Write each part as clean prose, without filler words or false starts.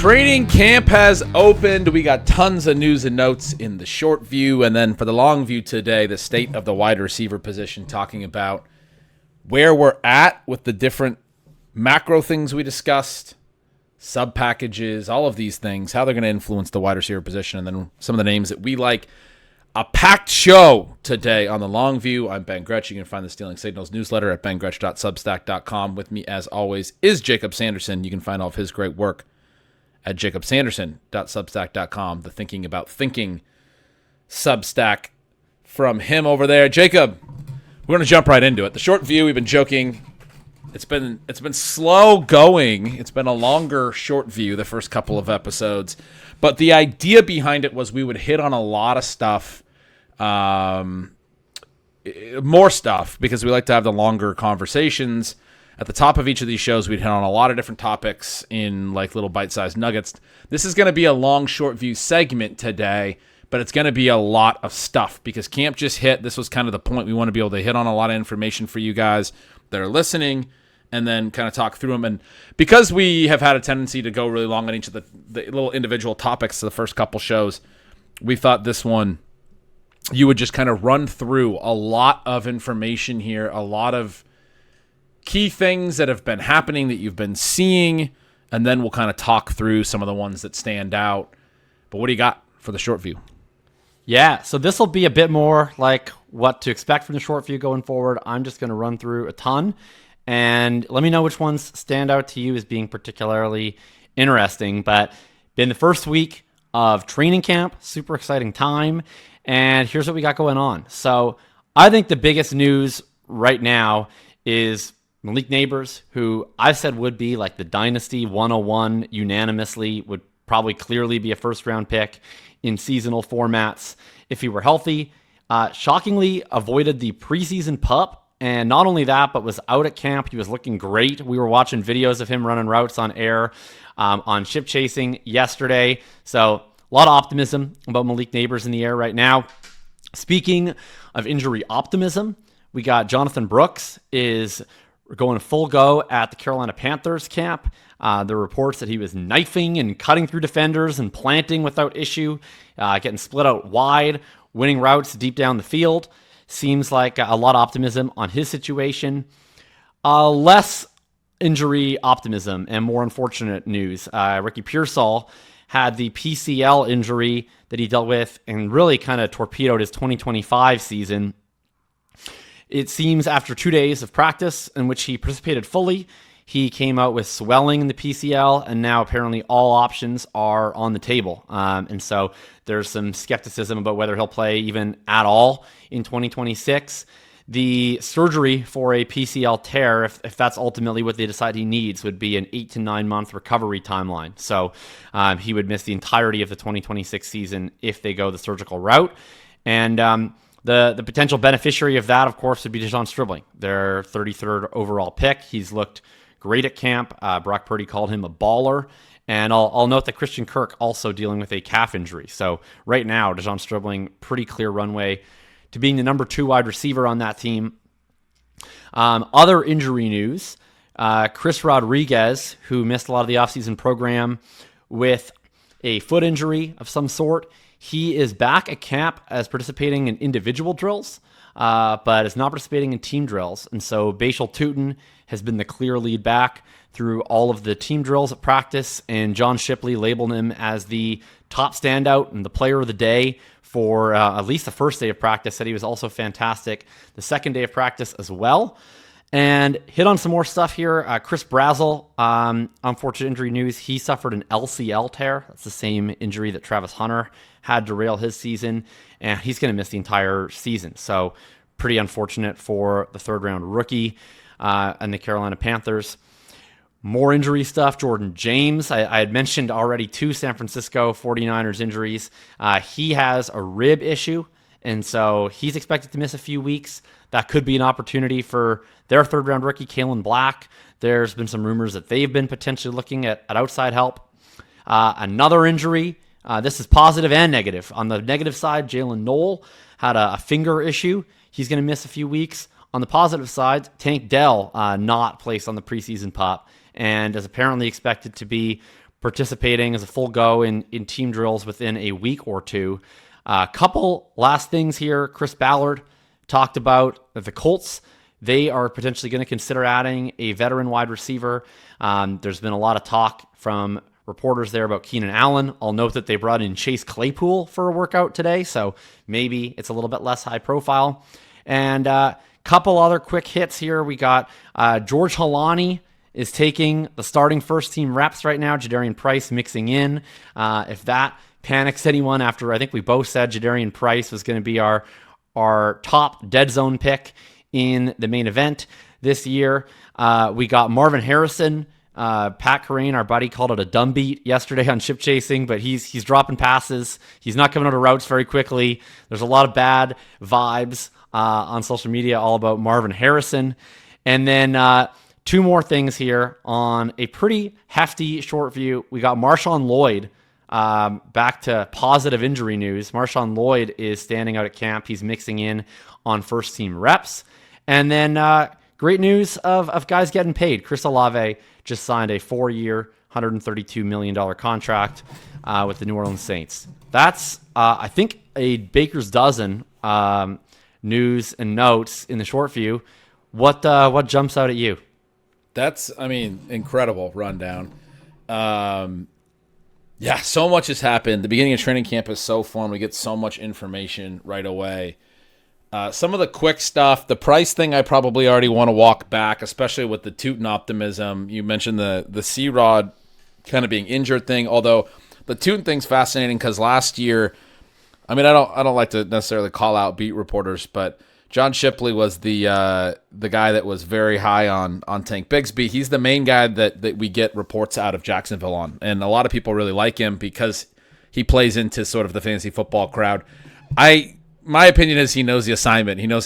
Training camp has opened. We got tons of news and notes in the short view. And then for the long view today, the state of the wide receiver position, talking about where we're at with the different macro things we discussed, sub packages, all of these things, how they're going to influence the wide receiver position, and then some of the names that we like. A packed show today on the long view. I'm Ben Gretch. You can find the Stealing Signals newsletter at bengretch.substack.com. With me, as always, is Jakob Sanderson. You can find all of his great work at jacobsanderson.substack.com. The Thinking About Thinking Substack from him over there. Jacob, we're going to jump right into it. The short view, we've been joking. It's been slow going. It's been a longer short view, the first couple of episodes. But the idea behind it was we would hit on a lot of stuff, more stuff, because we like to have the longer conversations. At the top of each of these shows, we'd hit on a lot of different topics in like little bite-sized nuggets. This is going to be a long short view segment today, but it's going to be a lot of stuff because camp just hit. This was kind of the point. We want to be able to hit on a lot of information for you guys that are listening and then kind of talk through them. And because we have had a tendency to go really long on each of the little individual topics of the first couple shows, we thought this one, you would just kind of run through a lot of information here, a lot of key things that have been happening that you've been seeing, and then we'll kind of talk through some of the ones that stand out. But what do you got for the short view? Yeah, so this will be a bit more like what to expect from the short view going forward. I'm just going to run through a ton, and let me know which ones stand out to you as being particularly interesting. But been the first week of training camp, super exciting time, and here's what we got going on. So I think the biggest news right now is Malik Nabers, who I've said would be like the Dynasty 101 unanimously, would probably clearly be a first-round pick in seasonal formats if he were healthy. Shockingly avoided the preseason pup, and not only that, but was out at camp. He was looking great. We were watching videos of him running routes on air, on ship chasing yesterday. So a lot of optimism about Malik Nabers in the air right now. Speaking of injury optimism, we got Jonathan Brooks is going full go at the Carolina Panthers camp. There are reports that he was knifing and cutting through defenders and planting without issue, getting split out wide, winning routes deep down the field. Seems like a lot of optimism on his situation. Less injury optimism and more unfortunate news. Ricky Pearsall had the PCL injury that he dealt with and really kind of torpedoed his 2025 season. It seems after 2 days of practice in which he participated fully, he came out with swelling in the PCL, and now apparently all options are on the table. And so there's some skepticism about whether he'll play even at all in 2026. The surgery for a PCL tear, if that's ultimately what they decide he needs, would be an 8 to 9 month recovery timeline. So he would miss the entirety of the 2026 season if they go the surgical route. And the potential beneficiary of that, of course, would be Dejon Stribling, their 33rd overall pick. He's looked great at camp. Brock Purdy called him a baller. And I'll note that Christian Kirk also dealing with a calf injury. So right now, Dejon Stribling, pretty clear runway to being the number 2 wide receiver on that team. Other injury news, Chris Rodriguez, who missed a lot of the offseason program with a foot injury of some sort. He is back at camp as participating in individual drills, but is not participating in team drills. And so Bashal Tutin has been the clear lead back through all of the team drills at practice, and John Shipley labeled him as the top standout and the player of the day for at least the first day of practice. Said he was also fantastic the second day of practice as well. And hit on some more stuff here. Chris Brazzell, unfortunate injury news. He suffered an LCL tear. That's the same injury that Travis Hunter had derail his season, and he's going to miss the entire season. So pretty unfortunate for the third-round rookie and the Carolina Panthers. More injury stuff. Jordan James, I had mentioned already 2 San Francisco 49ers injuries. He has a rib issue, and so he's expected to miss a few weeks. That could be an opportunity for their third-round rookie, Kalen Black. There's been some rumors that they've been potentially looking at outside help. Another injury. This is positive and negative. On the negative side, Jalen Knoll had a finger issue. He's going to miss a few weeks. On the positive side, Tank Dell not placed on the preseason PUP and is apparently expected to be participating as a full go in team drills within a week or two. Couple last things here. Chris Ballard talked about the Colts. They are potentially going to consider adding a veteran wide receiver. There's been a lot of talk from reporters there about Keenan Allen. I'll note that they brought in Chase Claypool for a workout today, so maybe it's a little bit less high profile. And couple other quick hits here. We got George Halani is taking the starting first team reps right now. Jadarian Price mixing in. If that panics anyone, after I think we both said Jadarian Price was going to be our top dead zone pick in the main event this year. We got Marvin Harrison. Pat Carane, our buddy, called it a dumb beat yesterday on ship chasing, but he's dropping passes. He's not coming out of routes very quickly. There's a lot of bad vibes on social media all about Marvin Harrison. And then two more things here on a pretty hefty short view. We got Marshawn Lloyd back to positive injury news. Marshawn Lloyd is standing out at camp. He's mixing in on first team reps. And then great news of guys getting paid. Chris Olave just signed a 4-year, $132 million contract with the New Orleans Saints. That's, I think, a baker's dozen news and notes in the short view. What jumps out at you? That's, incredible rundown. Yeah, so much has happened. The beginning of training camp is so fun. We get so much information right away. Some of the quick stuff, the Price thing, I probably already want to walk back, especially with the Tootin optimism. You mentioned the C-Rod kind of being injured thing, although the Tootin thing's fascinating because last year, I don't like to necessarily call out beat reporters, but John Shipley was the guy that was very high on Tank Bigsby. He's the main guy that we get reports out of Jacksonville on, and a lot of people really like him because he plays into sort of the fantasy football crowd. My opinion is he knows the assignment. He knows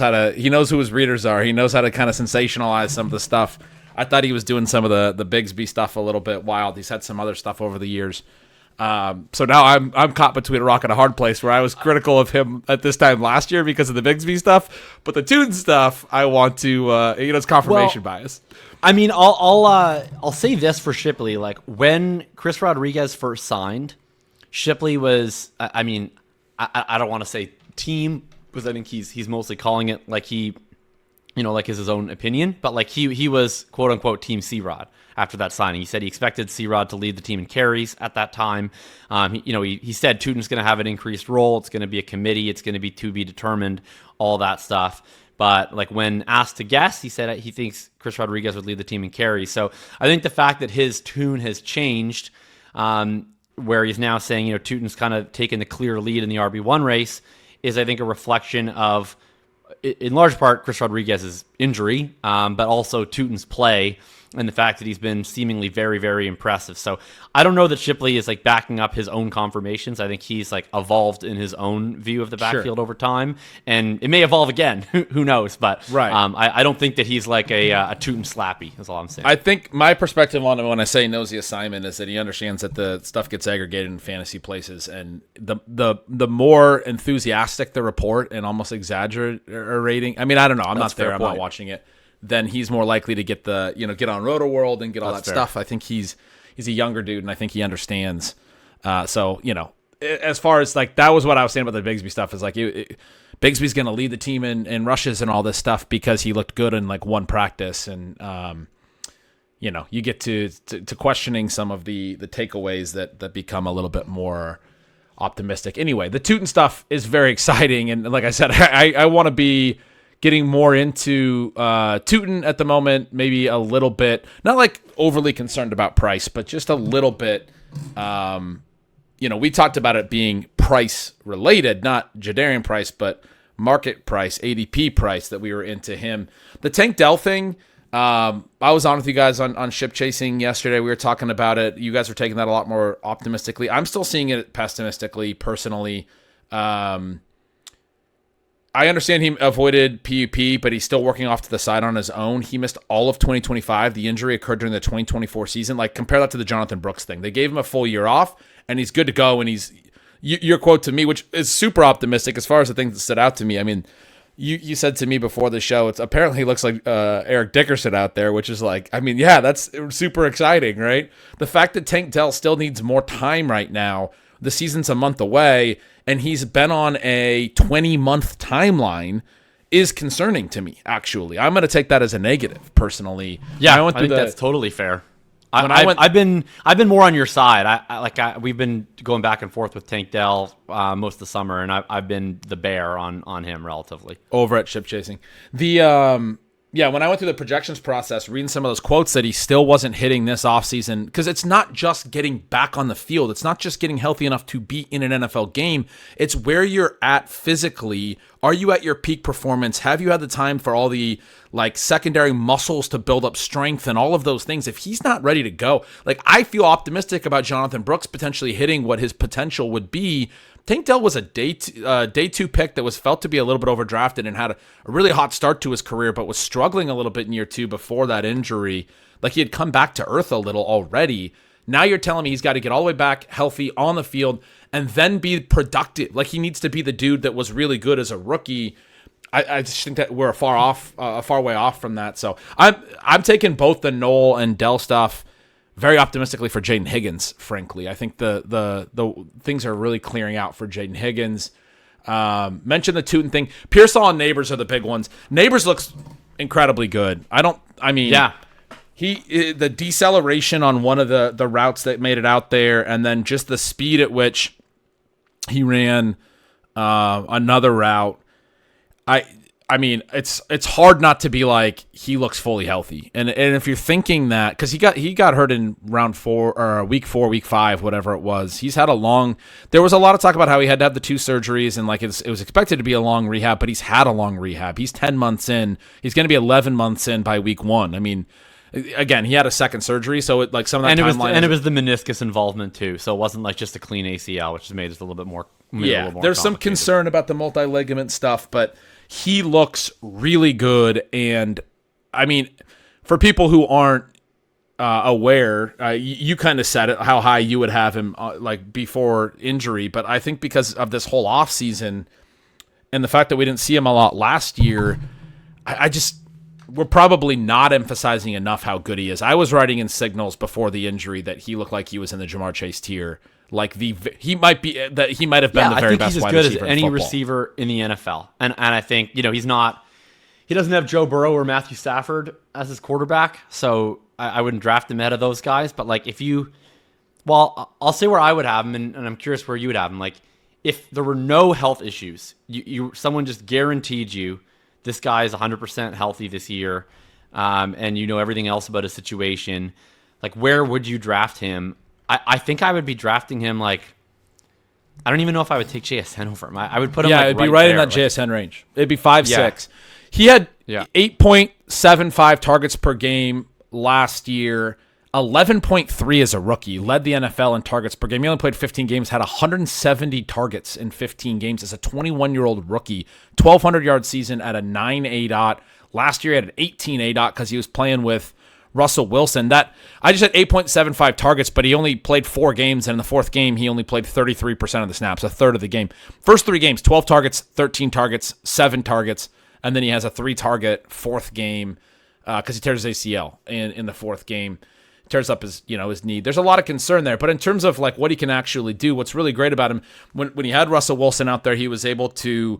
who his readers are. He knows how to kind of sensationalize some of the stuff. I thought he was doing some of the Bigsby stuff a little bit wild. He's had some other stuff over the years. So now I'm caught between a rock and a hard place where I was critical of him at this time last year because of the Bigsby stuff, but the Tune stuff I want to it's confirmation bias. I'll say this for Shipley. Like when Chris Rodriguez first signed, Shipley was I don't want to say team because I think he's mostly calling it like he like is his own opinion, but like he was quote unquote team C-Rod after that signing. He said he expected C-Rod to lead the team in carries at that time. He said Tutin's going to have an increased role. It's going to be a committee. It's going to be determined, all that stuff. But like when asked to guess, he said he thinks Chris Rodriguez would lead the team in carries. So I think the fact that his tune has changed, where he's now saying, Tutin's kind of taken the clear lead in the RB1 race, is I think a reflection of, in large part, Chris Rodriguez's injury, but also Tutin's play and the fact that he's been seemingly very, very impressive. So I don't know that Shipley is like backing up his own confirmations. I think he's like evolved in his own view of the backfield over time, and it may evolve again. Who knows? But right. I don't think that he's like a Tutin slappy. That's all I'm saying. I think my perspective on it when I say knows the assignment is that he understands that the stuff gets aggregated in fantasy places, and the more enthusiastic the report and almost exaggerating. I don't know. I'm not there. I'm not watching it. Then he's more likely to get get on Roto World and get all that stuff. I think he's a younger dude, and I think he understands. So as far as like that was what I was saying about the Bigsby stuff is like Bigsby's going to lead the team in rushes and all this stuff because he looked good in like one practice, and you get to questioning some of the takeaways that become a little bit more optimistic. Anyway, the Tootin stuff is very exciting, and like I said, I want to be getting more into Tootin at the moment, maybe a little bit, not like overly concerned about price, but just a little bit. We talked about it being price related, not Jadarian Price, but market price, ADP price that we were into him. The Tank Dell thing, I was on with you guys on ship chasing yesterday. We were talking about it. You guys were taking that a lot more optimistically. I'm still seeing it pessimistically, personally. I understand he avoided PUP, but he's still working off to the side on his own. He missed all of 2025. The injury occurred during the 2024 season. Like, compare that to the Jonathan Brooks thing. They gave him a full year off, and he's good to go. And your quote to me, which is super optimistic as far as the things that stood out to me. You said to me before the show, it's apparently he looks like Eric Dickerson out there, which is like, I mean, yeah, that's super exciting, right? The fact that Tank Dell still needs more time right now, the season's a month away, and he's been on a 20-month timeline is concerning to me, actually. I'm going to take that as a negative, personally. Yeah, I think that's totally fair. I've been more on your side. We've been going back and forth with Tank Dell most of the summer, and I've been the bear on him relatively. Over at Ship Chasing. When I went through the projections process, reading some of those quotes that he still wasn't hitting this offseason, because it's not just getting back on the field. It's not just getting healthy enough to be in an NFL game. It's where you're at physically. Are you at your peak performance? Have you had the time for all the secondary muscles to build up strength and all of those things? If he's not ready to go, I feel optimistic about Jonathan Brooks potentially hitting what his potential would be. Tank Dell was a day two pick that was felt to be a little bit overdrafted and had a really hot start to his career, but was struggling a little bit in year 2 before that injury. He had come back to earth a little already. Now you're telling me he's got to get all the way back healthy on the field and then be productive. He needs to be the dude that was really good as a rookie. I just think that we're a far way off from that. So I'm taking both the Noel and Dell stuff very optimistically for Jaden Higgins, frankly. I think the things are really clearing out for Jaden Higgins. Mention the Tootin thing. Pearsall and Nabers are the big ones. Nabers looks incredibly good. The deceleration on one of the routes that made it out there, and then just the speed at which he ran another route. I mean, it's hard not to be like he looks fully healthy, and if you're thinking that, because he got hurt in round 4 or week 4, week 5, whatever it was. He's had there was a lot of talk about how he had to have the 2 surgeries, and it was expected to be a long rehab, but he's had a long rehab. He's 10 months in. He's going to be 11 months in by week 1. I mean, again, he had a second surgery, so some of that timeline. And it was the meniscus involvement too, so it wasn't just a clean ACL, which has made it a little bit more. There's some concern about the multi-ligament stuff, but he looks really good. And I mean, for people who aren't aware, you kind of said it, how high you would have him before injury, but I think because of this whole offseason and the fact that we didn't see him a lot last year, we're probably not emphasizing enough how good he is. I was writing in signals before the injury that he looked like he was in the Jamar Chase tier. He might have been the very best wide receiver in football. I think he's as good as any receiver in the NFL. And I think, he doesn't have Joe Burrow or Matthew Stafford as his quarterback, so I wouldn't draft him ahead of those guys. But I'll say where I would have him, and I'm curious where you would have him. If there were no health issues, someone just guaranteed you this guy is 100% healthy this year, and everything else about his situation, where would you draft him? I think I would be drafting him I don't even know if I would take JSN over him. I would put him it'd be right in that JSN range. It'd be 5.6. He had 8.75 targets per game last year, 11.3 as a rookie, led the NFL in targets per game. He only played 15 games, had 170 targets in 15 games as a 21-year-old rookie, 1,200-yard season at a 9 ADOT. Last year he had an 18 ADOT because he was playing with Russell Wilson. I just had 8.75 targets, but he only played 4 games, and in the 4th game, he only played 33% of the snaps, a third of the game. First 3 games, 12 targets, 13 targets, 7 targets, and then he has a 3-target 4th game because he tears his ACL in the 4th game. Tears up his knee. There's a lot of concern there, but in terms of what he can actually do, what's really great about him, when he had Russell Wilson out there, he was able to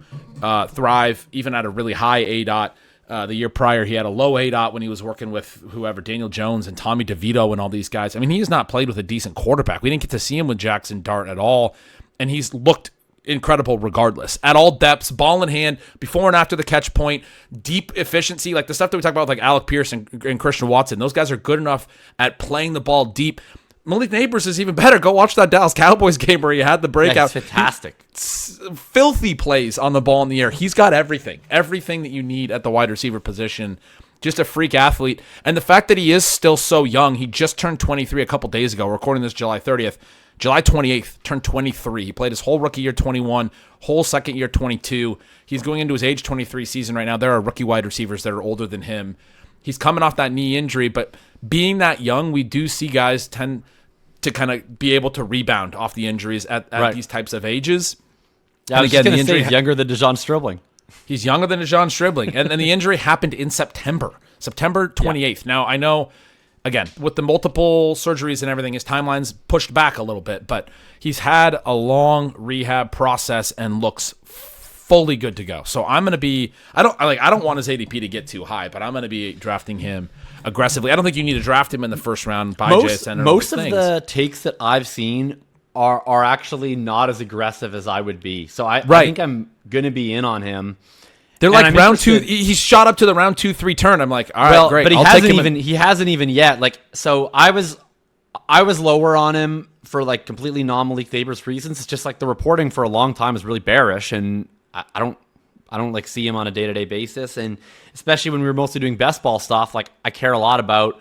thrive even at a really high ADOT. The year prior, he had a low ADOT when he was working with whoever, Daniel Jones and Tommy DeVito and all these guys. I mean, he has not played with a decent quarterback. We didn't get to see him with Jackson Dart at all, and he's looked incredible regardless. At all depths, ball in hand, before and after the catch point, deep efficiency, the stuff that we talk about with Alec Pierce and Christian Watson. Those guys are good enough at playing the ball deep. Malik Nabers is even better. Go watch that Dallas Cowboys game where he had the breakout. Yeah, it's fantastic. Filthy plays on the ball in the air. He's got everything that you need at the wide receiver position. Just a freak athlete. And the fact that he is still so young, he just turned 23 a couple days ago. We're recording this July 30th. July 28th, turned 23. He played his whole rookie year 21, whole second year 22. He's going into his age 23 season right now. There are rookie wide receivers that are older than him. He's coming off that knee injury, but being that young, we do see guys tend to kind of be able to rebound off the injuries at these types of ages. Yeah, I was just going to say he's younger than DeJon Stribling. He's younger than John Stribling. And the injury happened in September 28th. Now, I know, again, with the multiple surgeries and everything, his timeline's pushed back a little bit, but he's had a long rehab process and looks fully good to go. So I'm going to be I don't want his ADP to get too high, but I'm going to be drafting him aggressively. I don't think you need to draft him in the first round by JSN. Most of the takes that I've seen are actually not as aggressive as I would be. So I think I'm going to be in on him. They're like round 2. He's shot up to the round 2-3 turn. I'm like, all right, great. But he hasn't even yet. Like, so I was lower on him for like completely non-Malik Nabers reasons. It's just like the reporting for a long time is really bearish, and I don't like see him on a day-to-day basis. And especially when we were mostly doing best ball stuff, like I care a lot about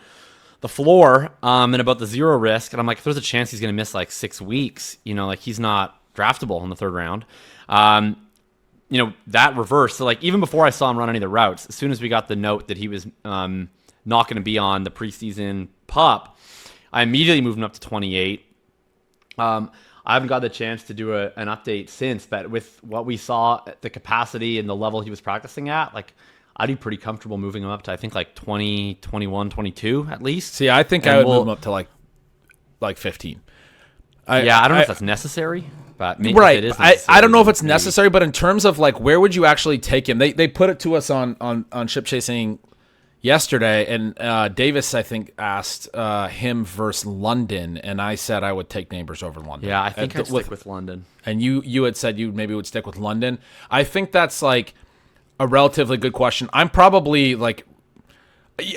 the floor and about the zero risk. And I'm like, if there's a chance he's going to miss like 6 weeks, like he's not draftable in the third round. That reversed. So like even before I saw him run any of the routes, as soon as we got the note that he was not going to be on the preseason pup, I immediately moved him up to 28. I haven't got the chance to do an update since, but with what we saw, the capacity and the level he was practicing at, like I'd be pretty comfortable moving him up to I think like 20, 21, 22 at least. See, I think I would move him up to like 15. I don't know if that's necessary. But maybe right. it is I don't know if it's necessary, but in terms of like where would you actually take him? They put it to us on Ship Chasing yesterday, and Davis, I think, asked him versus London, and I said I would take Nabers over London. Yeah, I think I'd stick with London. And you had said you maybe would stick with London. I think that's like a relatively good question. I'm probably like,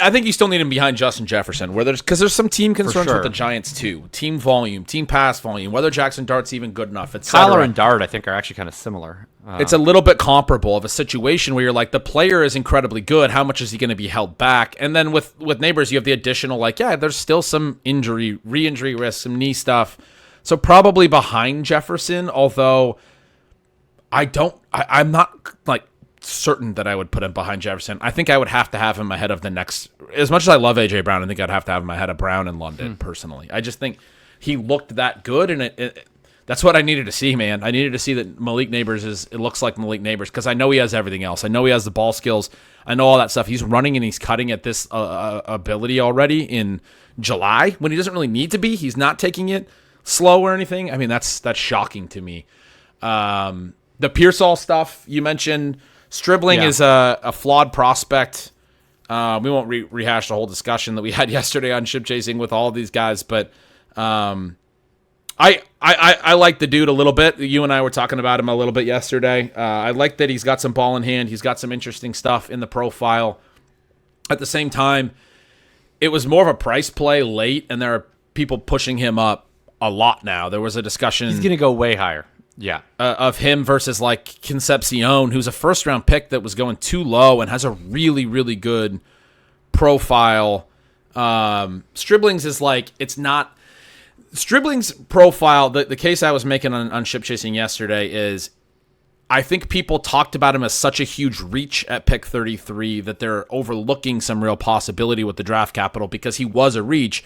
I think you still need him behind Justin Jefferson, because there's some team concerns with the Giants too. Team volume, team pass volume, whether Jackson Dart's even good enough, etc. Kyler and Dart, I think, are actually kind of similar. It's a little bit comparable of a situation where you're like, the player is incredibly good. How much is he going to be held back? And then with Nabers, you have the additional, like, yeah, there's still some re-injury risk, some knee stuff. So probably behind Jefferson, although I'm not like certain that I would put him behind Jefferson. I think I would have to have him ahead of the next. As much as I love AJ Brown, I think I'd have to have him ahead of Brown in London personally. I just think he looked that good, and that's what I needed to see, man. I needed to see that Malik Nabers it looks like Malik Nabers, because I know he has everything else. I know he has the ball skills. I know all that stuff. He's running and he's cutting at this ability already in July when he doesn't really need to be. He's not taking it slow or anything. I mean, that's shocking to me. The Pearsall stuff you mentioned. Stribling is a flawed prospect. We won't rehash the whole discussion that we had yesterday on Ship Chasing with all of these guys, but I like the dude a little bit. You and I were talking about him a little bit yesterday. I like that he's got some ball in hand. He's got some interesting stuff in the profile. At the same time, it was more of a price play late, and there are people pushing him up a lot now. There was a discussion. He's going to go way higher. Yeah, of him versus like Concepcion, who's a first-round pick that was going too low and has a really, really good profile. Stribling's is like, it's not... Stribling's profile, the case I was making on Ship Chasing yesterday is, I think people talked about him as such a huge reach at pick 33 that they're overlooking some real possibility with the draft capital because he was a reach.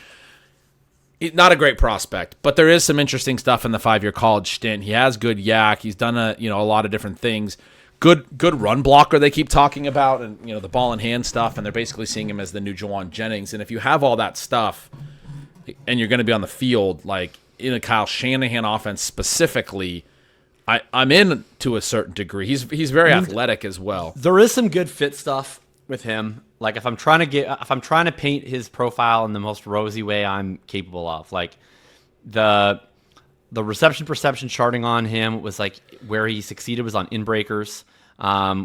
Not a great prospect, but there is some interesting stuff in the 5-year college stint. He has good yak. He's done a lot of different things. Good run blocker they keep talking about, and the ball in hand stuff, and they're basically seeing him as the new Jawan Jennings. And if you have all that stuff and you're going to be on the field, like in a Kyle Shanahan offense specifically, I'm in to a certain degree. He's very athletic as well. There is some good fit stuff with him. Like if I'm trying to paint his profile in the most rosy way I'm capable of, like the reception perception charting on him was like where he succeeded was on in-breakers,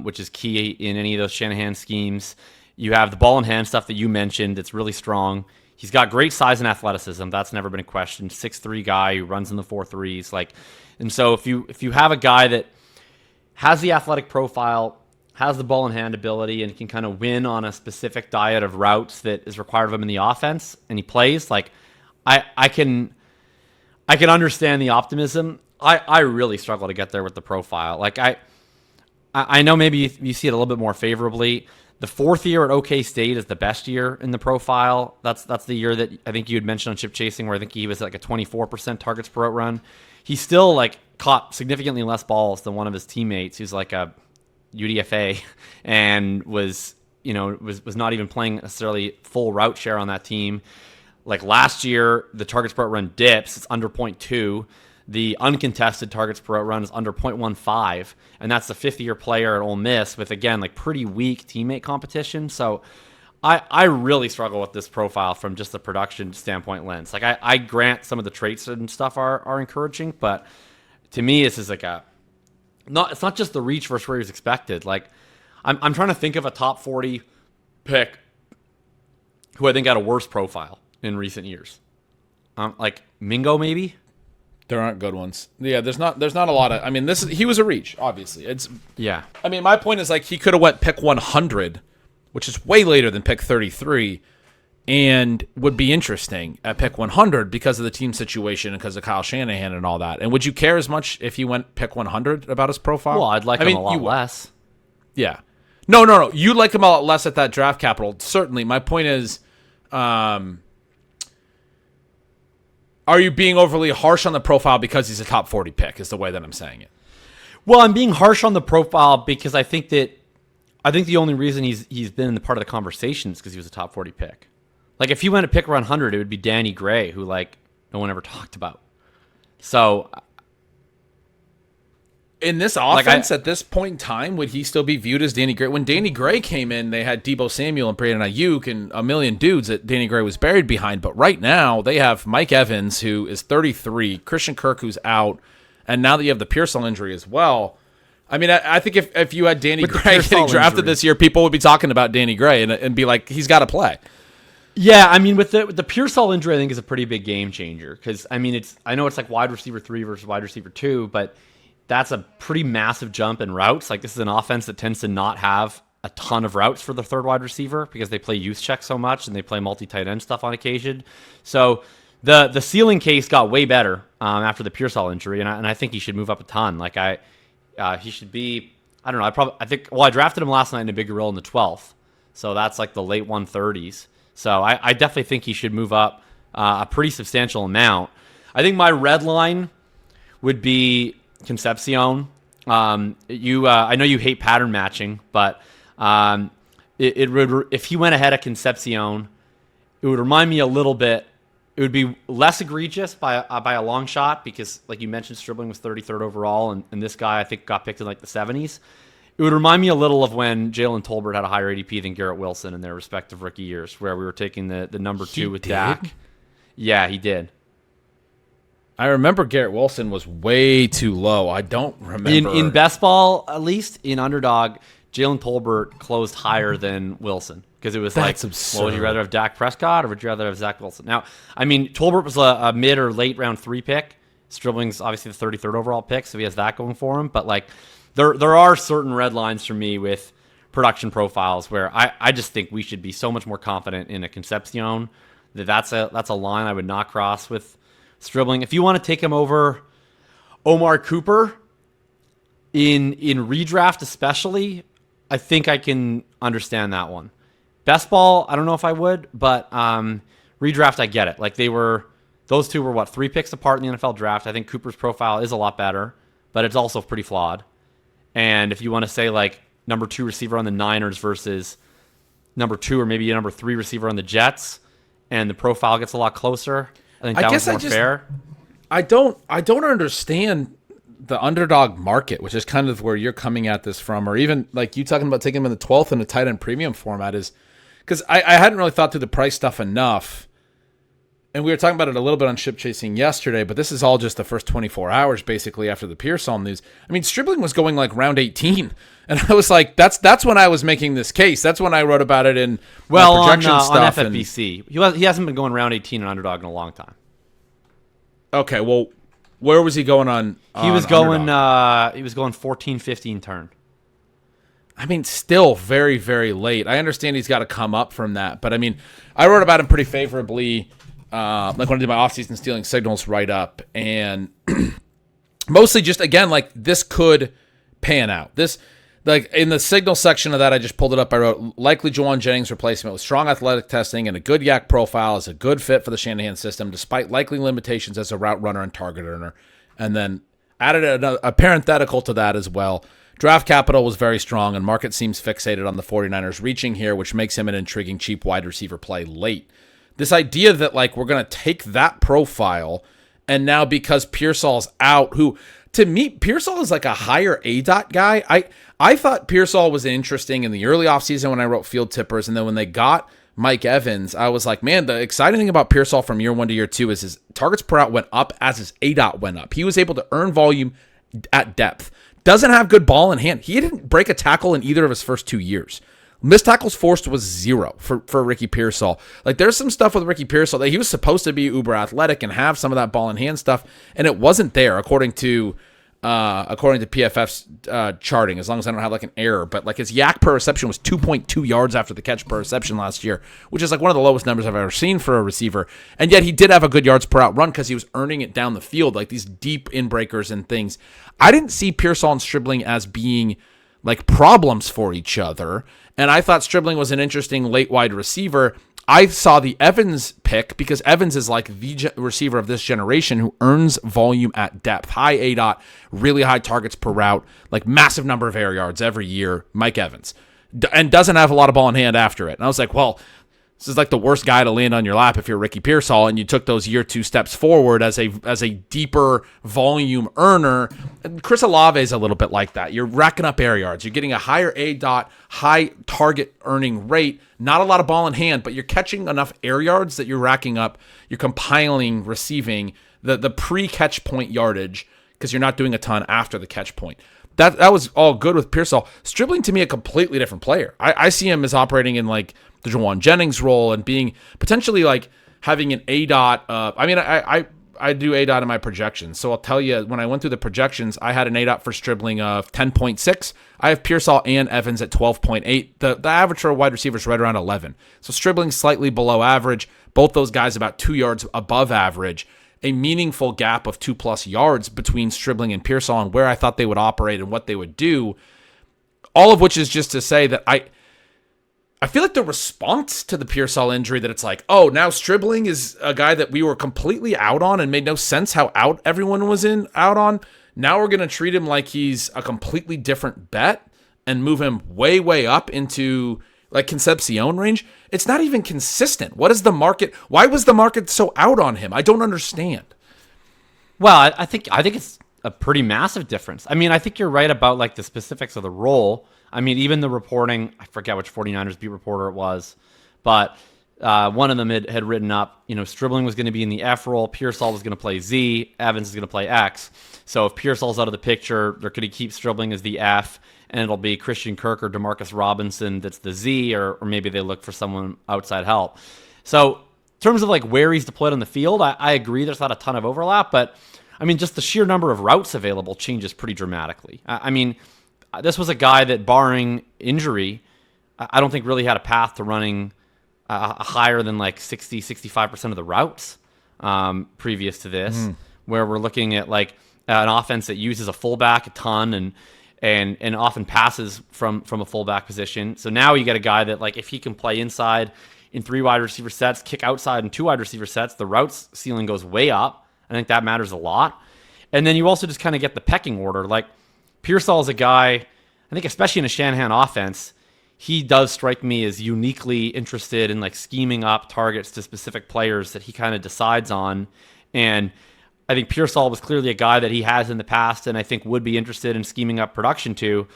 which is key in any of those Shanahan schemes. You have the ball in hand stuff that you mentioned. It's really strong. He's got great size and athleticism. That's never been a question. 6'3" guy who runs in the 4.3s. And so if you have a guy that has the athletic profile, has the ball in hand ability, and can kind of win on a specific diet of routes that is required of him in the offense, and he plays, like I can understand the optimism. I really struggle to get there with the profile. Like I know maybe you see it a little bit more favorably. The 4th year at OK State is the best year in the profile. That's the year that I think you had mentioned on Ship Chasing, where I think he was like a 24% targets per route run. He still like caught significantly less balls than one of his teammates, who's like a UDFA and was not even playing necessarily full route share on that team. Like last year, the targets per route run dips. It's under 0.2. The uncontested targets per route run is under 0.15, and that's the fifth-year player at Ole Miss with, again, like pretty weak teammate competition. So I really struggle with this profile from just the production standpoint lens. Like I grant some of the traits and stuff are encouraging, but to me, this is like it's not just the reach versus where he was expected. Like I'm trying to think of a top 40 pick who I think had a worse profile in recent years. Like Mingo, maybe. There aren't good ones. Yeah, there's not a lot of. I mean, he was a reach, obviously. Yeah. I mean, my point is like he could have went pick 100, which is way later than pick 33, and would be interesting at pick 100 because of the team situation and because of Kyle Shanahan and all that. And would you care as much if he went pick 100 about his profile? Well, I'd like him a lot less. Yeah. No. You like him a lot less at that draft capital. Certainly. My point is, are you being overly harsh on the profile because he's a top 40 pick is the way that I'm saying it. Well, I'm being harsh on the profile because I think the only reason he's been in the part of the conversation is because he was a top 40 pick. Like if he went to pick around 100, it would be Danny Gray, who like no one ever talked about. So in this offense, at this point in time, would he still be viewed as Danny Gray? When Danny Gray came in, they had Deebo Samuel and Brandon Ayuk and a million dudes that Danny Gray was buried behind. But right now, they have Mike Evans, who is 33, Christian Kirk, who's out, and now that you have the Pearsall injury as well. I mean, I think if you had Danny Gray getting drafted this year, people would be talking about Danny Gray and be like, he's got to play. Yeah, I mean, with the Pearsall injury, I think is a pretty big game changer because I mean, I know it's like wide receiver 3 versus wide receiver 2, but that's a pretty massive jump in routes. Like this is an offense that tends to not have a ton of routes for the third wide receiver because they play youth check so much and they play multi-tight end stuff on occasion. So the ceiling case got way better after the Pearsall injury, and I think he should move up a ton. Like he should be. I don't know. I drafted him last night in a bigger role in the 12th, so that's like the late 130s. So I definitely think he should move up a pretty substantial amount. I think my red line would be Concepcion. I know you hate pattern matching, but it would, if he went ahead of Concepcion, it would remind me a little bit. It would be less egregious by a long shot because, like you mentioned, Stribling was 33rd overall, and this guy I think got picked in like the 70s. It would remind me a little of when Jalen Tolbert had a higher ADP than Garrett Wilson in their respective rookie years, where we were taking the number 2 with Dak. Yeah, he did. I remember Garrett Wilson was way too low. I don't remember. In best ball, at least, in underdog, Jalen Tolbert closed higher than Wilson. Because it was absurd. Well, would you rather have Dak Prescott or would you rather have Zach Wilson? Now, I mean, Tolbert was a mid or late round 3 pick. Stribling's obviously the 33rd overall pick, so he has that going for him. But like, there are certain red lines for me with production profiles where I just think we should be so much more confident in a Concepcion that's a line I would not cross with Stribling. If you want to take him over Omar Cooper in redraft especially, I think I can understand that one. Best ball, I don't know if I would, but redraft, I get it. Like those two were 3 picks apart in the NFL draft. I think Cooper's profile is a lot better, but it's also pretty flawed. And if you want to say like number 2 receiver on the Niners versus number 2 or maybe a number 3 receiver on the Jets, and the profile gets a lot closer, I think that was more fair. I don't understand the underdog market, which is kind of where you're coming at this from, or even like you talking about taking them in the 12th in a tight end premium format is because I hadn't really thought through the price stuff enough. And we were talking about it a little bit on Ship Chasing yesterday, but this is all just the first 24 hours basically after the Pearsall news. I mean, Stribling was going like round 18, and I was like, that's when I was making this case. That's when I wrote about it in projection stuff on FFBC. He hasn't been going round 18 in underdog in a long time. Okay, well, where was he going on? He was going 14, 15 turn. I mean, still very, very late. I understand he's got to come up from that, but I mean, I wrote about him pretty favorably. Like when I did my offseason stealing signals write up, and mostly just again like this could pan out. This like in the signal section of that I just pulled it up. I wrote likely Juwan Jennings replacement with strong athletic testing and a good yak profile is a good fit for the Shanahan system despite likely limitations as a route runner and target earner. And then added a parenthetical to that as well. Draft capital was very strong, and market seems fixated on the 49ers reaching here, which makes him an intriguing cheap wide receiver play late. This idea that like we're going to take that profile, and now because Pearsall's out, who to me, Pearsall is like a higher ADOT guy. I thought Pearsall was interesting in the early offseason when I wrote Field Tippers, and then when they got Mike Evans, I was like, man, the exciting thing about Pearsall from year 1 to year 2 is his targets per out went up as his ADOT went up. He was able to earn volume at depth. Doesn't have good ball in hand. He didn't break a tackle in either of his first 2 years. Missed tackles forced was 0 for Ricky Pearsall. Like, there's some stuff with Ricky Pearsall that he was supposed to be uber athletic and have some of that ball in hand stuff, and it wasn't there according to PFF's charting, as long as I don't have like an error. But like his yak per reception was 2.2 yards after the catch per reception last year, which is like one of the lowest numbers I've ever seen for a receiver. And yet he did have a good yards per out run because he was earning it down the field, like these deep inbreakers and things. I didn't see Pearsall and Stribling as being like problems for each other. And I thought Stribling was an interesting late wide receiver. I saw the Evans pick because Evans is like the receiver of this generation who earns volume at depth. High ADOT, really high targets per route, like massive number of air yards every year, Mike Evans. And doesn't have a lot of ball in hand after it. And I was like, well, this is like the worst guy to land on your lap if you're Ricky Pearsall, and you took those year 2 steps forward as a deeper volume earner. And Chris Olave is a little bit like that. You're racking up air yards. You're getting a higher ADOT, high target earning rate, not a lot of ball in hand, but you're catching enough air yards that you're racking up. You're compiling, receiving the pre-catch point yardage because you're not doing a ton after the catch point. That was all good with Pearsall. Stribling, to me, a completely different player. I see him as operating in like the Jawan Jennings role and being potentially like having an ADOT. I do ADOT in my projections. So I'll tell you, when I went through the projections, I had an ADOT for Stribling of 10.6. I have Pearsall and Evans at 12.8. The average for a wide receiver is right around 11. So Stribling slightly below average. Both those guys about 2 yards above average. A meaningful gap of 2+ yards between Stribling and Pearsall and where I thought they would operate and what they would do. All of which is just to say that I feel like the response to the Pearsall injury, that it's like, oh, now Stribling is a guy that we were completely out on and made no sense how out everyone was out on. Now we're going to treat him like he's a completely different bet and move him way, way up into like Concepcion range. It's not even consistent. What is the market? Why was the market so out on him? I don't understand. Well, I think it's a pretty massive difference. I mean, I think you're right about like the specifics of the role. I mean, even the reporting, I forget which 49ers beat reporter it was, but one of them had written up, Stribling was going to be in the F role, Pearsall was going to play Z, Evans is going to play X. So if Pearsall's out of the picture, they're going to keep Stribling as the F, and it'll be Christian Kirk or Demarcus Robinson that's the Z, or maybe they look for someone outside help. So in terms of like where he's deployed on the field, I agree there's not a ton of overlap, but I mean, just the sheer number of routes available changes pretty dramatically. I mean, this was a guy that, barring injury, I don't think really had a path to running a higher than like 65% of the routes previous to this, where we're looking at like an offense that uses a fullback a ton and often passes from a fullback position. So now you get a guy that, like, if he can play inside in 3 wide receiver sets, kick outside in 2 wide receiver sets, the routes ceiling goes way up. I think that matters a lot. And then you also just kind of get the pecking order. Like, Pearsall is a guy, I think especially in a Shanahan offense, he does strike me as uniquely interested in like scheming up targets to specific players that he kind of decides on. And I think Pearsall was clearly a guy that he has in the past and I think would be interested in scheming up production to.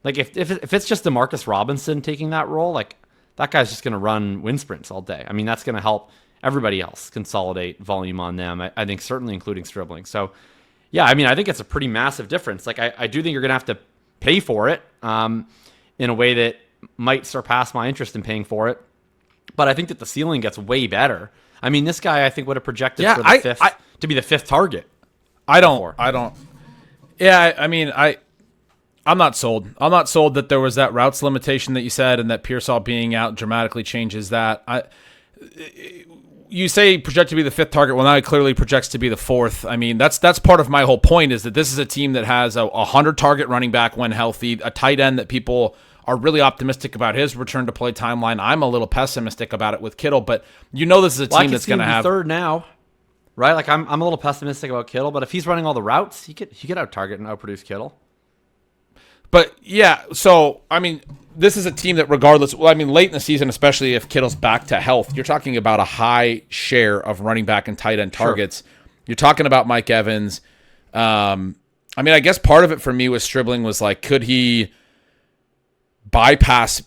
Like if it's just Demarcus Robinson taking that role, like that guy's just going to run wind sprints all day. I mean, that's going to help everybody else consolidate volume on them. I think certainly including Stribling. So yeah, I mean, I think it's a pretty massive difference. Like I do think you're going to have to pay for it in a way that might surpass my interest in paying for it. But I think that the ceiling gets way better. I mean, this guy I think would have projected for the fifth to be the 5th target. I don't. Yeah, I mean, I'm not sold. I'm not sold that there was that routes limitation that you said, and that Pearsall being out dramatically changes that. You say project to be the 5th target. Well, now he clearly projects to be the 4th. I mean, that's part of my whole point, is that this is a team that has a 100 target running back when healthy, a tight end that people are really optimistic about his return to play timeline. I'm a little pessimistic about it with Kittle, but this is a team that's going to have 3rd now, right? Like I'm a little pessimistic about Kittle, but if he's running all the routes, he could out target and outproduce Kittle. But yeah, so I mean, this is a team that regardless, well, I mean, late in the season, especially if Kittle's back to health, you're talking about a high share of running back and tight end targets. Sure. You're talking about Mike Evans. I mean, I guess part of it for me was Stribling was like, could he bypass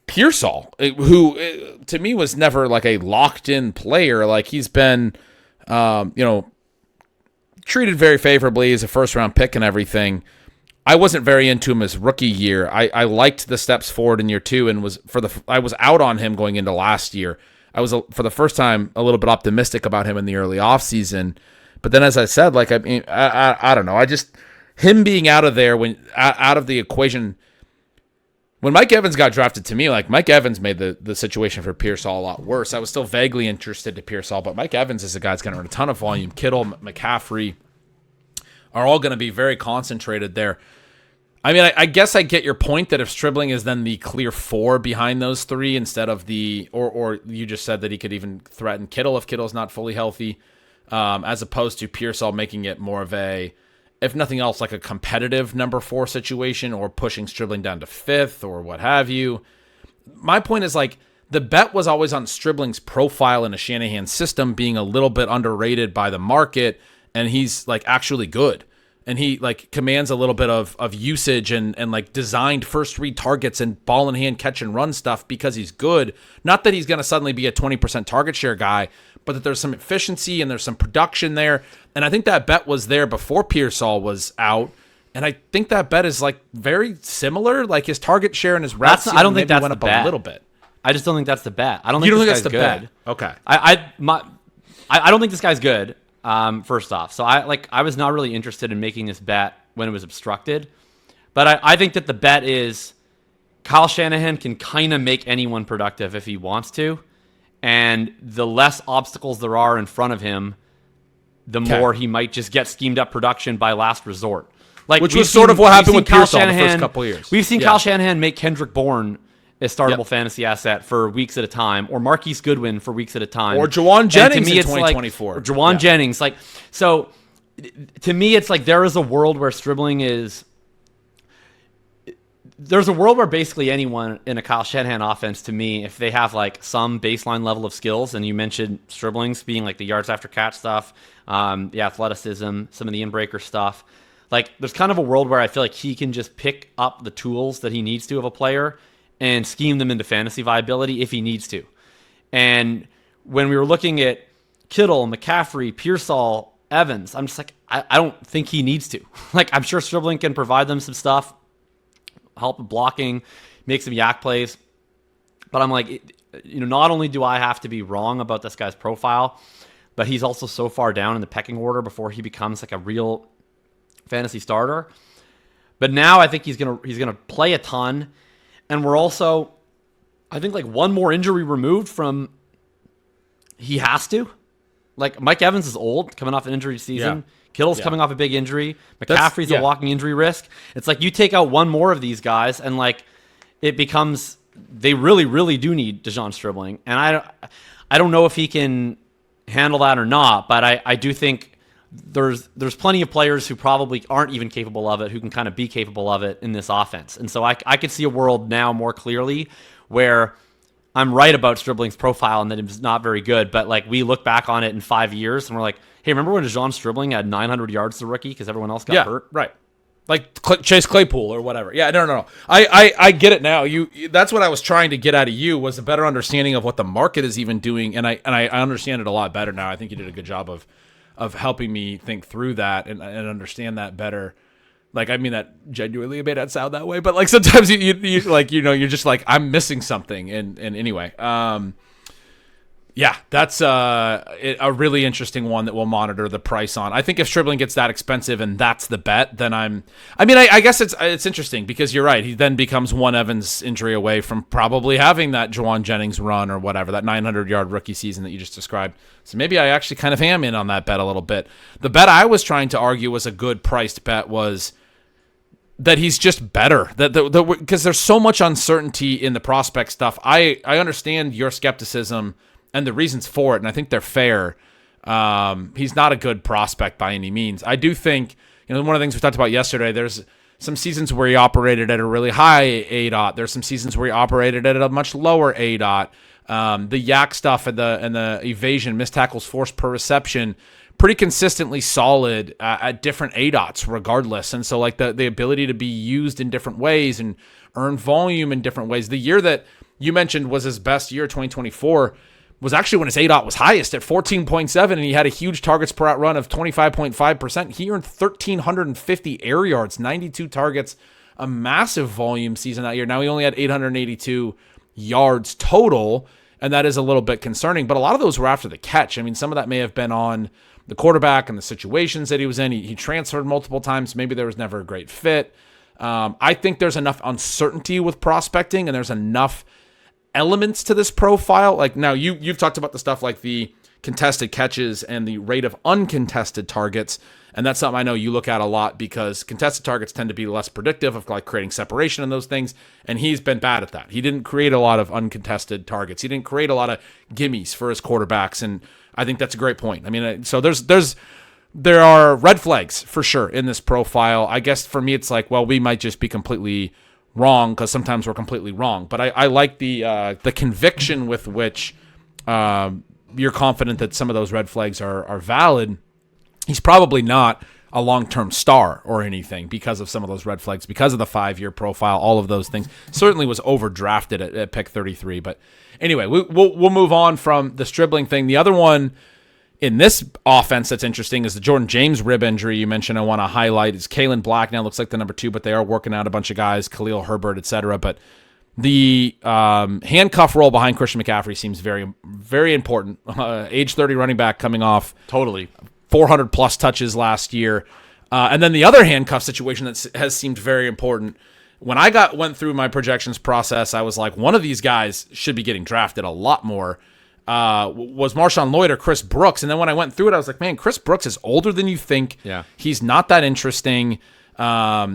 Pearsall, who to me was never like a locked in player. Like he's been, treated very favorably as a first round pick and everything. I wasn't very into him his rookie year. I liked the steps forward in year 2 and I was out on him going into last year. I was for the first time a little bit optimistic about him in the early offseason. But then as I said, like I mean I don't know. I just him being out of there out of the equation. When Mike Evans got drafted, to me, like Mike Evans made the situation for Pearsall a lot worse. I was still vaguely interested to Pearsall, but Mike Evans is a guy that's going to run a ton of volume. Kittle, McCaffrey are all going to be very concentrated there. I mean, I guess I get your point that if Stribling is then the clear 4 behind those 3 instead of or you just said that he could even threaten Kittle if Kittle's not fully healthy, as opposed to Pearsall making it more of a, if nothing else, like a competitive number 4 situation or pushing Stribling down to 5th or what have you. My point is like the bet was always on Stribling's profile in a Shanahan system being a little bit underrated by the market, and he's like actually good. And he like commands a little bit of usage and like designed first read targets and ball in hand catch and run stuff because he's good. Not that he's going to suddenly be a 20% target share guy, but that there's some efficiency and there's some production there. And I think that bet was there before Pearsall was out. And I think that bet is like very similar. Like his target share and his routes. I don't think that's went the up bet. A little bit. I just don't think that's the bet. I don't You think don't this think guy's that's the good. bet? Okay. I don't think this guy's good. First off, so I was not really interested in making this bet when it was obstructed, but I think that the bet is Kyle Shanahan can kind of make anyone productive if he wants to, and the less obstacles there are in front of him, the more he might just get schemed up production by last resort. Like which was sort of what happened with Pearsall in the first couple of years. We've seen Kyle Shanahan make Kendrick Bourne a startable fantasy asset for weeks at a time, or Marquise Goodwin for weeks at a time, or Jawan Jennings in 2024. Like, or Jawan Jennings, like so. To me, it's like there is a world where Stribling is. There's a world where basically anyone in a Kyle Shanahan offense, to me, if they have like some baseline level of skills, and you mentioned Stribling's being like the yards after catch stuff, the athleticism, some of the in-breaker stuff. Like there's kind of a world where I feel like he can just pick up the tools that he needs to of a player and scheme them into fantasy viability if he needs to. And when we were looking at Kittle, McCaffrey, Pearsall, Evans, I'm just like, I don't think he needs to. Like, I'm sure Stribling can provide them some stuff, help with blocking, make some yak plays. But I'm like, not only do I have to be wrong about this guy's profile, but he's also so far down in the pecking order before he becomes like a real fantasy starter. But now I think he's gonna play a ton. And we're also, I think, like one more injury removed from he has to. Like, Mike Evans is old, coming off an injury season. Yeah. Kittle's coming off a big injury. McCaffrey's a walking injury risk. It's like you take out one more of these guys, and like it becomes they really, really do need DeJon Stribling. And I don't know if he can handle that or not, but I do think there's plenty of players who probably aren't even capable of it, who can kind of be capable of it in this offense. And so I could see a world now more clearly where I'm right about Stribling's profile and that it's not very good, but like we look back on it in 5 years and we're like, hey, remember when DeJon Stribling had 900 yards as a rookie because everyone else got hurt? Right. Like Chase Claypool or whatever. Yeah, no. I get it now. That's what I was trying to get out of you was a better understanding of what the market is even doing, and I understand it a lot better now. I think you did a good job of helping me think through that and understand that better. Like, I mean, that genuinely made that sound that way, but like sometimes you like, you're just like, I'm missing something. And anyway, yeah, that's a really interesting one that we'll monitor the price on. I think if Stribling gets that expensive and that's the bet, then I guess it's interesting because you're right. He then becomes one Evans injury away from probably having that Jawan Jennings run or whatever, that 900-yard rookie season that you just described. So maybe I actually kind of am in on that bet a little bit. The bet I was trying to argue was a good priced bet was that he's just better. Because there's so much uncertainty in the prospect stuff. I understand your skepticism and the reasons for it, and I think they're fair. He's not a good prospect by any means. I do think, one of the things we talked about yesterday, there's some seasons where he operated at a really high ADOT. There's some seasons where he operated at a much lower ADOT. The yak stuff and the evasion, missed tackles forced per reception, pretty consistently solid at different ADOTs regardless. And so like the ability to be used in different ways and earn volume in different ways. The year that you mentioned was his best year, 2024, was actually when his ADOT was highest at 14.7, and he had a huge targets per out run of 25.5%. He earned 1,350 air yards, 92 targets, a massive volume season that year. Now he only had 882 yards total, and that is a little bit concerning. But a lot of those were after the catch. I mean, some of that may have been on the quarterback and the situations that he was in. He transferred multiple times. Maybe there was never a great fit. I think there's enough uncertainty with prospecting, and there's enough elements to this profile. Like now you've talked about the stuff like the contested catches and the rate of uncontested targets. And that's something I know you look at a lot because contested targets tend to be less predictive of like creating separation and those things. And he's been bad at that. He didn't create a lot of uncontested targets. He didn't create a lot of gimmies for his quarterbacks. And I think that's a great point. I mean, so there are red flags for sure in this profile. I guess for me, it's like, well, we might just be completely wrong because sometimes we're completely wrong. But I like the conviction with which you're confident that some of those red flags are valid. He's probably not a long-term star or anything because of some of those red flags, because of the 5-year profile, all of those things. Certainly was overdrafted at pick 33. But anyway, we'll move on from the Stribling thing. The other one in this offense that's interesting is the Jordan James rib injury you mentioned. I want to highlight is Kalen Black now looks like the number 2, but they are working out a bunch of guys, Khalil Herbert, etc. But the handcuff role behind Christian McCaffrey seems very, very important. Age 30 running back coming off totally 400 plus touches last year. And then the other handcuff situation that has seemed very important. When I went through my projections process, I was like, one of these guys should be getting drafted a lot more. Was Marshawn Lloyd or Chris Brooks. And then when I went through it, I was like, man, Chris Brooks is older than you think. Yeah. He's not that interesting.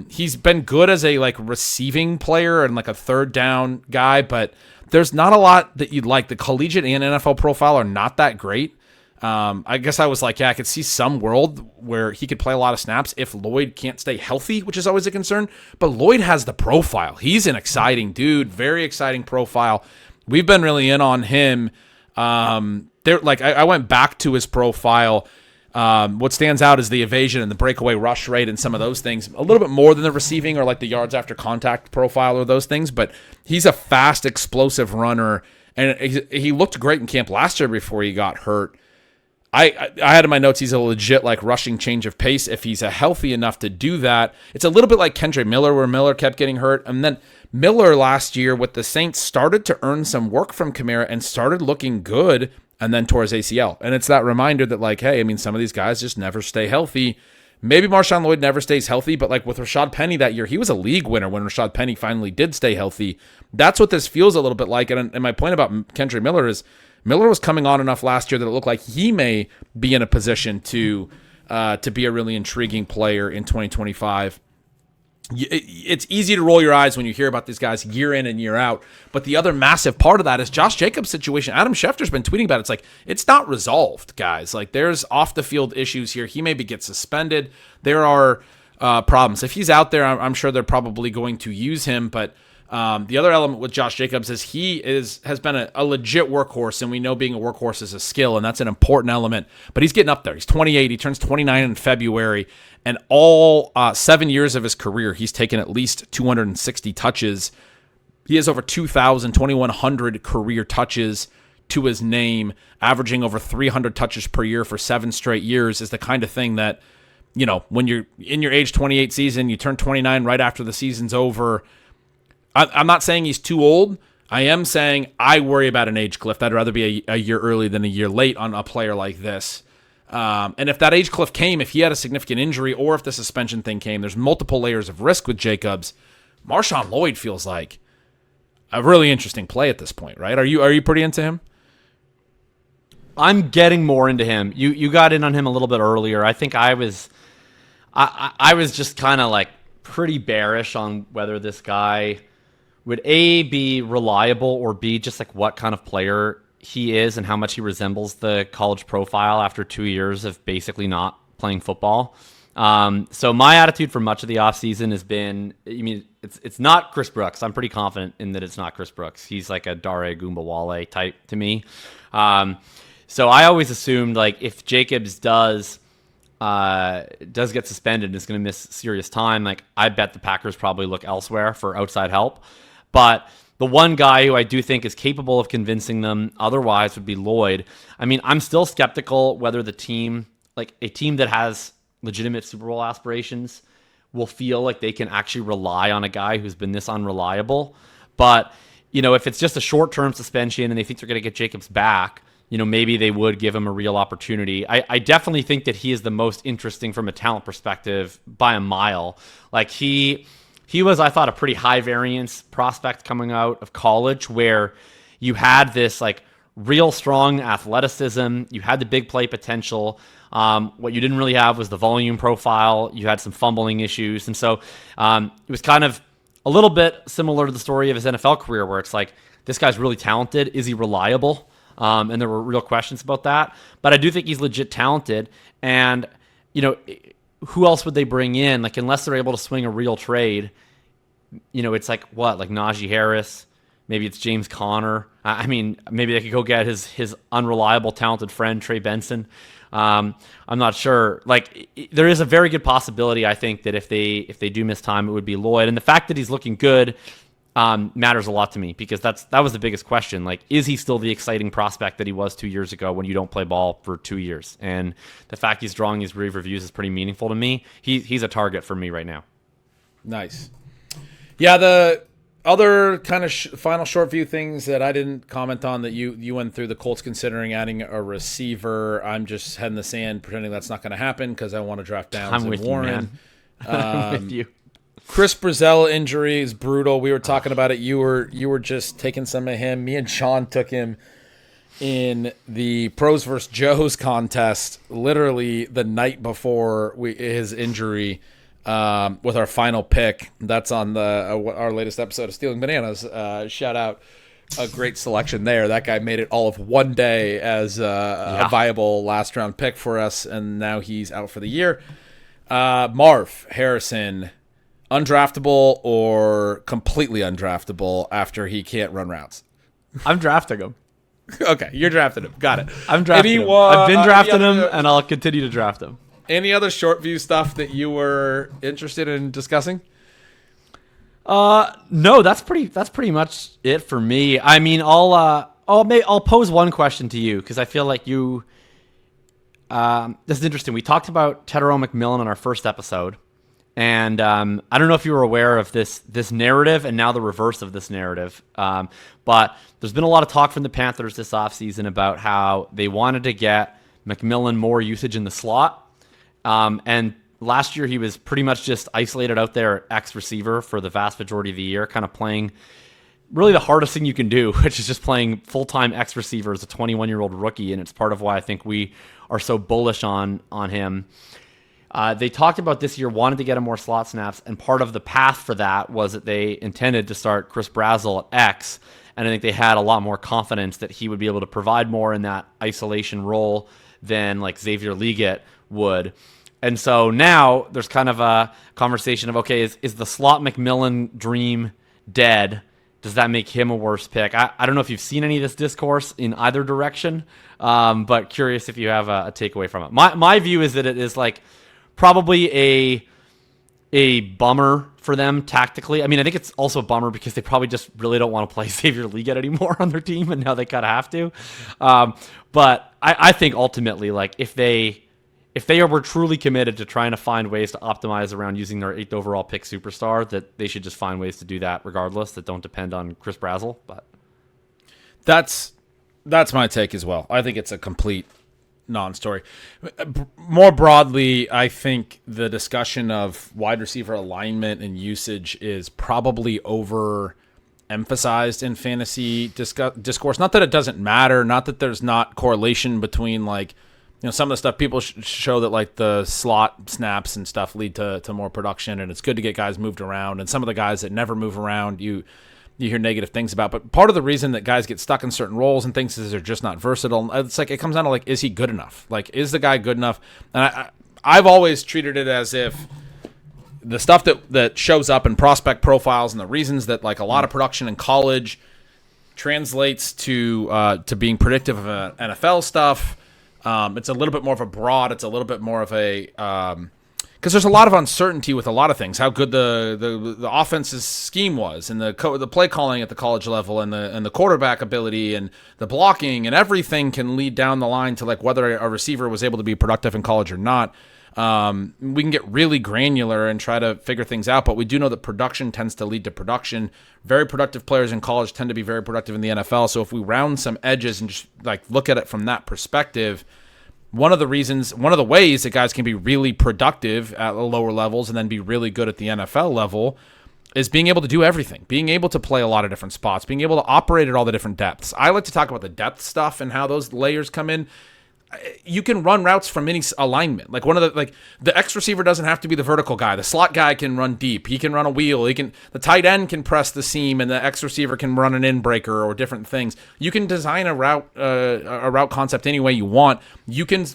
He's been good as a like receiving player and like a third down guy, but there's not a lot that you'd like. The collegiate and NFL profile are not that great. I guess I was like, yeah, I could see some world where he could play a lot of snaps if Lloyd can't stay healthy, which is always a concern. But Lloyd has the profile. He's an exciting dude, very exciting profile. We've been really in on him. I went back to his profile. What stands out is the evasion and the breakaway rush rate and some of those things. A little bit more than the receiving or like the yards after contact profile or those things. But he's a fast, explosive runner, and he looked great in camp last year before he got hurt. I had in my notes he's a legit like rushing change of pace if he's healthy enough to do that. It's a little bit like Kendre Miller, where Miller kept getting hurt, and then Miller last year with the Saints started to earn some work from Kamara and started looking good, and then tore his ACL. And it's that reminder that like, hey, I mean, some of these guys just never stay healthy. Maybe Marshawn Lloyd never stays healthy, but like with Rashad Penny that year, he was a league winner when Rashad Penny finally did stay healthy. That's what this feels a little bit like. And my point about Kendre Miller is Miller was coming on enough last year that it looked like he may be in a position to be a really intriguing player in 2025. It's easy to roll your eyes when you hear about these guys year in and year out. But the other massive part of that is Josh Jacobs' situation. Adam Schefter's been tweeting about it. It's like, it's not resolved, guys. Like, there's off-the-field issues here. He maybe gets suspended. There are problems. If he's out there, I'm sure they're probably going to use him. But the other element with Josh Jacobs is he has been a legit workhorse, and we know being a workhorse is a skill, and that's an important element. But he's getting up there. He's 28. He turns 29 in February. And all 7 years of his career, he's taken at least 260 touches. He has over 2,100 career touches to his name, averaging over 300 touches per year for 7 straight years is the kind of thing that, you know, when you're in your age 28 season, you turn 29 right after the season's over. I'm not saying he's too old. I am saying I worry about an age cliff. I'd rather be a year early than a year late on a player like this. And if that age cliff came, if he had a significant injury or if the suspension thing came, there's multiple layers of risk with Jacobs. Marshawn Lloyd feels like a really interesting play at this point, right? Are you pretty into him? I'm getting more into him. You got in on him a little bit earlier. I think I was just kind of like pretty bearish on whether this guy would A, be reliable, or B, just like what kind of player he is and how much he resembles the college profile after 2 years of basically not playing football. So my attitude for much of the offseason has been, it's not Chris Brooks. I'm pretty confident in that it's not Chris Brooks. He's like a Dare Goombawale type to me. So I always assumed like if Jacobs does get suspended and is going to miss serious time, like I bet the Packers probably look elsewhere for outside help. But the one guy who I do think is capable of convincing them otherwise would be Lloyd. I mean, I'm still skeptical whether the team, like a team that has legitimate Super Bowl aspirations, will feel like they can actually rely on a guy who's been this unreliable. But, if it's just a short-term suspension and they think they're going to get Jacobs back, maybe they would give him a real opportunity. I definitely think that he is the most interesting from a talent perspective by a mile. Like he was, I thought, a pretty high variance prospect coming out of college where you had this like real strong athleticism. You had the big play potential. What you didn't really have was the volume profile. You had some fumbling issues. And so it was kind of a little bit similar to the story of his NFL career where it's like, this guy's really talented. Is he reliable? And there were real questions about that. But I do think he's legit talented. And, who else would they bring in? Like, unless they're able to swing a real trade, it's like what? Like Najee Harris? Maybe it's James Conner. I mean, maybe they could go get his unreliable, talented friend, Trey Benson. I'm not sure. Like, there is a very good possibility, I think, that if they do miss time, it would be Lloyd. And the fact that he's looking good matters a lot to me because that was the biggest question. Like, is he still the exciting prospect that he was 2 years ago when you don't play ball for 2 years? And the fact he's drawing these rave reviews is pretty meaningful to me. He's a target for me right now. Nice. Yeah, the other kind of final short view things that I didn't comment on that you went through, the Colts considering adding a receiver. I'm just head in the sand pretending that's not going to happen because I want to draft Downs and Warren. I'm with you. Chris Brazzell injury is brutal. We were talking about it. You were just taking some of him. Me and Sean took him in the Pros vs. Joes contest literally the night before his injury with our final pick. That's on our latest episode of Stealing Bananas. Shout out. A great selection there. That guy made it all of one day as a viable last-round pick for us, and now he's out for the year. Marv Harrison, undraftable or completely undraftable after he can't run routes? I'm drafting him. Okay, you're drafting him. Got it. I'm drafting him. I've been drafting him, and I'll continue to draft him. Any other short view stuff that you were interested in discussing? No, that's pretty much it for me. I mean, I'll pose one question to you because I feel like you. This is interesting. We talked about Tetairoa McMillan in our first episode, and I don't know if you were aware of this narrative and now the reverse of this narrative. But there's been a lot of talk from the Panthers this offseason about how they wanted to get McMillan more usage in the slot, and last year he was pretty much just isolated out there at X receiver for the vast majority of the year, kind of playing really the hardest thing you can do, which is just playing full-time X receiver as a 21-year-old rookie, and it's part of why I think we are so bullish on him. They talked about this year wanted to get him more slot snaps, and part of the path for that was that they intended to start Chris Brazzell at X, and I think they had a lot more confidence that he would be able to provide more in that isolation role than like Xavier Liggett would. And so now there's kind of a conversation of, okay, is the slot McMillan dream dead? Does that make him a worse pick? I don't know if you've seen any of this discourse in either direction, but curious if you have a takeaway from it. My view is that it is like probably a bummer for them tactically. I mean, I think it's also a bummer because they probably just really don't want to play Xavier Liggett anymore on their team, and now they kind of have to. But I think ultimately, like if they were truly committed to trying to find ways to optimize around using their 8th overall pick superstar, that they should just find ways to do that regardless, that don't depend on Chris Brazzell. But that's my take as well. I think it's a complete non-story. More broadly, I think the discussion of wide receiver alignment and usage is probably overemphasized in fantasy discourse. Not that it doesn't matter, not that there's not correlation between like, some of the stuff people show that like the slot snaps and stuff lead to more production, and it's good to get guys moved around. And some of the guys that never move around, you hear negative things about. But part of the reason that guys get stuck in certain roles and things is they're just not versatile. It's like it comes down to like, is he good enough? Like, is the guy good enough? And I've always treated it as if the stuff that shows up in prospect profiles and the reasons that like a lot of production in college translates to being predictive of NFL stuff. It's a little bit more of a broad. It's a little bit more of a because there's a lot of uncertainty with a lot of things. How good the offense's scheme was, and the play calling at the college level, and the quarterback ability, and the blocking, and everything can lead down the line to like whether a receiver was able to be productive in college or not. We can get really granular and try to figure things out, but we do know that production tends to lead to production. Very productive players in college tend to be very productive in the NFL. So if we round some edges and just like look at it from that perspective, one of the ways that guys can be really productive at the lower levels and then be really good at the NFL level is being able to do everything, being able to play a lot of different spots, being able to operate at all the different depths. I like to talk about the depth stuff and how those layers come in. You can run routes from any alignment. Like the X receiver doesn't have to be the vertical guy. The slot guy can run deep. He can run a wheel. The tight end can press the seam, and the X receiver can run an in breaker or different things. You can design a route concept any way you want. You can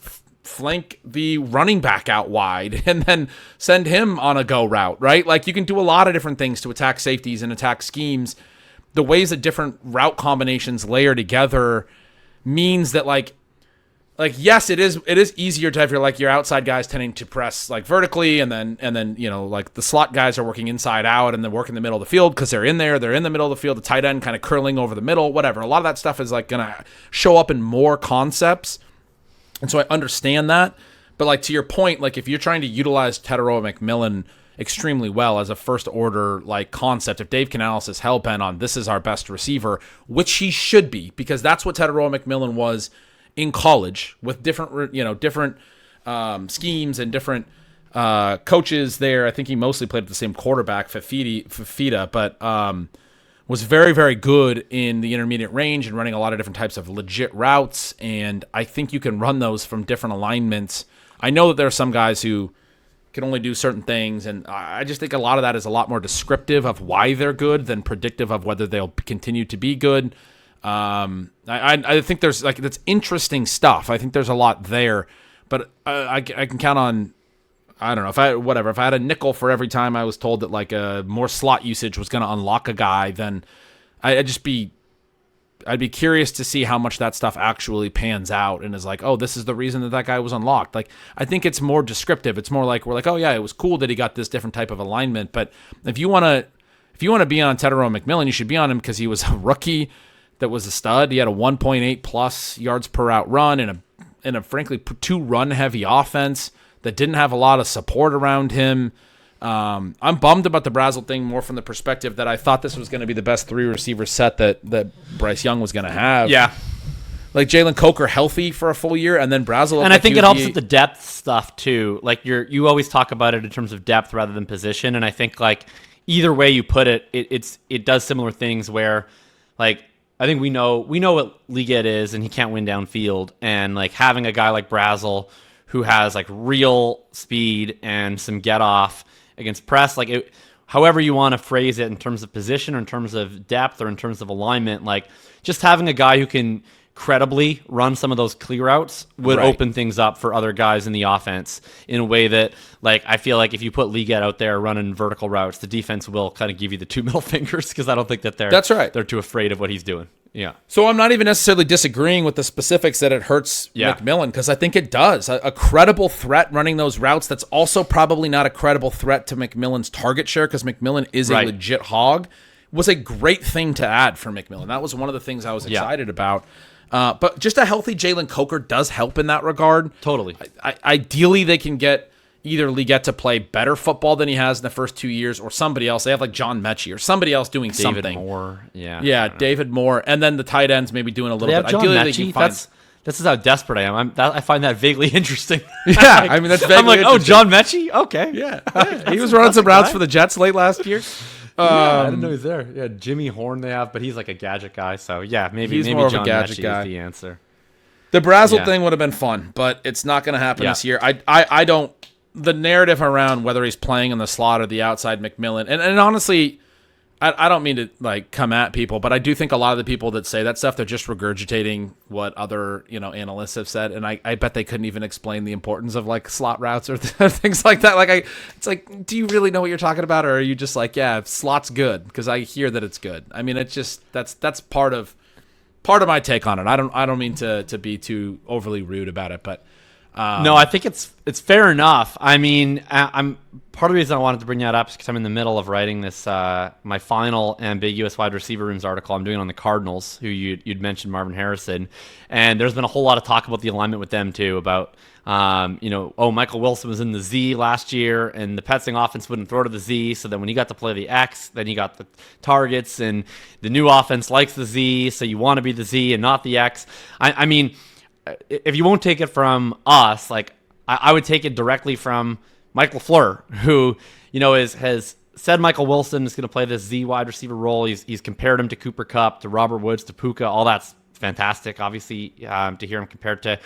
flank the running back out wide and then send him on a go route, right? Like you can do a lot of different things to attack safeties and attack schemes. The ways that different route combinations layer together means that yes, it is easier to have your outside guys tending to press like vertically, and then like the slot guys are working inside out and then work in the middle of the field because they're in the middle of the field, the tight end kind of curling over the middle, whatever. A lot of that stuff is like gonna show up in more concepts, and so I understand that. But like to your point, like if you're trying to utilize Tetairoa McMillan extremely well as a first order like concept, if Dave Canales is hell-bent on this is our best receiver, which he should be, because that's what Tetairoa McMillan was in college with different schemes and different coaches there. I think he mostly played with the same quarterback, Fafita, but was very, very good in the intermediate range and running a lot of different types of legit routes. And I think you can run those from different alignments. I know that there are some guys who can only do certain things, and I just think a lot of that is a lot more descriptive of why they're good than predictive of whether they'll continue to be good. I think there's that's interesting stuff. I think there's a lot there, but I can count on, I don't know, if I had a nickel for every time I was told that more slot usage was going to unlock a guy, then I'd be curious to see how much that stuff actually pans out and is like, oh, this is the reason that guy was unlocked. Like, I think it's more descriptive. It's more like, we're like, oh yeah, it was cool that he got this different type of alignment. But if you want to be on Tetairoa McMillan, you should be on him because he was a rookie that was a stud. He had a 1.8 plus yards per route run in a frankly too run heavy offense that didn't have a lot of support around him. I'm bummed about the Brazel thing more from the perspective that I thought this was going to be the best three receiver set that Bryce Young was going to have. Yeah. Like Jalen Coker healthy for a full year, and then Brazel. And I think it helps with the depth stuff too. Like you always talk about it in terms of depth rather than position. And I think like either way you put it, it does similar things where like, I think we know what Liget is, and he can't win downfield. And like having a guy like Brazel who has like real speed and some get off against press, however you want to phrase it in terms of position or in terms of depth or in terms of alignment, like just having a guy who can credibly run some of those clear routes would open things up for other guys in the offense in a way that, like, I feel like if you put Liget out there running vertical routes, the defense will kind of give you the two middle fingers because I don't think that they're too afraid of what he's doing. Yeah. So I'm not even necessarily disagreeing with the specifics that it hurts McMillan, because I think it does. A credible threat running those routes that's also probably not a credible threat to McMillan's target share, because McMillan is a legit hog, was a great thing to add for McMillan. That was one of the things I was excited about. But just a healthy Jalen Coker does help in that regard. Totally. Ideally, they can get either Liget to play better football than he has in the first 2 years, or somebody else. They have like John Mechie or somebody else doing something. David Moore. Yeah, David Moore. And then the tight ends maybe doing a little bit. John Ideally, Mechie? They can find... This is how desperate I am. I find that vaigely interesting. Yeah, I mean, that's vaguely I'm like, oh, John Mechie? Okay. Yeah. He was running some routes for the Jets late last year. I didn't know he was there. Yeah, Jimmy Horn they have, but he's like a gadget guy. So yeah, maybe more John of a gadget Mechie guy. Is the answer. The Brazel thing would have been fun, but it's not going to happen this year. I don't. The narrative around whether he's playing in the slot or the outside McMillan, and honestly, I don't mean to like come at people, but I do think a lot of the people that say that stuff, they're just regurgitating what other, analysts have said. And I bet they couldn't even explain the importance of like slot routes or things like that. It's like, do you really know what you're talking about? Or are you just like, yeah, slot's good because I hear that it's good. I mean, it's just, that's part of my take on it. I don't mean to be too overly rude about it, but no, I think it's fair enough. I mean, I'm part of the reason I wanted to bring that up is because I'm in the middle of writing this my final ambiguous wide receiver rooms article I'm doing on the Cardinals, who you'd mentioned Marvin Harrison, and there's been a whole lot of talk about the alignment with them too. About Michael Wilson was in the Z last year, and the Petsing offense wouldn't throw to the Z, so then when you got to play the X, then you got the targets, and the new offense likes the Z, so you want to be the Z and not the X. I mean, if you won't take it from us, like I would take it directly from Mike LaFleur, who has said Michael Wilson is going to play this Z wide receiver role. He's compared him to Cooper Kupp, to Robert Woods, to Puka. All that's fantastic, obviously, to hear him compared to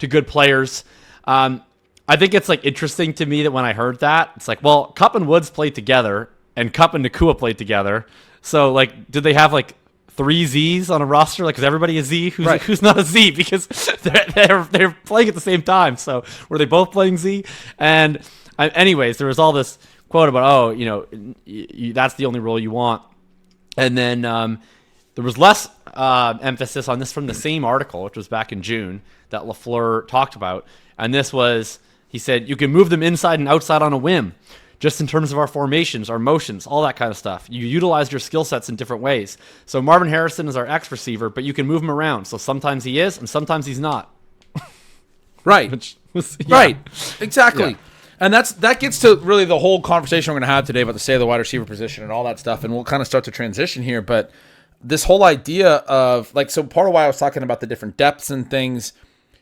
good players. I think it's like interesting to me that when I heard that, it's like, well, Kupp and Woods played together, and Kupp and Nakua played together. So like, did they have like 3 Zs on a roster? Like, is everybody a Z? Who's not a Z? Because they're playing at the same time. So were they both playing Z? And anyways, there was all this quote about, that's the only role you want. And then there was less emphasis on this from the same article, which was back in June, that LaFleur talked about. And this was, he said, you can move them inside and outside on a whim, just in terms of our formations, our motions, all that kind of stuff. You utilize your skill sets in different ways. So Marvin Harrison is our X receiver, but you can move him around. So sometimes he is, and sometimes he's not. Right. Right. Exactly. Yeah. And that gets to really the whole conversation we're going to have today about the state of the wide receiver position and all that stuff. And we'll kind of start to transition here. But this whole idea of so part of why I was talking about the different depths and things,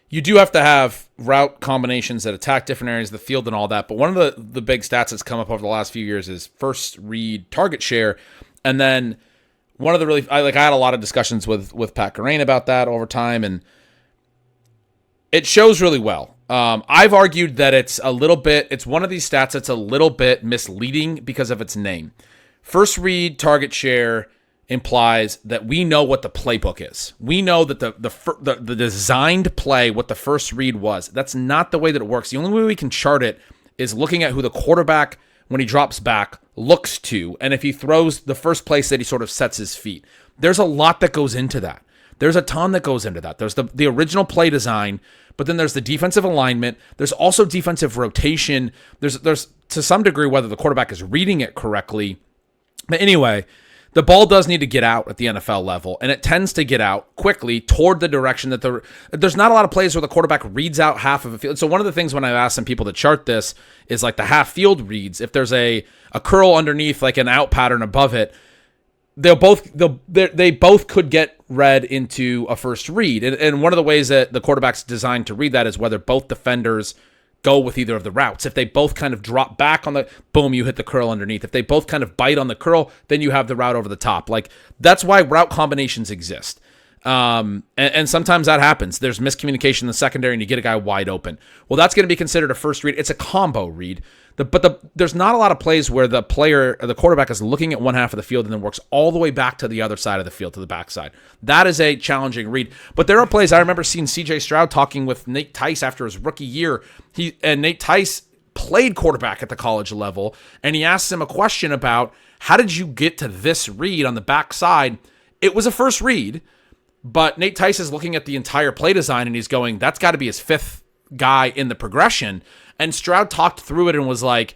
you do have to have route combinations that attack different areas of the field and all that. But one of the big stats that's come up over the last few years is first read target share. And then one of the I had a lot of discussions with Pat Gerain about that over time, and it shows really well. I've argued that it's one of these stats that's a little bit misleading because of its name. First read target share implies that we know what the playbook is. We know that the designed play, what the first read was. That's not the way that it works. The only way we can chart it is looking at who the quarterback, when he drops back, looks to, and if he throws, the first place that he sort of sets his feet. There's a lot that goes into that. There's a ton that goes into that. There's the original play design, but then there's the defensive alignment. There's also defensive rotation. There's to some degree whether the quarterback is reading it correctly. But anyway, the ball does need to get out at the NFL level, and it tends to get out quickly toward the direction that there's not a lot of plays where the quarterback reads out half of a field. So one of the things when I've asked some people to chart this is like the half field reads. If there's a curl underneath, like an out pattern above it, they both could get read into a first read. And one of the ways that the quarterback's designed to read that is whether both defenders go with either of the routes. If they both kind of drop back on the boom, you hit the curl underneath. If they both kind of bite on the curl, then you have the route over the top. Like, that's why route combinations exist. And sometimes that happens. There's miscommunication in the secondary and you get a guy wide open. Well, that's going to be considered a first read. It's a combo read. There's not a lot of plays where the player or the quarterback is looking at one half of the field and then works all the way back to the other side of the field, to the backside. That is a challenging read. But there are plays. I remember seeing C.J. Stroud talking with Nate Tice after his rookie year. Nate Tice played quarterback at the college level, and he asked him a question about, how did you get to this read on the backside? It was a first read, but Nate Tice is looking at the entire play design, and he's going, that's got to be his fifth guy in the progression. And Stroud talked through it and was like,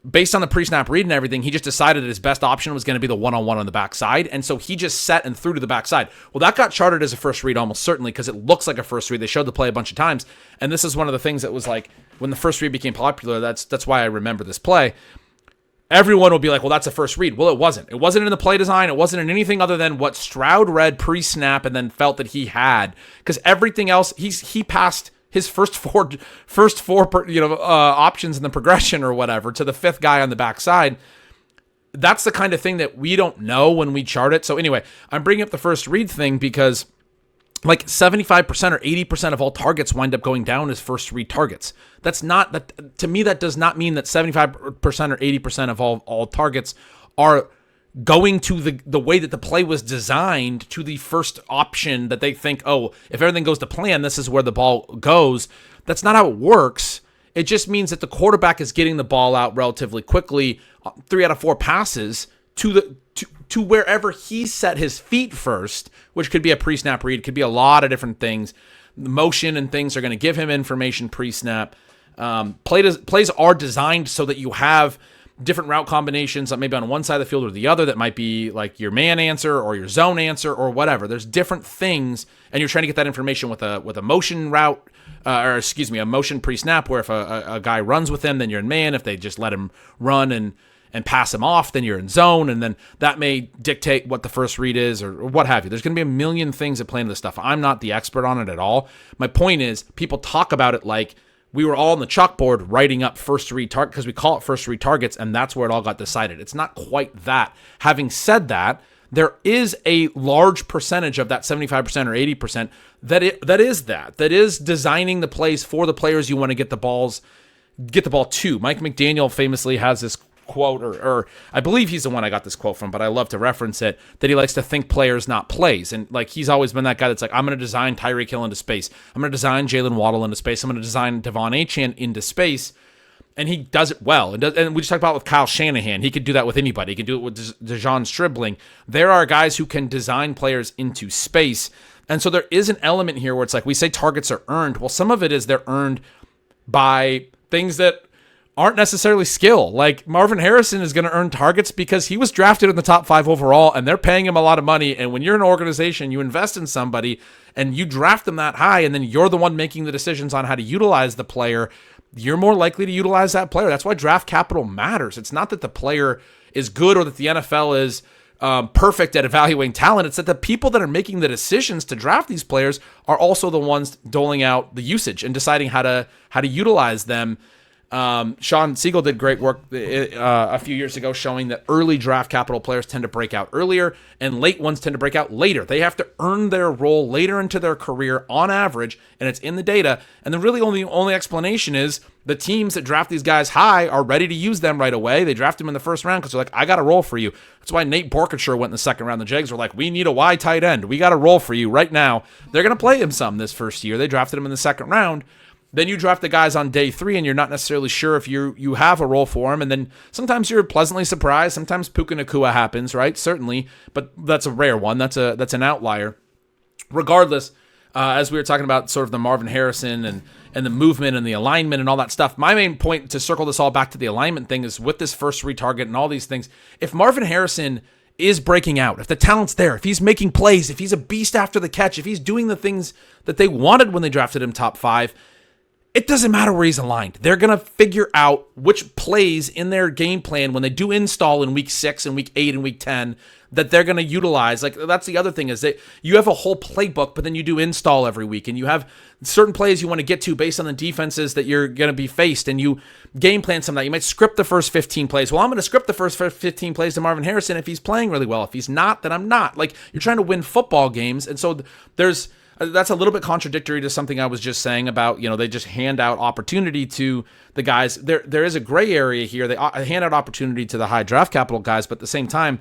based on the pre-snap read and everything, he just decided that his best option was going to be the one-on-one on the backside, and so he just set and threw to the backside. Well, that got charted as a first read almost certainly because it looks like a first read. They showed the play a bunch of times, and this is one of the things that was like, when the first read became popular, that's why I remember this play. Everyone will be like, well, that's a first read. Well, it wasn't. It wasn't in the play design. It wasn't in anything other than what Stroud read pre-snap and then felt that he had, because everything else, he passed his first four options in the progression or whatever to the fifth guy on the backside. That's the kind of thing that we don't know when we chart it. So anyway, I'm bringing up the first read thing because like 75% or 80% of all targets wind up going down as first read targets. That's not that, to me, that does not mean that 75% or 80% of all targets are going to the way that the play was designed to the first option that they think, oh, if everything goes to plan, this is where the ball goes. That's not how it works. It just means that the quarterback is getting the ball out relatively quickly, 3 out of 4 passes to wherever he set his feet first, which could be a pre-snap read, could be a lot of different things. Motion and things are going to give him information pre-snap. Plays are designed so that you have different route combinations, maybe on one side of the field or the other, that might be like your man answer or your zone answer or whatever. There's different things, and you're trying to get that information with a motion route, a motion pre-snap, where if a guy runs with him, then you're in man. If they just let him run and pass him off, then you're in zone, and then that may dictate what the first read is or what have you. There's going to be a million things that play into this stuff. I'm not the expert on it at all. My point is, people talk about it like we were all on the chalkboard writing up first read target, because we call it first read targets, and that's where it all got decided. It's not quite that. Having said that, there is a large percentage of that 75% or 80% that is designing the plays for the players you want to get the ball to. Mike McDaniel famously has this quote, or I believe he's the one I got this quote from, but I love to reference it, that he likes to think players, not plays. And like, he's always been that guy that's like, I'm going to design Tyreek Hill into space. I'm going to design Jalen Waddle into space. I'm going to design Devon Achane into space. And he does it well. And we just talked about with Kyle Shanahan. He could do that with anybody. He could do it with DeJon Stribling. There are guys who can design players into space. And so there is an element here where it's like, we say targets are earned. Well, some of it is they're earned by things that aren't necessarily skill. Like Marvin Harrison is going to earn targets because he was drafted in the top 5 overall, and they're paying him a lot of money. And when you're an organization, you invest in somebody and you draft them that high, and then you're the one making the decisions on how to utilize the player, you're more likely to utilize that player. That's why draft capital matters. It's not that the player is good or that the NFL is perfect at evaluating talent. It's that the people that are making the decisions to draft these players are also the ones doling out the usage and deciding how to utilize them. Sean Siegel did great work a few years ago showing that early draft capital players tend to break out earlier and late ones tend to break out later. They have to earn their role later into their career on average, and it's in the data. And the really only explanation is the teams that draft these guys high are ready to use them right away. They draft them in the first round because they're like, I got a role for you. That's why Nate Borkensher went in the second round. The Jags were like, we need a wide tight end. We got a role for you right now. They're going to play him some this first year. They drafted him in the second round. Then you draft the guys on day 3, and you're not necessarily sure if you have a role for him. And then sometimes you're pleasantly surprised. Sometimes Puka Nacua happens, right? Certainly, but that's a rare one. That's an outlier. Regardless, as we were talking about sort of the Marvin Harrison and the movement and the alignment and all that stuff, my main point to circle this all back to the alignment thing is with this first retarget and all these things, if Marvin Harrison is breaking out, if the talent's there, if he's making plays, if he's a beast after the catch, if he's doing the things that they wanted when they drafted him top 5, it doesn't matter where he's aligned. They're going to figure out which plays in their game plan when they do install in week 6 and week 8 and week 10 that they're going to utilize. Like, that's the other thing, is that you have a whole playbook, but then you do install every week, and you have certain plays you want to get to based on the defenses that you're going to be faced, and you game plan some of that. You might script the first 15 plays. Well, I'm going to script the first 15 plays to Marvin Harrison if he's playing really well. If he's not, then I'm not. Like, you're trying to win football games, and so that's a little bit contradictory to something I was just saying about, they just hand out opportunity to the guys. There is a gray area here. They hand out opportunity to the high draft capital guys, but at the same time,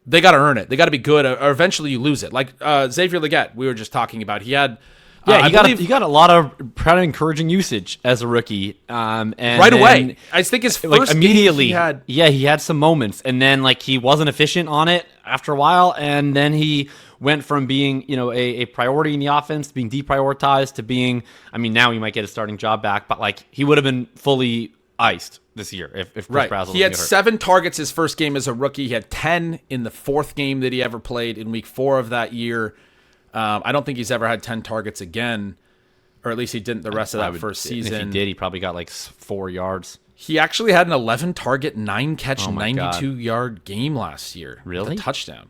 they got to earn it. They got to be good, or eventually you lose it. Like Xavier Legette, we were just talking about. He had, he got a lot of pretty encouraging usage as a rookie, and right away. I think his first immediately game he had some moments, and then he wasn't efficient on it after a while, and then he went from being a priority in the offense to being deprioritized to being, now he might get his starting job back, but he would have been fully iced this year if Chris Brazzell He had 7 targets his first game as a rookie. He had 10 in the 4th game that he ever played in week 4 of that year. I don't think he's ever had 10 targets again, or at least he didn't the rest of that first season. If he did, he probably got 4 yards. He actually had an 11 target, 9 catch, 92-yard game last year. Really? With a touchdown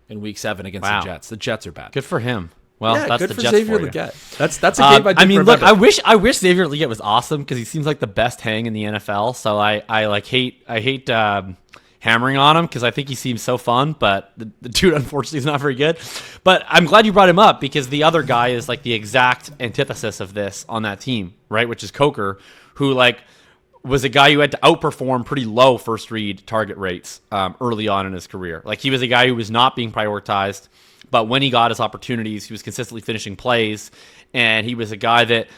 in week 7 against the Jets. The Jets are bad. Good for him. Well, that's good the for Jets Xavier for you. Legette. That's a game I remember. Look, I wish Xavier Legette was awesome because he seems like the best hang in the NFL. So I hate hammering on him because I think he seems so fun, but the dude unfortunately is not very good. But I'm glad you brought him up because the other guy is the exact antithesis of this on that team, right? Which is Coker, who was a guy who had to outperform pretty low first read target rates early on in his career. Like, he was a guy who was not being prioritized, but when he got his opportunities, he was consistently finishing plays, and he was a guy that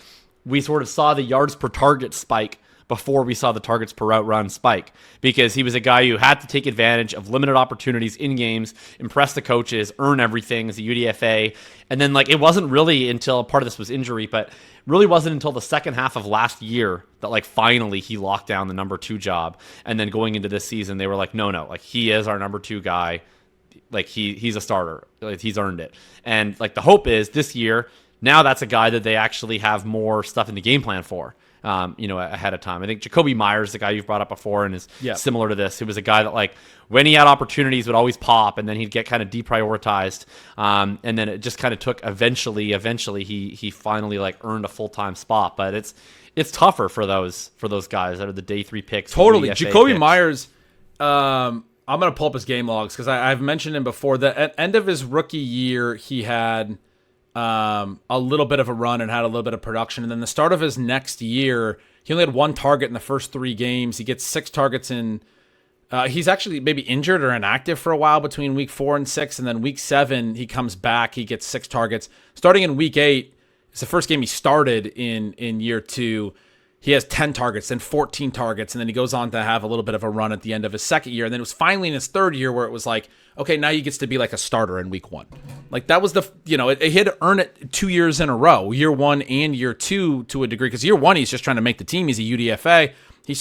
we sort of saw the yards per target spike before we saw the targets per route run spike, because he was a guy who had to take advantage of limited opportunities in games, impress the coaches, earn everything as a UDFA. And then, like, it wasn't really until part of this was injury, but really wasn't until the second half of last year that, like, finally he locked down the number 2 job. And then going into this season, they were like, no, like, he is our number 2 guy. Like, he's a starter. Like, he's earned it. And, like, the hope is this year, now that's a guy that they actually have more stuff in the game plan for. Ahead of time. I think Jakobi Meyers, the guy you've brought up before, and is similar to this. He was a guy that, like, when he had opportunities, would always pop, and then he'd get kind of deprioritized. And then it just kind of took eventually he finally, like, earned a full-time spot. But it's tougher for those guys that are the day 3 picks. Totally. Jakobi Meyers, I'm going to pull up his game logs because I've mentioned him before. At end of his rookie year, he had a little bit of a run and had a little bit of production. And then the start of his next year, he only had 1 target in the first 3 games. He gets 6 targets in. He's actually maybe injured or inactive for a while between week 4 and 6. And then week 7, he comes back. He gets 6 targets. Starting in week 8, it's the first game he started in year 2. He has 10 targets, then 14 targets, and then he goes on to have a little bit of a run at the end of his second year. And then it was finally in his third year where it was like, okay, now he gets to be like a starter in week 1. Like, that was he had to earn it 2 years in a row, year 1 and year 2 to a degree. Because year 1, he's just trying to make the team. He's a UDFA. He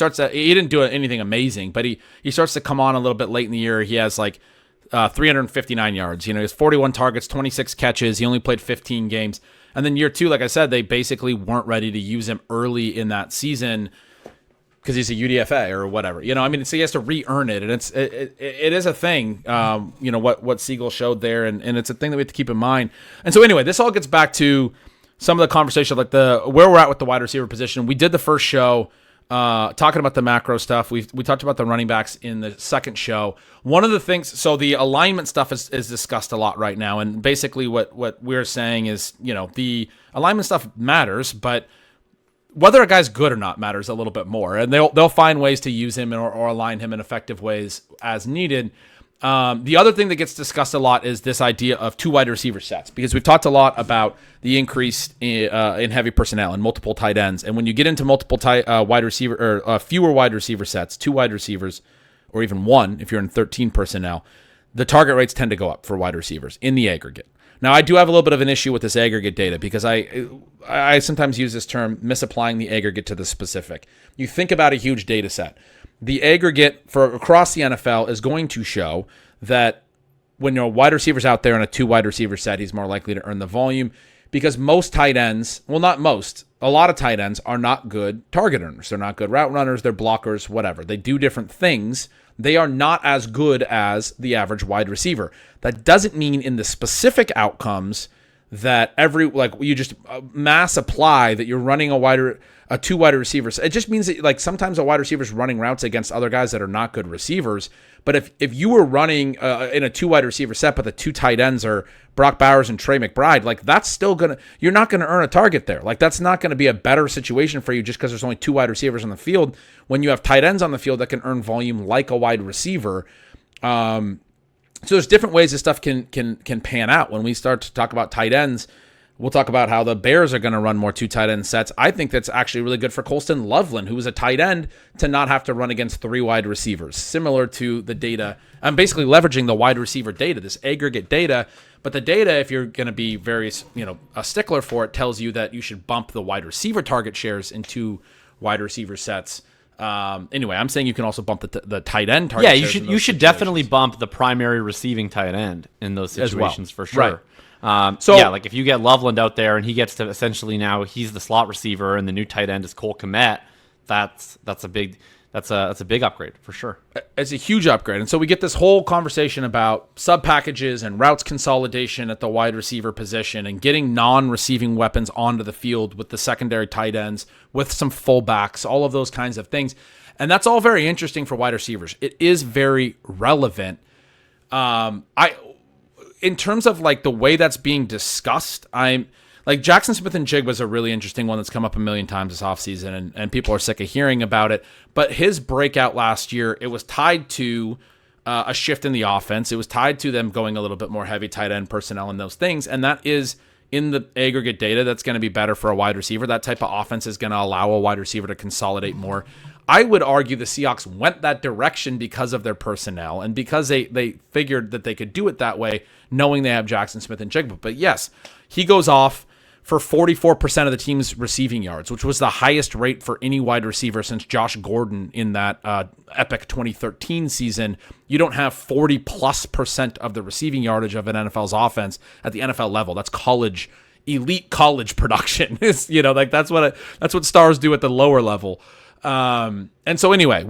didn't do anything amazing, but he starts to come on a little bit late in the year. He has like 359 yards. He has 41 targets, 26 catches. He only played 15 games. And then year 2, like I said, they basically weren't ready to use him early in that season because he's a UDFA or whatever. So he has to re-earn it, and it is a thing. What Siegel showed there, and it's a thing that we have to keep in mind. And so anyway, this all gets back to some of the conversation, like where we're at with the wide receiver position. We did the first show talking about the macro stuff. We talked about the running backs in the second show. One of the things, so the alignment stuff is discussed a lot right now, and basically what we're saying is, the alignment stuff matters, but whether a guy's good or not matters a little bit more, and they'll find ways to use him or align him in effective ways as needed. The other thing that gets discussed a lot is this idea of 2 wide receiver sets, because we've talked a lot about the increase in heavy personnel and multiple tight ends. And when you get into multiple wide receiver or fewer wide receiver sets, 2 wide receivers, or even 1 if you're in 13 personnel, the target rates tend to go up for wide receivers in the aggregate. Now, I do have a little bit of an issue with this aggregate data because I sometimes use this term misapplying the aggregate to the specific. You think about a huge data set. The aggregate for across the NFL is going to show that when your wide receiver's out there in a 2 wide receiver set, he's more likely to earn the volume because most tight ends, well, not most, a lot of tight ends are not good target earners. They're not good route runners. They're blockers, whatever. They do different things. They are not as good as the average wide receiver. That doesn't mean in the specific outcomes that you just mass apply that you're running a 2 wide receivers. It just means that, like, sometimes a wide receiver is running routes against other guys that are not good receivers. But if you were running in a 2 wide receiver set, but the 2 tight ends are Brock Bowers and Trey McBride, like, that's still you're not gonna earn a target there. Like, that's not gonna be a better situation for you just because there's only 2 wide receivers on the field when you have tight ends on the field that can earn volume like a wide receiver. So there's different ways this stuff can pan out. When we start to talk about tight ends, we'll talk about how the Bears are going to run more 2 tight end sets. I think that's actually really good for Colston Loveland, who is a tight end, to not have to run against 3 wide receivers, similar to the data. I'm basically leveraging the wide receiver data, this aggregate data. But the data, if you're going to be a stickler for it, tells you that you should bump the wide receiver target shares in 2 wide receiver sets. Anyway, I'm saying you can also bump the tight end target. Yeah, you should definitely bump the primary receiving tight end in those situations for sure. Right. Like if you get Loveland out there and he gets to essentially now he's the slot receiver and the new tight end is Cole Kmet, that's a big upgrade for sure. It's a huge upgrade. And so we get this whole conversation about sub packages and routes consolidation at the wide receiver position and getting non-receiving weapons onto the field with the secondary tight ends, with some fullbacks, all of those kinds of things. And that's all very interesting for wide receivers. It is very relevant. In terms of like the way that's being discussed, like Jackson Smith and Jig was a really interesting one that's come up a million times this offseason, and people are sick of hearing about it. But his breakout last year, it was tied to a shift in the offense. It was tied to them going a little bit more heavy tight end personnel and those things. And that is in the aggregate data, that's going to be better for a wide receiver. That type of offense is going to allow a wide receiver to consolidate more. I would argue the Seahawks went that direction because of their personnel and because they figured that they could do it that way, knowing they have Jackson Smith and Jigba. But yes, he goes off for 44% of the team's receiving yards, which was the highest rate for any wide receiver since Josh Gordon in that epic 2013 season. You don't have 40+% of the receiving yardage of an NFL's offense at the NFL level. That's elite college production. It's, that's what stars do at the lower level. And so anyway,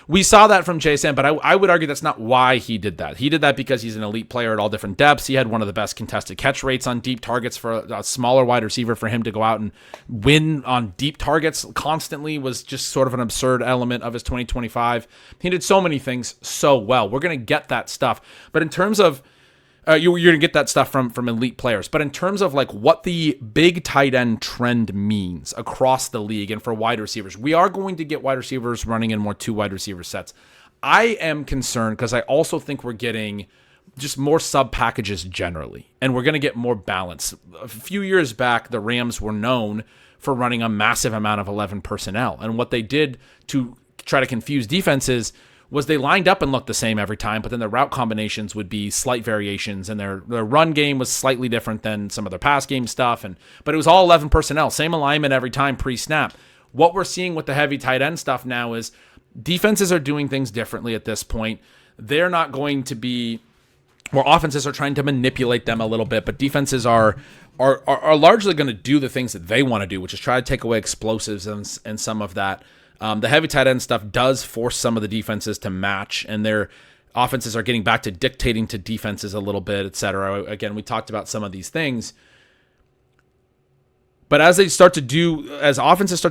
we saw that from JSN, but I would argue that's not why he did that. He did that because he's an elite player at all different depths. He had one of the best contested catch rates on deep targets for a smaller wide receiver. For him to go out and win on deep targets constantly was just sort of an absurd element of his 2025. He did so many things so well. We're going to get that stuff. But in terms of you're going to get that stuff from elite players. But in terms of like what the big tight end trend means across the league and for wide receivers, we are going to get wide receivers running in more 2 wide receiver sets. I am concerned because I also think we're getting just more sub packages generally, and we're going to get more balance. A few years back, the Rams were known for running a massive amount of 11 personnel. And what they did to try to confuse defenses was they lined up and looked the same every time, but then their route combinations would be slight variations, and their run game was slightly different than some of their pass game stuff. But it was all 11 personnel, same alignment every time pre-snap. What we're seeing with the heavy tight end stuff now is defenses are doing things differently at this point. They're not going to be, or offenses are trying to manipulate them a little bit, but defenses are largely going to do the things that they want to do, which is try to take away explosives and some of that. The heavy tight end stuff does force some of the defenses to match, and their offenses are getting back to dictating to defenses a little bit, etc. Again, we talked about some of these things. But as offenses start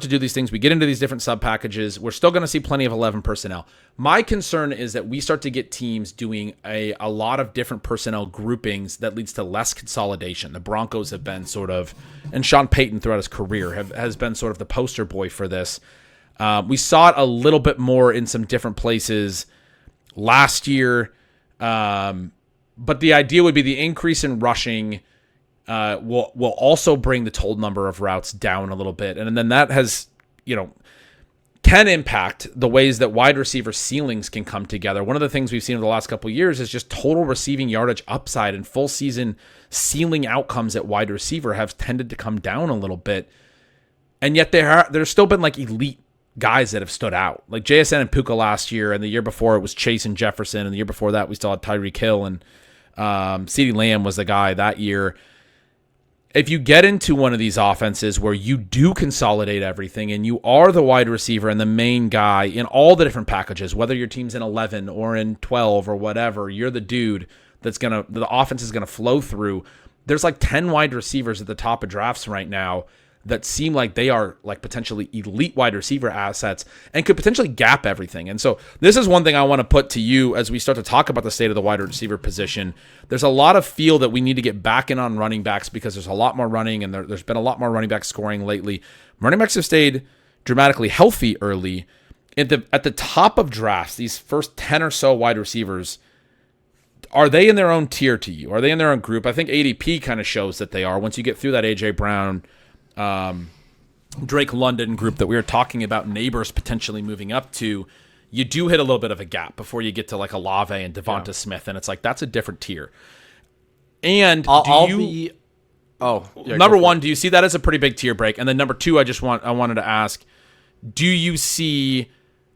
to do these things, we get into these different sub packages. We're still going to see plenty of 11 personnel. My concern is that we start to get teams doing a lot of different personnel groupings that leads to less consolidation. The Broncos have been sort of, and Sean Payton throughout his career has been sort of the poster boy for this. We saw it a little bit more in some different places last year, but the idea would be the increase in rushing will also bring the total number of routes down a little bit, and then that has can impact the ways that wide receiver ceilings can come together. One of the things we've seen over the last couple of years is just total receiving yardage upside and full season ceiling outcomes at wide receiver have tended to come down a little bit, and yet there's still been like elite guys that have stood out, like JSN and Puka last year, and the year before it was Chase and Jefferson, and the year before that we still had Tyreek Hill, and CeeDee Lamb was the guy that year. If you get into one of these offenses where you do consolidate everything and you are the wide receiver and the main guy in all the different packages, whether your team's in 11 or in 12 or whatever, you're the dude the offense is gonna flow through. There's like 10 wide receivers at the top of drafts right now that seem like they are like potentially elite wide receiver assets and could potentially gap everything. And so this is one thing I want to put to you as we start to talk about the state of the wide receiver position. There's a lot of feel that we need to get back in on running backs because there's a lot more running, and there's been a lot more running back scoring lately. Running backs have stayed dramatically healthy early. At the top of drafts, these first 10 or so wide receivers, are they in their own tier to you? Are they in their own group? I think ADP kind of shows that they are. Once you get through that A.J. Brown, Drake London group that we were talking about, Nabers potentially moving up to, you do hit a little bit of a gap before you get to like Olave and Devonta Smith, and it's like that's a different tier. And number one, do you see that as a pretty big tier break? And then number two, I wanted to ask, do you see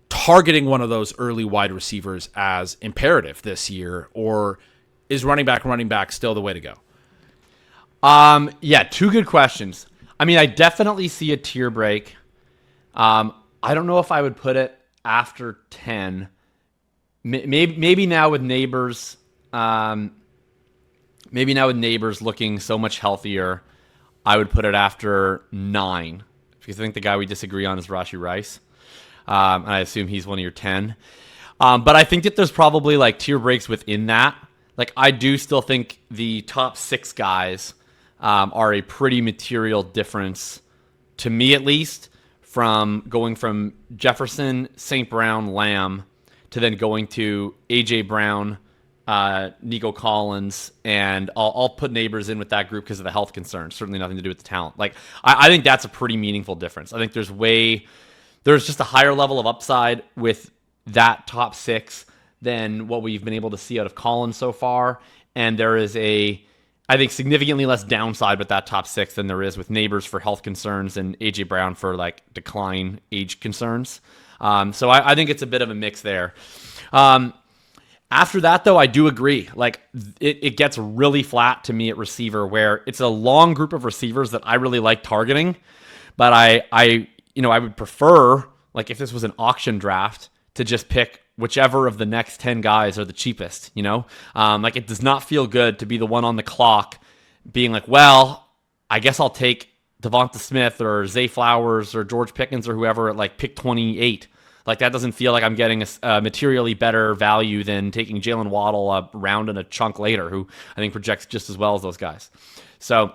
targeting one of those early wide receivers as imperative this year, or is running back still the way to go? Yeah, two good questions. I mean, I definitely see a tier break. I don't know if I would put it after 10. Maybe now with Nabers, looking so much healthier, I would put it after 9. Because I think the guy we disagree on is Rashee Rice. And I assume he's one of your 10. But I think that there's probably like tier breaks within that. Like I do still think the top 6 guys are a pretty material difference, to me at least, from going from Jefferson, St. Brown, Lamb, to then going to A.J. Brown, Nico Collins, and I'll put Nabers in with that group because of the health concerns. Certainly nothing to do with the talent. Like, I think that's a pretty meaningful difference. I think there's just a higher level of upside with that top six than what we've been able to see out of Collins so far. And there is I think, significantly less downside with that top six than there is with Nabers for health concerns and A.J. Brown for like decline age concerns. So I think it's a bit of a mix there. After that, though, I do agree. Like, it gets really flat to me at receiver, where it's a long group of receivers that I really like targeting, but I would prefer, like, if this was an auction draft, to just pick whichever of the next 10 guys are the cheapest, Like, it does not feel good to be the one on the clock being like, well, I guess I'll take Devonta Smith or Zay Flowers or George Pickens or whoever at, like, pick 28. Like, that doesn't feel like I'm getting a materially better value than taking Jalen Waddle a round and a chunk later, who I think projects just as well as those guys. So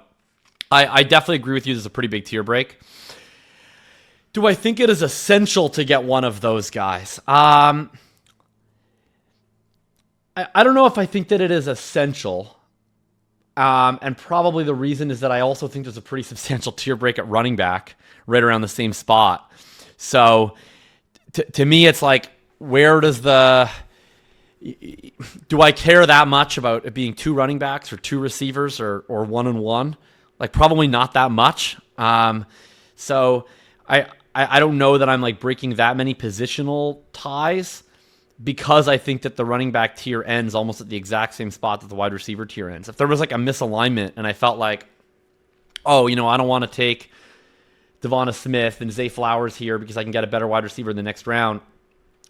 I definitely agree with you. This is a pretty big tier break. Do I think it is essential to get one of those guys? I don't know if I think that it is essential. And probably the reason is that I also think there's a pretty substantial tier break at running back right around the same spot. So to me, it's like, where does do I care that much about it being two running backs or two receivers or one and one? Like, probably not that much. So I don't know that I'm like breaking that many positional ties, because I think that the running back tier ends almost at the exact same spot that the wide receiver tier ends. If there was like a misalignment and I felt like, oh, I don't want to take Devonta Smith and Zay Flowers here because I can get a better wide receiver in the next round,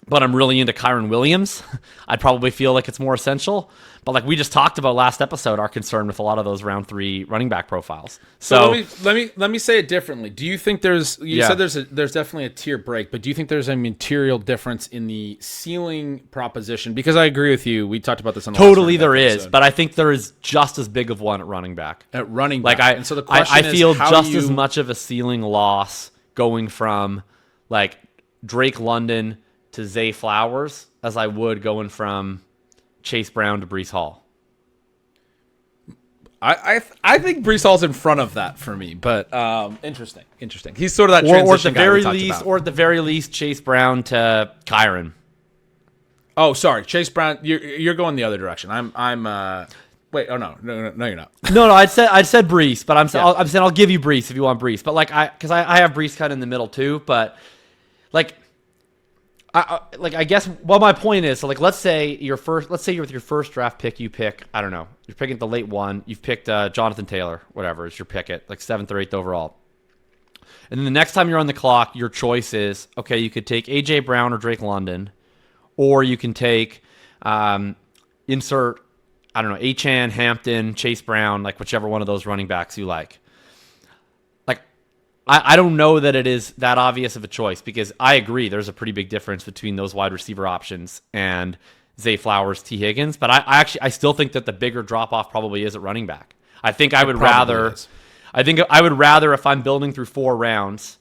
but I'm really into Kyren Williams, I'd probably feel like it's more essential. But like we just talked about last episode, our concern with a lot of those round 3 running back profiles. So let me say it differently. Do you think you said there's definitely a tier break, but do you think there's a material difference in the ceiling proposition? Because I agree with you. We talked about this on the totally there is, but I think there is just as big of one at running back. At running back. Like so the question I feel just as much of a ceiling loss going from like Drake London to Zay Flowers as I would going from Chase Brown to Breece Hall. I think Breece Hall's in front of that for me, but interesting. He's sort of that transition guy we talked about. Or at the very least, Chase Brown to Kyren. Oh, sorry, Chase Brown. You're going the other direction. Wait. Oh no, you're not. No. I'd said Breece, but I'm saying I'll give you Breece if you want Breece. But like because I have Breece kind of in the middle too. But like. I guess my point is, so like let's say with your first draft pick, you pick, I don't know, you're picking the late one, you've picked Jonathan Taylor, whatever is your pick at like 7th or 8th overall. And then the next time you're on the clock, your choice is, okay, you could take A.J. Brown or Drake London, or you can take insert, I don't know, Achane, Hampton, Chase Brown, like whichever one of those running backs you like. I don't know that it is that obvious of a choice, because I agree there's a pretty big difference between those wide receiver options and Zay Flowers, T. Higgins, but I still think that the bigger drop off probably is at running back. I think I would rather if I'm building through 4 rounds.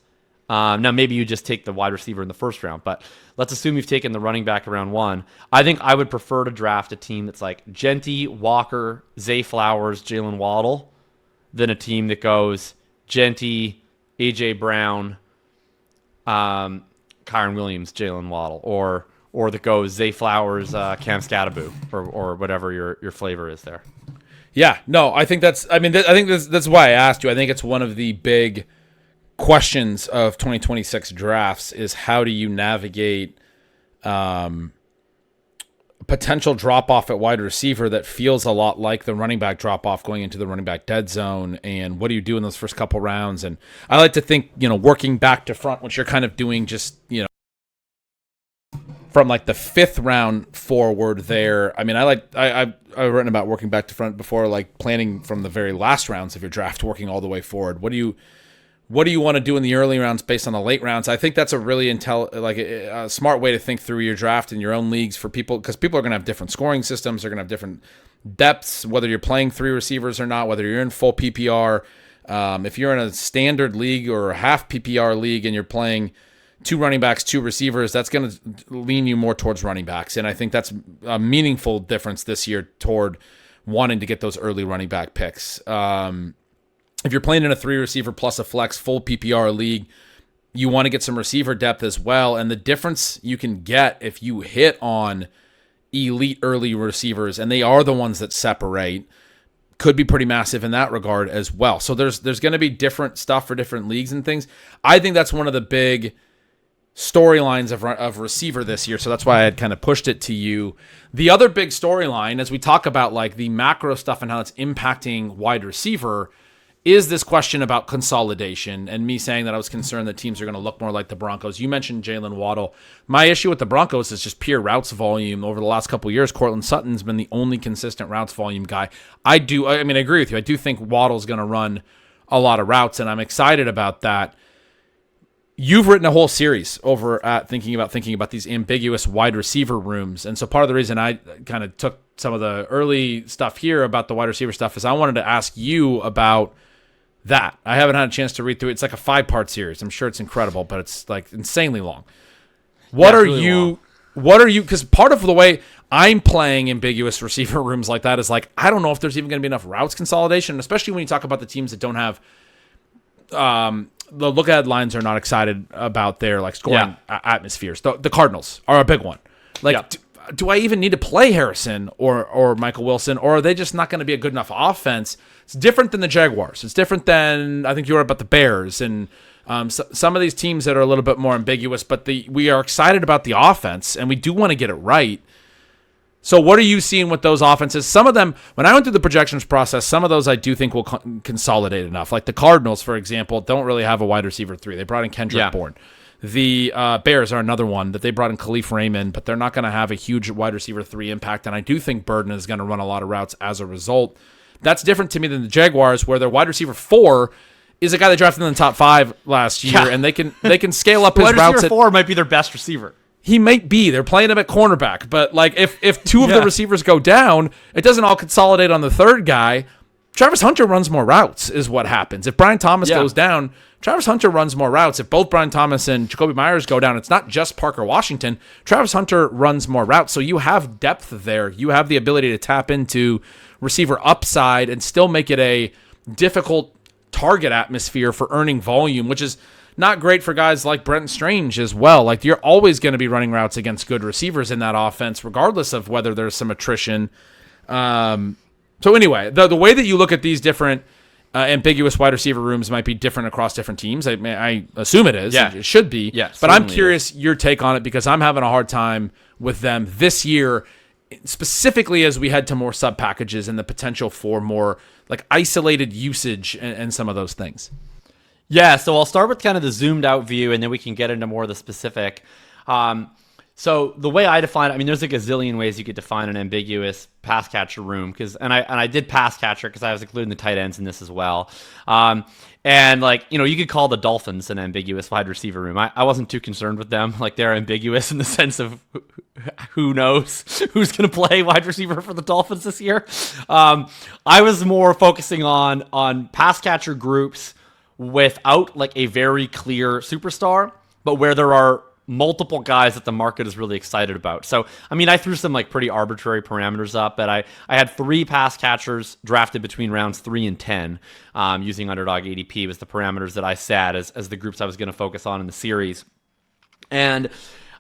Now maybe you just take the wide receiver in the first round, but let's assume you've taken the running back around 1. I think I would prefer to draft a team that's like Genty, Walker, Zay Flowers, Jalen Waddle, than a team that goes Genty, A.J. Brown, Kyren Williams, Jalen Waddle, or that goes Zay Flowers, Cam Scattaboo, or whatever your flavor is there. Yeah, no, I think that's why I asked you. I think it's one of the big questions of 2026 drafts is how do you navigate potential drop-off at wide receiver that feels a lot like the running back drop-off going into the running back dead zone, and what do you do in those first couple rounds? And I like to think, working back to front, which you're kind of doing just, from like the 5th round forward there. I mean, I've written about working back to front before, like planning from the very last rounds of your draft, working all the way forward. What do you want to do in the early rounds based on the late rounds? I think that's a really a smart way to think through your draft in your own leagues for people, because people are going to have different scoring systems. They're going to have different depths, whether you're playing 3 receivers or not, whether you're in full PPR. If you're in a standard league or a half PPR league and you're playing 2 running backs, 2 receivers, that's going to lean you more towards running backs. And I think that's a meaningful difference this year toward wanting to get those early running back picks. If you're playing in a 3 receiver plus a flex full PPR league, you want to get some receiver depth as well. And the difference you can get if you hit on elite early receivers, and they are the ones that separate, could be pretty massive in that regard as well. So there's going to be different stuff for different leagues and things. I think that's one of the big storylines of receiver this year. So that's why I had kind of pushed it to you. The other big storyline, as we talk about like the macro stuff and how it's impacting wide receiver, is this question about consolidation and me saying that I was concerned that teams are going to look more like the Broncos. You mentioned Jalen Waddle. My issue with the Broncos is just pure routes volume. Over the last couple of years, Cortland Sutton's been the only consistent routes volume guy. I agree with you. I do think Waddle's going to run a lot of routes, and I'm excited about that. You've written a whole series over at thinking about these ambiguous wide receiver rooms. And so part of the reason I kind of took some of the early stuff here about the wide receiver stuff is I wanted to ask you about that. I haven't had a chance to read through it. It's like a 5-part series. I'm sure it's incredible, but it's like insanely long. What are you, because part of the way I'm playing ambiguous receiver rooms like that is like, I don't know if there's even going to be enough routes consolidation, especially when you talk about the teams that don't have, the look ahead lines are not excited about their like scoring atmospheres. The Cardinals are a big one. Like, do I even need to play Harrison or Michael Wilson, or are they just not going to be a good enough offense? It's different than the Jaguars. It's different than, I think you were about the Bears and some of these teams that are a little bit more ambiguous, but we are excited about the offense and we do want to get it right. So what are you seeing with those offenses? Some of them, when I went through the projections process, some of those I do think will consolidate enough. Like the Cardinals, for example, don't really have a wide receiver 3. They brought in Kendrick Bourne. The Bears are another one that they brought in Khalif Raymond, but they're not going to have a huge wide receiver 3 impact, and I do think Burden is going to run a lot of routes as a result. That's different to me than the Jaguars, where their wide receiver 4 is a guy they drafted in the top 5 last year, and they can scale up his routes. Wide receiver 4 might be their best receiver. He might be. They're playing him at cornerback, but like if 2 of the receivers go down, it doesn't all consolidate on the 3rd guy. Travis Hunter runs more routes is what happens. If Brian Thomas goes down, Travis Hunter runs more routes. If both Brian Thomas and Jacoby Myers go down, it's not just Parker Washington. Travis Hunter runs more routes. So you have depth there. You have the ability to tap into receiver upside and still make it a difficult target atmosphere for earning volume, which is not great for guys like Brenton Strange as well. Like you're always going to be running routes against good receivers in that offense, regardless of whether there's some attrition. So anyway, the way that you look at these different ambiguous wide receiver rooms might be different across different teams. I assume it is. Yeah. It should be. Yeah, but I'm curious your take on it because I'm having a hard time with them this year, specifically as we head to more sub packages and the potential for more like isolated usage and some of those things. Yeah, so I'll start with kind of the zoomed out view, and then we can get into more of the specific. So the way I define it, I mean, there's like a gazillion ways you could define an ambiguous pass catcher room, and I did pass catcher because I was including the tight ends in this as well. And like, you know, you could call the Dolphins an ambiguous wide receiver room. I wasn't too concerned with them. Like they're ambiguous in the sense of who knows who's going to play wide receiver for the Dolphins this year. I was more focusing on pass catcher groups without like a very clear superstar, but where there are multiple guys that the market is really excited about. So, I mean, I threw some like pretty arbitrary parameters up, but I had 3 pass catchers drafted between rounds 3 and 10 using underdog ADP was the parameters that I set as the groups I was going to focus on in the series. And,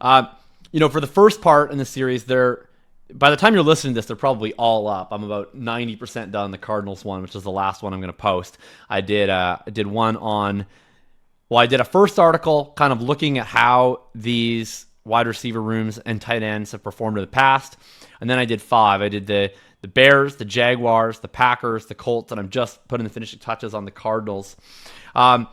you know, for the first part in the series, by the time you're listening to this, they're probably all up. I'm about 90% done the Cardinals one, which is the last one I'm going to post. I did one on... Well, I did a first article kind of looking at how these wide receiver rooms and tight ends have performed in the past. And then I did 5. I did the Bears, the Jaguars, the Packers, the Colts, and I'm just putting the finishing touches on the Cardinals. And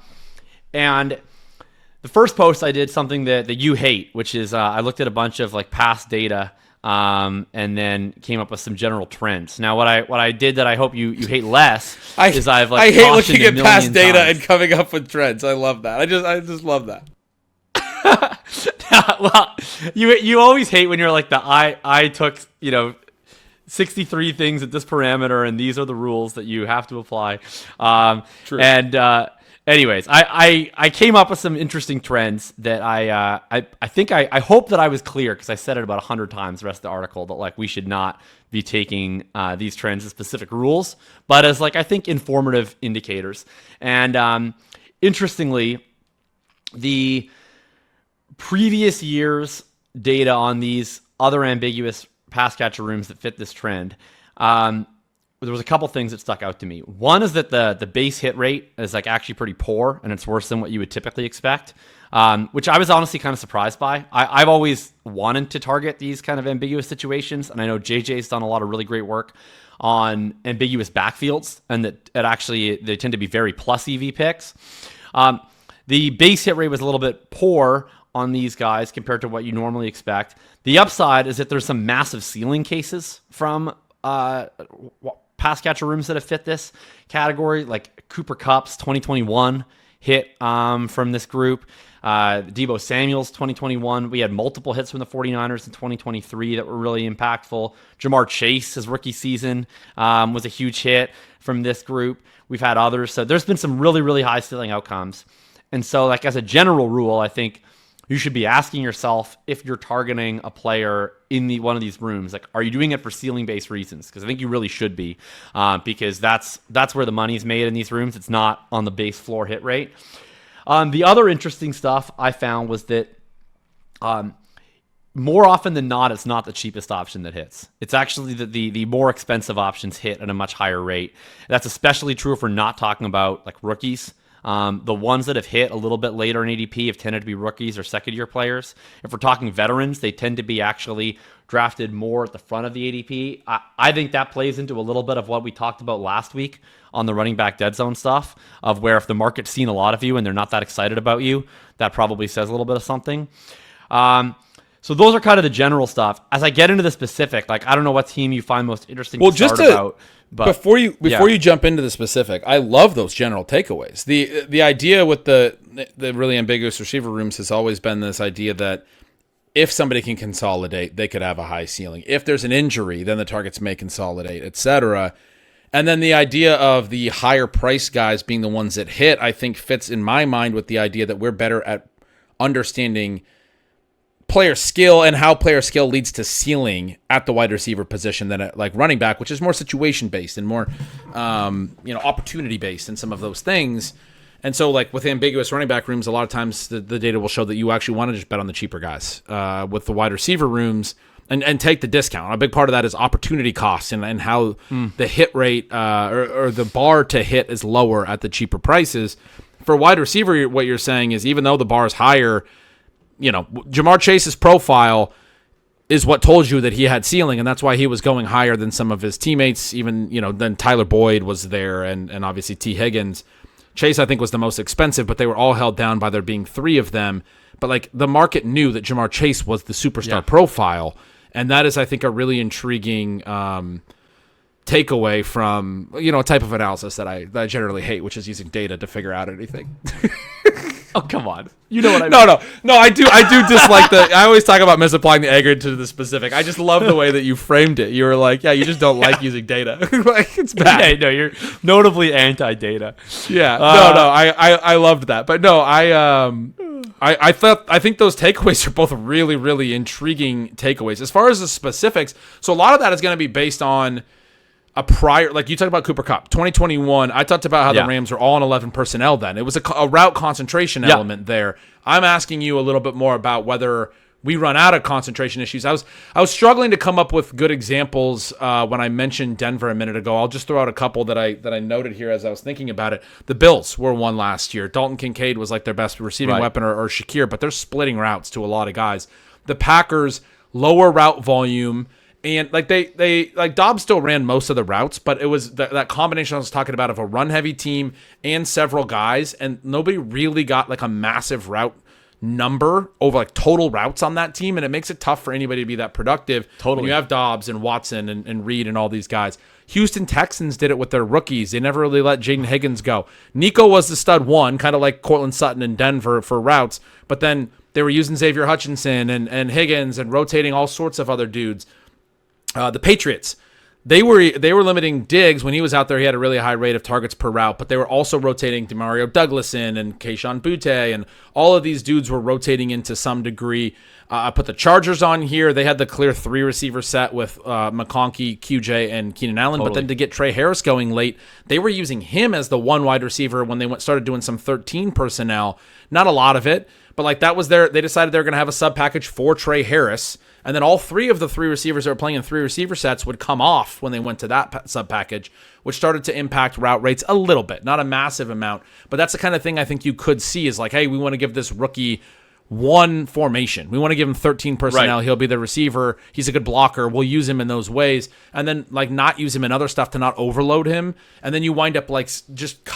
the first post I did something that you hate, which is I looked at a bunch of like past data and then came up with some general trends. Now, what I did that I hope you hate less is I hate looking at past data and coming up with trends. I love that. I just love that. Well, you always hate when you're like I took, you know, 63 things at this parameter, and these are the rules that you have to apply. True. And anyways, I came up with some interesting trends that I think I hope that I was clear, because I said it about 100 times the rest of the article, that like we should not be taking these trends as specific rules, but as like I think informative indicators. And interestingly, the previous year's data on these other ambiguous pass catcher rooms that fit this trend, there was a couple things that stuck out to me. One is that the base hit rate is like actually pretty poor, and it's worse than what you would typically expect, which I was honestly kind of surprised by. I've always wanted to target these kind of ambiguous situations, and I know JJ's done a lot of really great work on ambiguous backfields, and that they tend to be very plus EV picks. The base hit rate was a little bit poor on these guys compared to what you normally expect. The upside is that there's some massive ceiling cases from pass catcher rooms that have fit this category, like Cooper Kupp's 2021 hit from this group. Deebo Samuel's 2021. We had multiple hits from the 49ers in 2023 that were really impactful. Jamar Chase, his rookie season, was a huge hit from this group. We've had others. So there's been some really, really high ceiling outcomes. And so like as a general rule, I think you should be asking yourself, if you're targeting a player in one of these rooms, like, are you doing it for ceiling-based reasons? Because I think you really should be, because that's where the money's made in these rooms. It's not on the base floor hit rate. The other interesting stuff I found was that more often than not, it's not the cheapest option that hits. It's actually the more expensive options hit at a much higher rate. That's especially true if we're not talking about like rookies. The ones that have hit a little bit later in ADP have tended to be rookies or second-year players. If we're talking veterans, they tend to be actually drafted more at the front of the ADP. I think that plays into a little bit of what we talked about last week on the running back dead zone stuff, of where if the market's seen a lot of you and they're not that excited about you, that probably says a little bit of something. So those are kind of the general stuff. As I get into the specific, like I don't know what team you find most interesting to start about. But before you jump into the specific, I love those general takeaways. The idea with the really ambiguous receiver rooms has always been this idea that if somebody can consolidate, they could have a high ceiling. If there's an injury, then the targets may consolidate, etc. And then the idea of the higher price guys being the ones that hit, I think fits in my mind with the idea that we're better at understanding player skill and how player skill leads to ceiling at the wide receiver position than at like running back, which is more situation based and more opportunity based in some of those things. And so like with ambiguous running back rooms, a lot of times the data will show that you actually want to just bet on the cheaper guys. With the wide receiver rooms and take the discount. A big part of that is opportunity costs and how the hit rate or the bar to hit is lower at the cheaper prices. For wide receiver, what you're saying is even though the bar is higher, Jamar Chase's profile is what told you that he had ceiling, and that's why he was going higher than some of his teammates, even, then Tyler Boyd was there and obviously T. Higgins. Chase, I think, was the most expensive, but they were all held down by there being three of them. But, like, the market knew that Jamar Chase was the superstar profile, and that is, I think, a really intriguing takeaway from, a type of analysis that I generally hate, which is using data to figure out anything. Oh, come on. You know what I mean? No, I do dislike I always talk about misapplying the aggregate to the specific. I just love the way that you framed it. You were like, yeah, you just don't like using data. Like, it's bad. Yeah, no, you're notably anti-data. Yeah. I loved that. But no, I think those takeaways are both really, really intriguing takeaways. As far as the specifics, so a lot of that is going to be based on a prior, like you talked about Cooper Kupp, 2021. I talked about how the Rams were all in 11 personnel then. It was a route concentration element there. I'm asking you a little bit more about whether we run out of concentration issues. I was struggling to come up with good examples when I mentioned Denver a minute ago. I'll just throw out a couple that I noted here as I was thinking about it. The Bills were one last year. Dalton Kincaid was like their best receiving weapon, or Shakir, but they're splitting routes to a lot of guys. The Packers, lower route volume. And like they like Dobbs still ran most of the routes, but it was that combination I was talking about of a run heavy team and several guys, and nobody really got like a massive route number over like total routes on that team, and it makes it tough for anybody to be that productive. Totally. When you have Dobbs and Watson and Reed and all these guys. Houston Texans did it with their rookies. They never really let Jaden Higgins go. Nico was the stud one, kind of like Cortland Sutton in Denver for routes, but then they were using Xavier Hutchinson and Higgins and rotating all sorts of other dudes. The Patriots, they were limiting Diggs when he was out there. He had a really high rate of targets per route, but they were also rotating Demario Douglas in and Kayshon Boutte, and all of these dudes were rotating in to some degree. I put the Chargers on here. They had the clear 3 receiver set with McConkey, QJ, and Keenan Allen. Totally. But then to get Trey Harris going late, they were using him as the 1 wide receiver when they started doing some 13 personnel. Not a lot of it, but like that was they decided they were going to have a sub package for Trey Harris. And then all 3 of the 3 receivers that were playing in 3 receiver sets would come off when they went to that sub package, which started to impact route rates a little bit, not a massive amount. But that's the kind of thing I think you could see is like, hey, we want to give this rookie 1 formation. We want to give him 13 personnel. Right. He'll be the receiver. He's a good blocker. We'll use him in those ways, and then like not use him in other stuff to not overload him. And then you wind up like just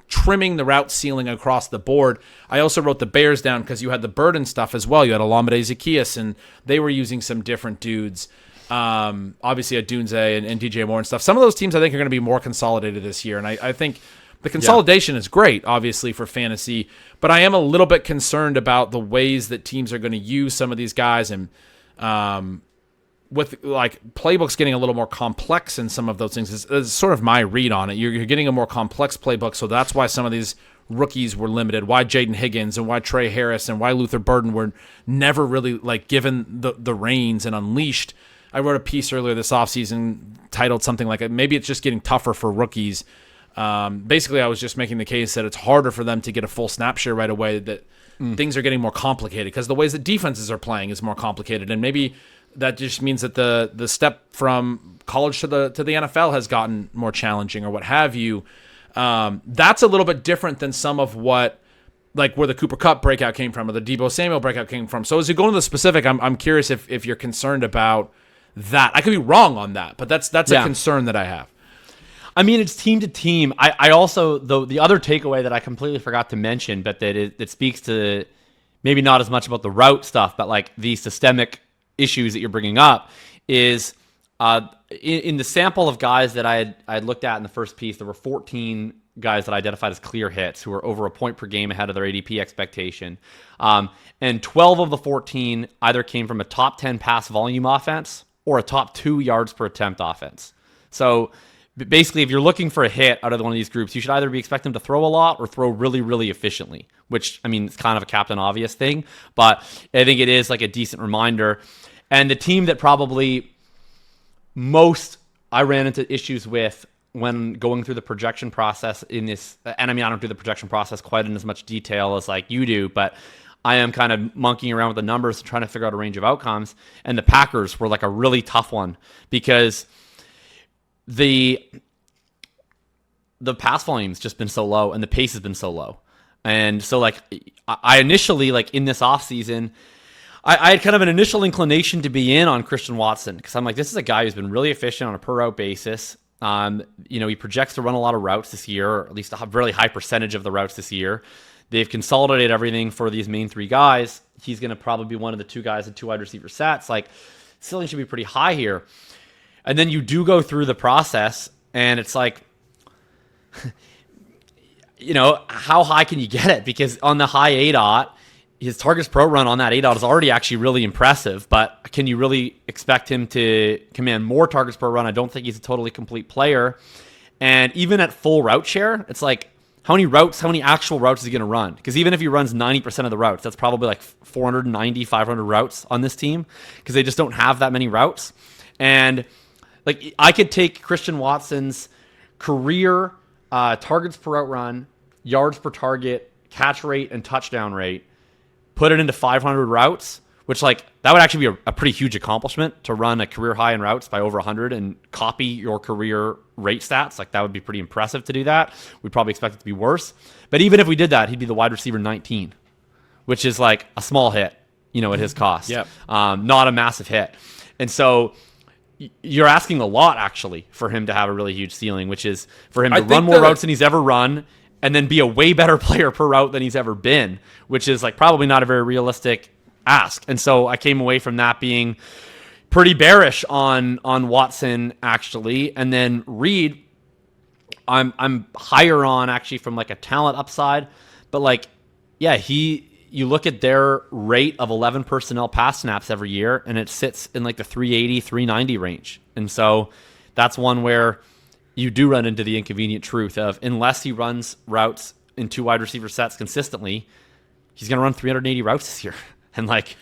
trimming the route ceiling across the board. I also wrote the Bears down because you had the burden stuff as well. You had Olamide Zaccheaus, and they were using some different dudes. Obviously, Adunze and DJ Moore and stuff. Some of those teams I think are going to be more consolidated this year, and I think. The consolidation is great, obviously, for fantasy, but I am a little bit concerned about the ways that teams are going to use some of these guys, and with like playbooks getting a little more complex in some of those things is sort of my read on it. You're getting a more complex playbook, so that's why some of these rookies were limited, why Jaden Higgins and why Trey Harris and why Luther Burden were never really like given the reins and unleashed. I wrote a piece earlier this offseason titled something like, maybe it's just getting tougher for rookies. Basically, I was just making the case that it's harder for them to get a full snap share right away, that things are getting more complicated because the ways that defenses are playing is more complicated. And maybe that just means that the step from college to the NFL has gotten more challenging or what have you. That's a little bit different than some of what, like where the Cooper Kupp breakout came from or the Deebo Samuel breakout came from. So as you go into the specific, I'm curious if you're concerned about that. I could be wrong on that, but that's a concern that I have. I mean, it's team to team. I also, though, the other takeaway that I completely forgot to mention, but that it speaks to maybe not as much about the route stuff, but like the systemic issues that you're bringing up is in the sample of guys that I had looked at in the first piece, there were 14 guys that I identified as clear hits who were over a point per game ahead of their ADP expectation. And 12 of the 14 either came from a top 10 pass volume offense or a top 2 yards per attempt offense. So basically, if you're looking for a hit out of one of these groups, you should either be expecting them to throw a lot or throw really, really efficiently, which, I mean, it's kind of a Captain Obvious thing, but I think it is like a decent reminder. And the team that probably most I ran into issues with when going through the projection process in this, and I mean, I don't do the projection process quite in as much detail as like you do, but I am kind of monkeying around with the numbers and trying to figure out a range of outcomes. And the Packers were like a really tough one because the pass volume's just been so low and the pace has been so low. And so like I initially, like in this offseason, I had kind of an initial inclination to be in on Christian Watson because I'm like, this is a guy who's been really efficient on a per route basis. He projects to run a lot of routes this year, or at least a really high percentage of the routes this year. They've consolidated everything for these main 3 guys. He's going to probably be one of the 2 guys in 2 wide receiver sets. Like, ceiling should be pretty high here. And then you do go through the process, and it's like, how high can you get it? Because on the high ADOT, his targets per run on that ADOT is already actually really impressive, but can you really expect him to command more targets per run? I don't think he's a totally complete player. And even at full route share, it's like, how many actual routes is he going to run? Because even if he runs 90% of the routes, that's probably like 490, 500 routes on this team because they just don't have that many routes. And like I could take Christian Watson's career targets per route run, yards per target, catch rate, and touchdown rate, put it into 500 routes, which like that would actually be a pretty huge accomplishment to run a career high in routes by over 100 and copy your career rate stats. Like that would be pretty impressive to do that. We'd probably expect it to be worse. But even if we did that, he'd be the wide receiver 19, which is like a small hit, at his cost. Yep. Not a massive hit. And so you're asking a lot actually for him to have a really huge ceiling, which is for him to run more routes than he's ever run and then be a way better player per route than he's ever been, which is like probably not a very realistic ask. And so I came away from that being pretty bearish on Watson actually. And then Reed, I'm higher on actually from like a talent upside, but like, yeah, you look at their rate of 11 personnel pass snaps every year and it sits in like the 380, 390 range. And so that's one where you do run into the inconvenient truth of unless he runs routes in 2 wide receiver sets consistently, he's going to run 380 routes this year. And like,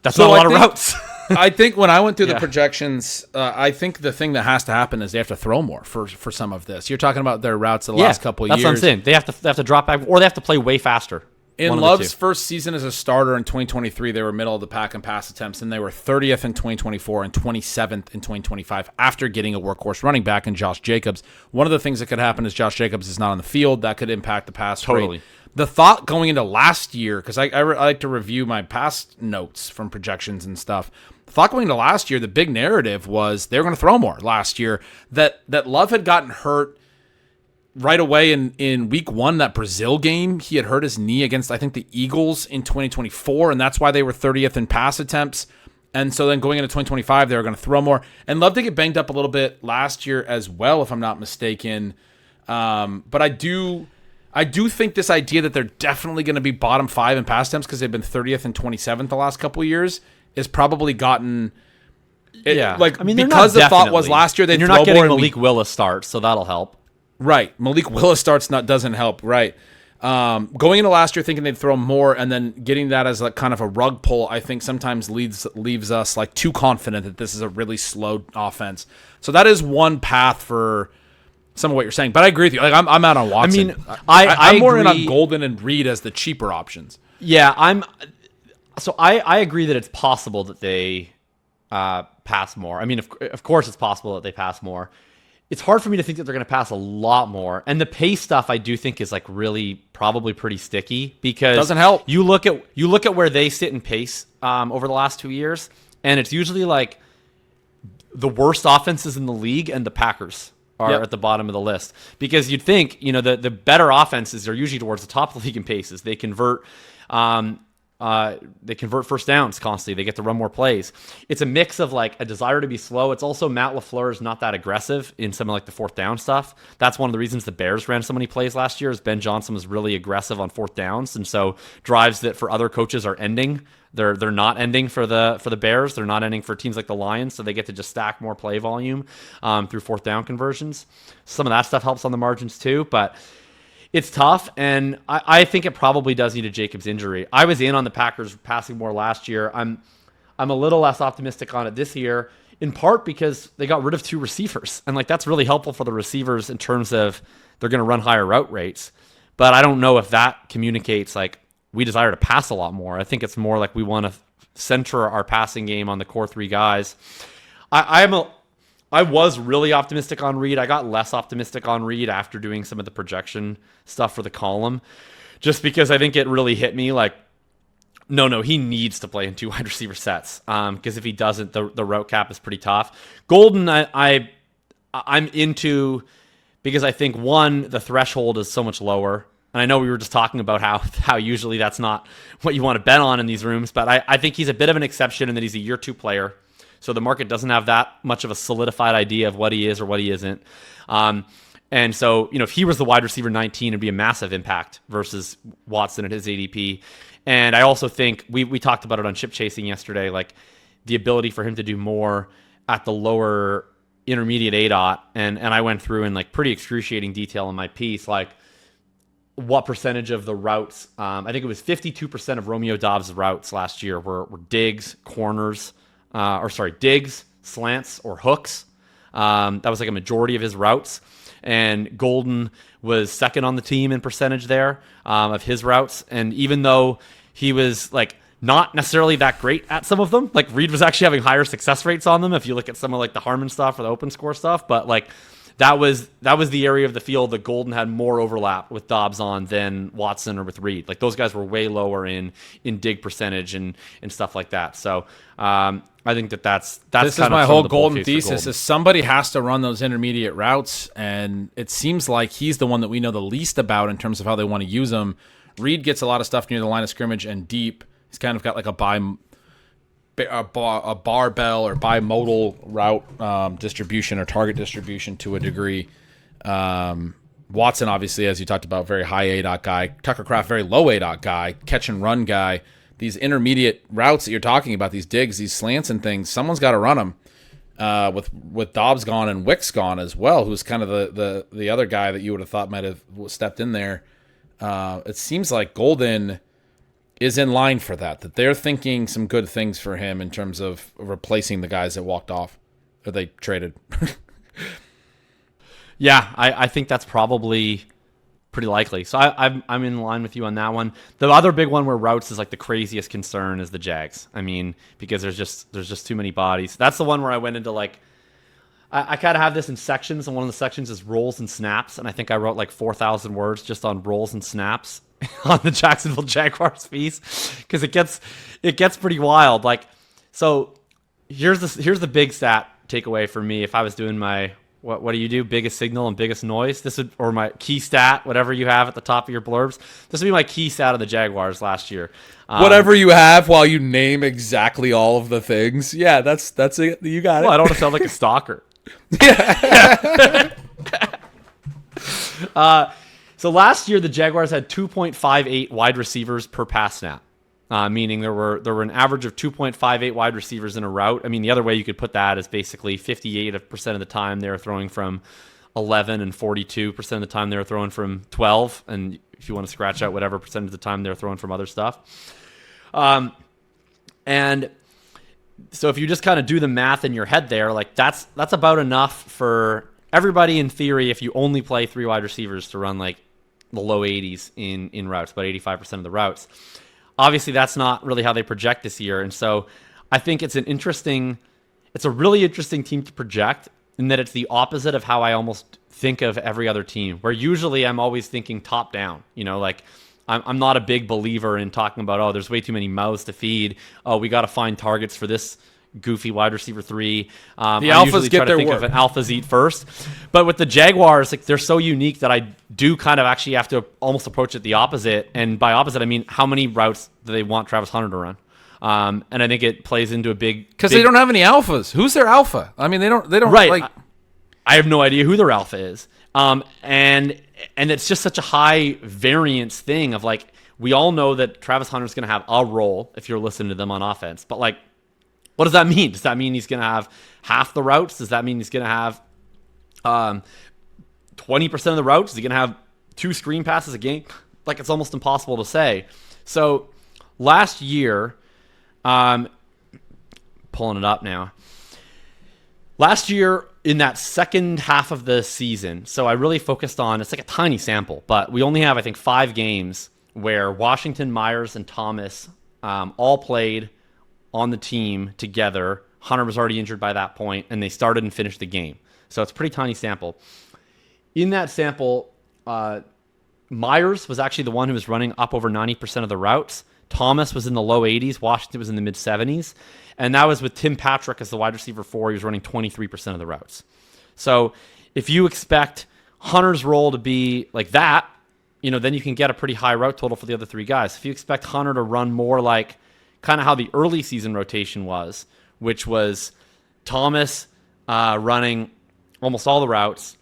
that's not a lot of routes. I think when I went through the projections, I think the thing that has to happen is they have to throw more for some of this. You're talking about their routes the last couple of years. That's what I'm saying. They have to drop back, or they have to play way faster. In Love's first season as a starter in 2023, they were middle of the pack in pass attempts, and they were 30th in 2024 and 27th in 2025 after getting a workhorse running back in Josh Jacobs. One of the things that could happen is Josh Jacobs is not on the field. That could impact the pass rate. The thought going into last year, because I like to review my past notes from projections and stuff. The thought going into last year, the big narrative was they were going to throw more last year. That Love had gotten hurt right away in week 1, that Brazil game. He had hurt his knee against, I think, the Eagles in 2024, and that's why they were 30th in pass attempts. And so then going into 2025, they were going to throw more. And Love did get banged up a little bit last year as well, if I'm not mistaken. But I do think this idea that they're definitely going to be bottom 5 in pass attempts because they've been 30th and 27th the last couple of years is probably gotten... because the thought was last year they'd throw more. You're not getting Malik Willis starts, so that'll help. Right. Malik Willis starts doesn't help. Right. Going into last year thinking they'd throw more and then getting that as like kind of a rug pull, I think sometimes leaves us like too confident that this is a really slow offense. So that is one path for some of what you're saying. But I agree with you. Like I'm out on Watson. I'm more in on Golden and Reed as the cheaper options. Yeah, I agree that it's possible that they pass more. I mean, of course it's possible that they pass more. It's hard for me to think that they're going to pass a lot more. And the pace stuff I do think is like really probably pretty sticky because doesn't help. You look at where they sit in pace over the last 2 years, and it's usually like the worst offenses in the league and the Packers are at the bottom of the list. Because you'd think, the better offenses are usually towards the top of the league in paces. They convert first downs constantly. They get to run more plays. It's a mix of like a desire to be slow. It's also Matt LaFleur is not that aggressive in some of like the fourth down stuff. That's one of the reasons the Bears ran so many plays last year is Ben Johnson was really aggressive on fourth downs. And so drives that for other coaches are ending. They're not ending for the Bears. They're not ending for teams like the Lions. So they get to just stack more play volume through fourth down conversions. Some of that stuff helps on the margins too, but it's tough, and I think it probably does need a Jacobs injury. I was in on the Packers passing more last year. I'm a little less optimistic on it this year, in part because they got rid of 2 receivers, and like that's really helpful for the receivers in terms of they're going to run higher route rates. But I don't know if that communicates like we desire to pass a lot more. I think it's more like we want to center our passing game on the core 3 guys. I was really optimistic on Reed. I got less optimistic on Reed after doing some of the projection stuff for the column, just because I think it really hit me like, no, he needs to play in 2 wide receiver sets. Because if he doesn't, the route cap is pretty tough. Golden, I'm into because I think the threshold is so much lower. And I know we were just talking about how usually that's not what you want to bet on in these rooms, but I think he's a bit of an exception in that he's a year 2 player. So the market doesn't have that much of a solidified idea of what he is or what he isn't. And so, if he was the wide receiver 19, it'd be a massive impact versus Watson at his ADP. And I also think we talked about it on Chip Chasing yesterday, like the ability for him to do more at the lower intermediate ADOT. And I went through in like pretty excruciating detail in my piece, like what percentage of the routes, I think it was 52% of Romeo Dobbs' routes last year were digs, corners, digs, slants, or hooks. That was like a majority of his routes. And Golden was second on the team in percentage there of his routes. And even though he was like not necessarily that great at some of them, like Reed was actually having higher success rates on them if you look at some of like the Harmon stuff or the open score stuff. But like that was the area of the field that Golden had more overlap with Dobbs on than Watson or with Reed. Like those guys were way lower in dig percentage and stuff like that. So I think that's this kind is my of whole Golden thesis is somebody has to run those intermediate routes, and it seems like he's the one that we know the least about in terms of how they want to use them. Reed gets a lot of stuff near the line of scrimmage and deep. He's kind of got like a barbell or bimodal route distribution or target distribution to a degree. Watson, obviously, as you talked about, very high ADOT guy. Tucker Kraft, very low ADOT guy, catch and run guy. These intermediate routes that you're talking about, these digs, these slants and things, someone's got to run them. with Dobbs gone and Wicks gone as well, who's kind of the other guy that you would have thought might have stepped in there. It seems like Golden is in line for that they're thinking some good things for him in terms of replacing the guys that walked off or they traded. Yeah, I think that's probably pretty likely. So I'm in line with you on that one. The other big one where routes is like the craziest concern is the Jags. I mean, because there's just too many bodies. That's the one where I went into like I kind of have this in sections, and one of the sections is rolls and snaps, and I think I wrote like 4,000 words just on rolls and snaps on the Jacksonville Jaguars piece because it gets pretty wild. Like, so here's the big stat takeaway for me. If I was doing my what do you do? Biggest signal and biggest noise. This would, or my key stat, whatever you have at the top of your blurbs. This would be my key stat of the Jaguars last year. Whatever you have, while you name exactly all of the things. Yeah, that's it. You got it. Well, I don't want to sound like a stalker. So last year the Jaguars had 2.58 wide receivers per pass snap. Meaning there were an average of 2.58 wide receivers in a route. I mean, the other way you could put that is basically 58% of the time they were throwing from 11 and 42% of the time they were throwing from 12. And if you want to scratch out whatever percentage of the time they were throwing from other stuff. And so if you just kind of do the math in your head there, like that's about enough for everybody in theory if you only play 3 wide receivers to run like the low 80s in routes, about 85% of the routes. Obviously, that's not really how they project this year. And so I think it's a really interesting team to project in that it's the opposite of how I almost think of every other team, where usually I'm always thinking top down. You know, like I'm not a big believer in talking about, oh, there's way too many mouths to feed. Oh, we got to find targets for this goofy wide receiver 3. The alphas get their work. Of an alphas eat first. But with the Jaguars, like they're so unique that I do kind of actually have to almost approach it the opposite. And by opposite, I mean how many routes do they want Travis Hunter to run? And I think it plays into a big because they don't have any alphas. Who's their alpha? I mean, they don't right. Like I have no idea who their alpha is. And it's just such a high variance thing of like we all know that Travis Hunter's going to have a role if you're listening to them on offense, but like. What does that mean? Does that mean he's going to have half the routes? Does that mean he's going to have 20% of the routes? Is he going to have 2 screen passes a game? Like, it's almost impossible to say. So last year, pulling it up now. Last year, in that second half of the season, so I really focused on, it's like a tiny sample, but we only have, I think, 5 games where Washington, Myers, and Thomas all played on the team together. Hunter was already injured by that point, and they started and finished the game. So it's a pretty tiny sample. In that sample, Myers was actually the one who was running up over 90% of the routes. Thomas was in the low 80s. Washington was in the mid 70s. And that was with Tim Patrick as the wide receiver 4. He was running 23% of the routes. So if you expect Hunter's role to be like that, you know, then you can get a pretty high route total for the other 3 guys. If you expect Hunter to run more like kind of how the early season rotation was, which was Thomas running almost all the routes,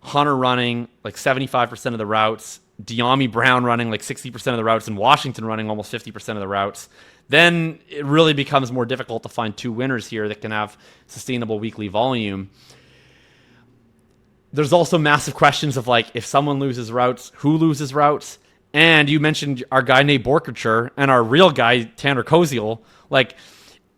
Hunter running like 75% of the routes, De'Ami Brown running like 60% of the routes, and Washington running almost 50% of the routes, then it really becomes more difficult to find 2 winners here that can have sustainable weekly volume. There's also massive questions of like, if someone loses routes, who loses routes? And you mentioned our guy Nate Borkature and our real guy Tanner Koziel. Like,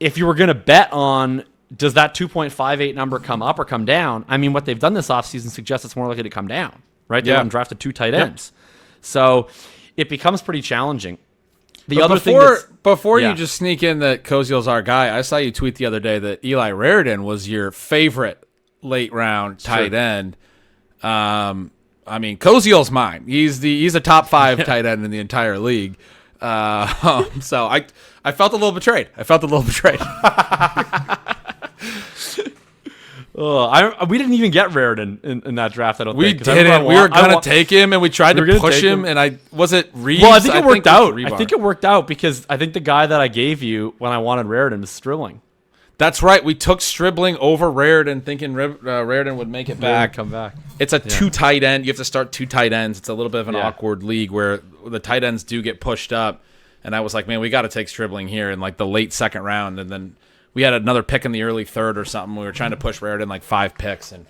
if you were going to bet on does that 2.58 number come up or come down, I mean, what they've done this offseason suggests it's more likely to come down, right? They went and drafted 2 tight ends. So it becomes pretty challenging. Before you just sneak in that Koziel's our guy, I saw you tweet the other day that Eli Raridon was your favorite late round tight end. I mean, Koziel's mine. He's a top 5 tight end in the entire league. So I felt a little betrayed. We didn't even get Raridon in that draft. I don't think. We didn't. We were going to take him, and we tried to push him, and was it Reeves? Well, I think it worked out. I think it worked out because I think the guy that I gave you when I wanted Raridon was Strilling. That's right. We took Stribling over Raridon, thinking Raridon would make it back. Come back. It's a 2 tight end. You have to start 2 tight ends. It's a little bit of an awkward league where the tight ends do get pushed up. And I was like, man, we got to take Stribling here in like the late second round. And then we had another pick in the early third or something. We were trying to push Raritan like 5 picks, and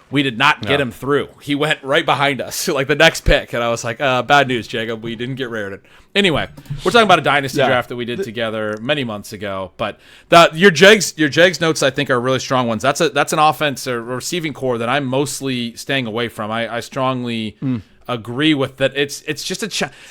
we did not get him through. He went right behind us, like the next pick, and I was like, bad news, Jacob. We didn't get Raritan. Anyway, we're talking about a dynasty draft that we did together many months ago. But your Jags notes, I think, are really strong ones. That's an offense or receiving core that I'm mostly staying away from. I strongly agree with that. It's just a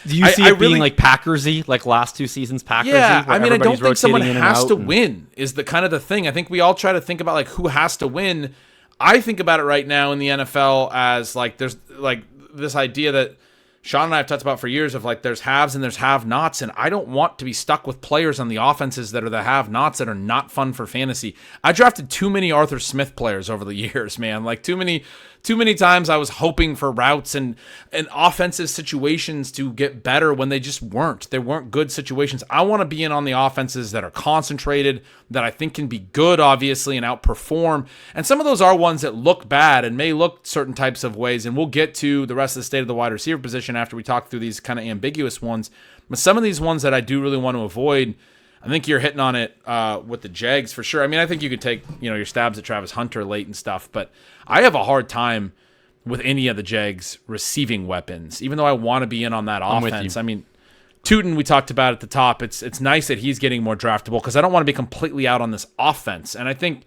do you see it being like Packersy, like last 2 seasons Packersy? Yeah, I mean, I don't think someone has to win is the kind of the thing. I think we all try to think about like who has to win. I think about it right now in the NFL as like there's like this idea that Sean and I have talked about for years of like there's haves and there's have-nots, and I don't want to be stuck with players on the offenses that are the have-nots that are not fun for fantasy. I drafted too many Arthur Smith players over the years, man. Like too many times I was hoping for routes and offensive situations to get better when they just weren't. They weren't good situations. I want to be in on the offenses that are concentrated, that I think can be good, obviously, and outperform. And some of those are ones that look bad and may look certain types of ways, and we'll get to the rest of the state of the wide receiver position after we talk through these kind of ambiguous ones. But some of these ones that I do really want to avoid, I think you're hitting on it with the Jags for sure. I mean, I think you could take your stabs at Travis Hunter late and stuff, but I have a hard time with any of the Jags receiving weapons, even though I want to be in on that offense. I mean, Tootin, we talked about at the top. It's nice that he's getting more draftable because I don't want to be completely out on this offense. And I think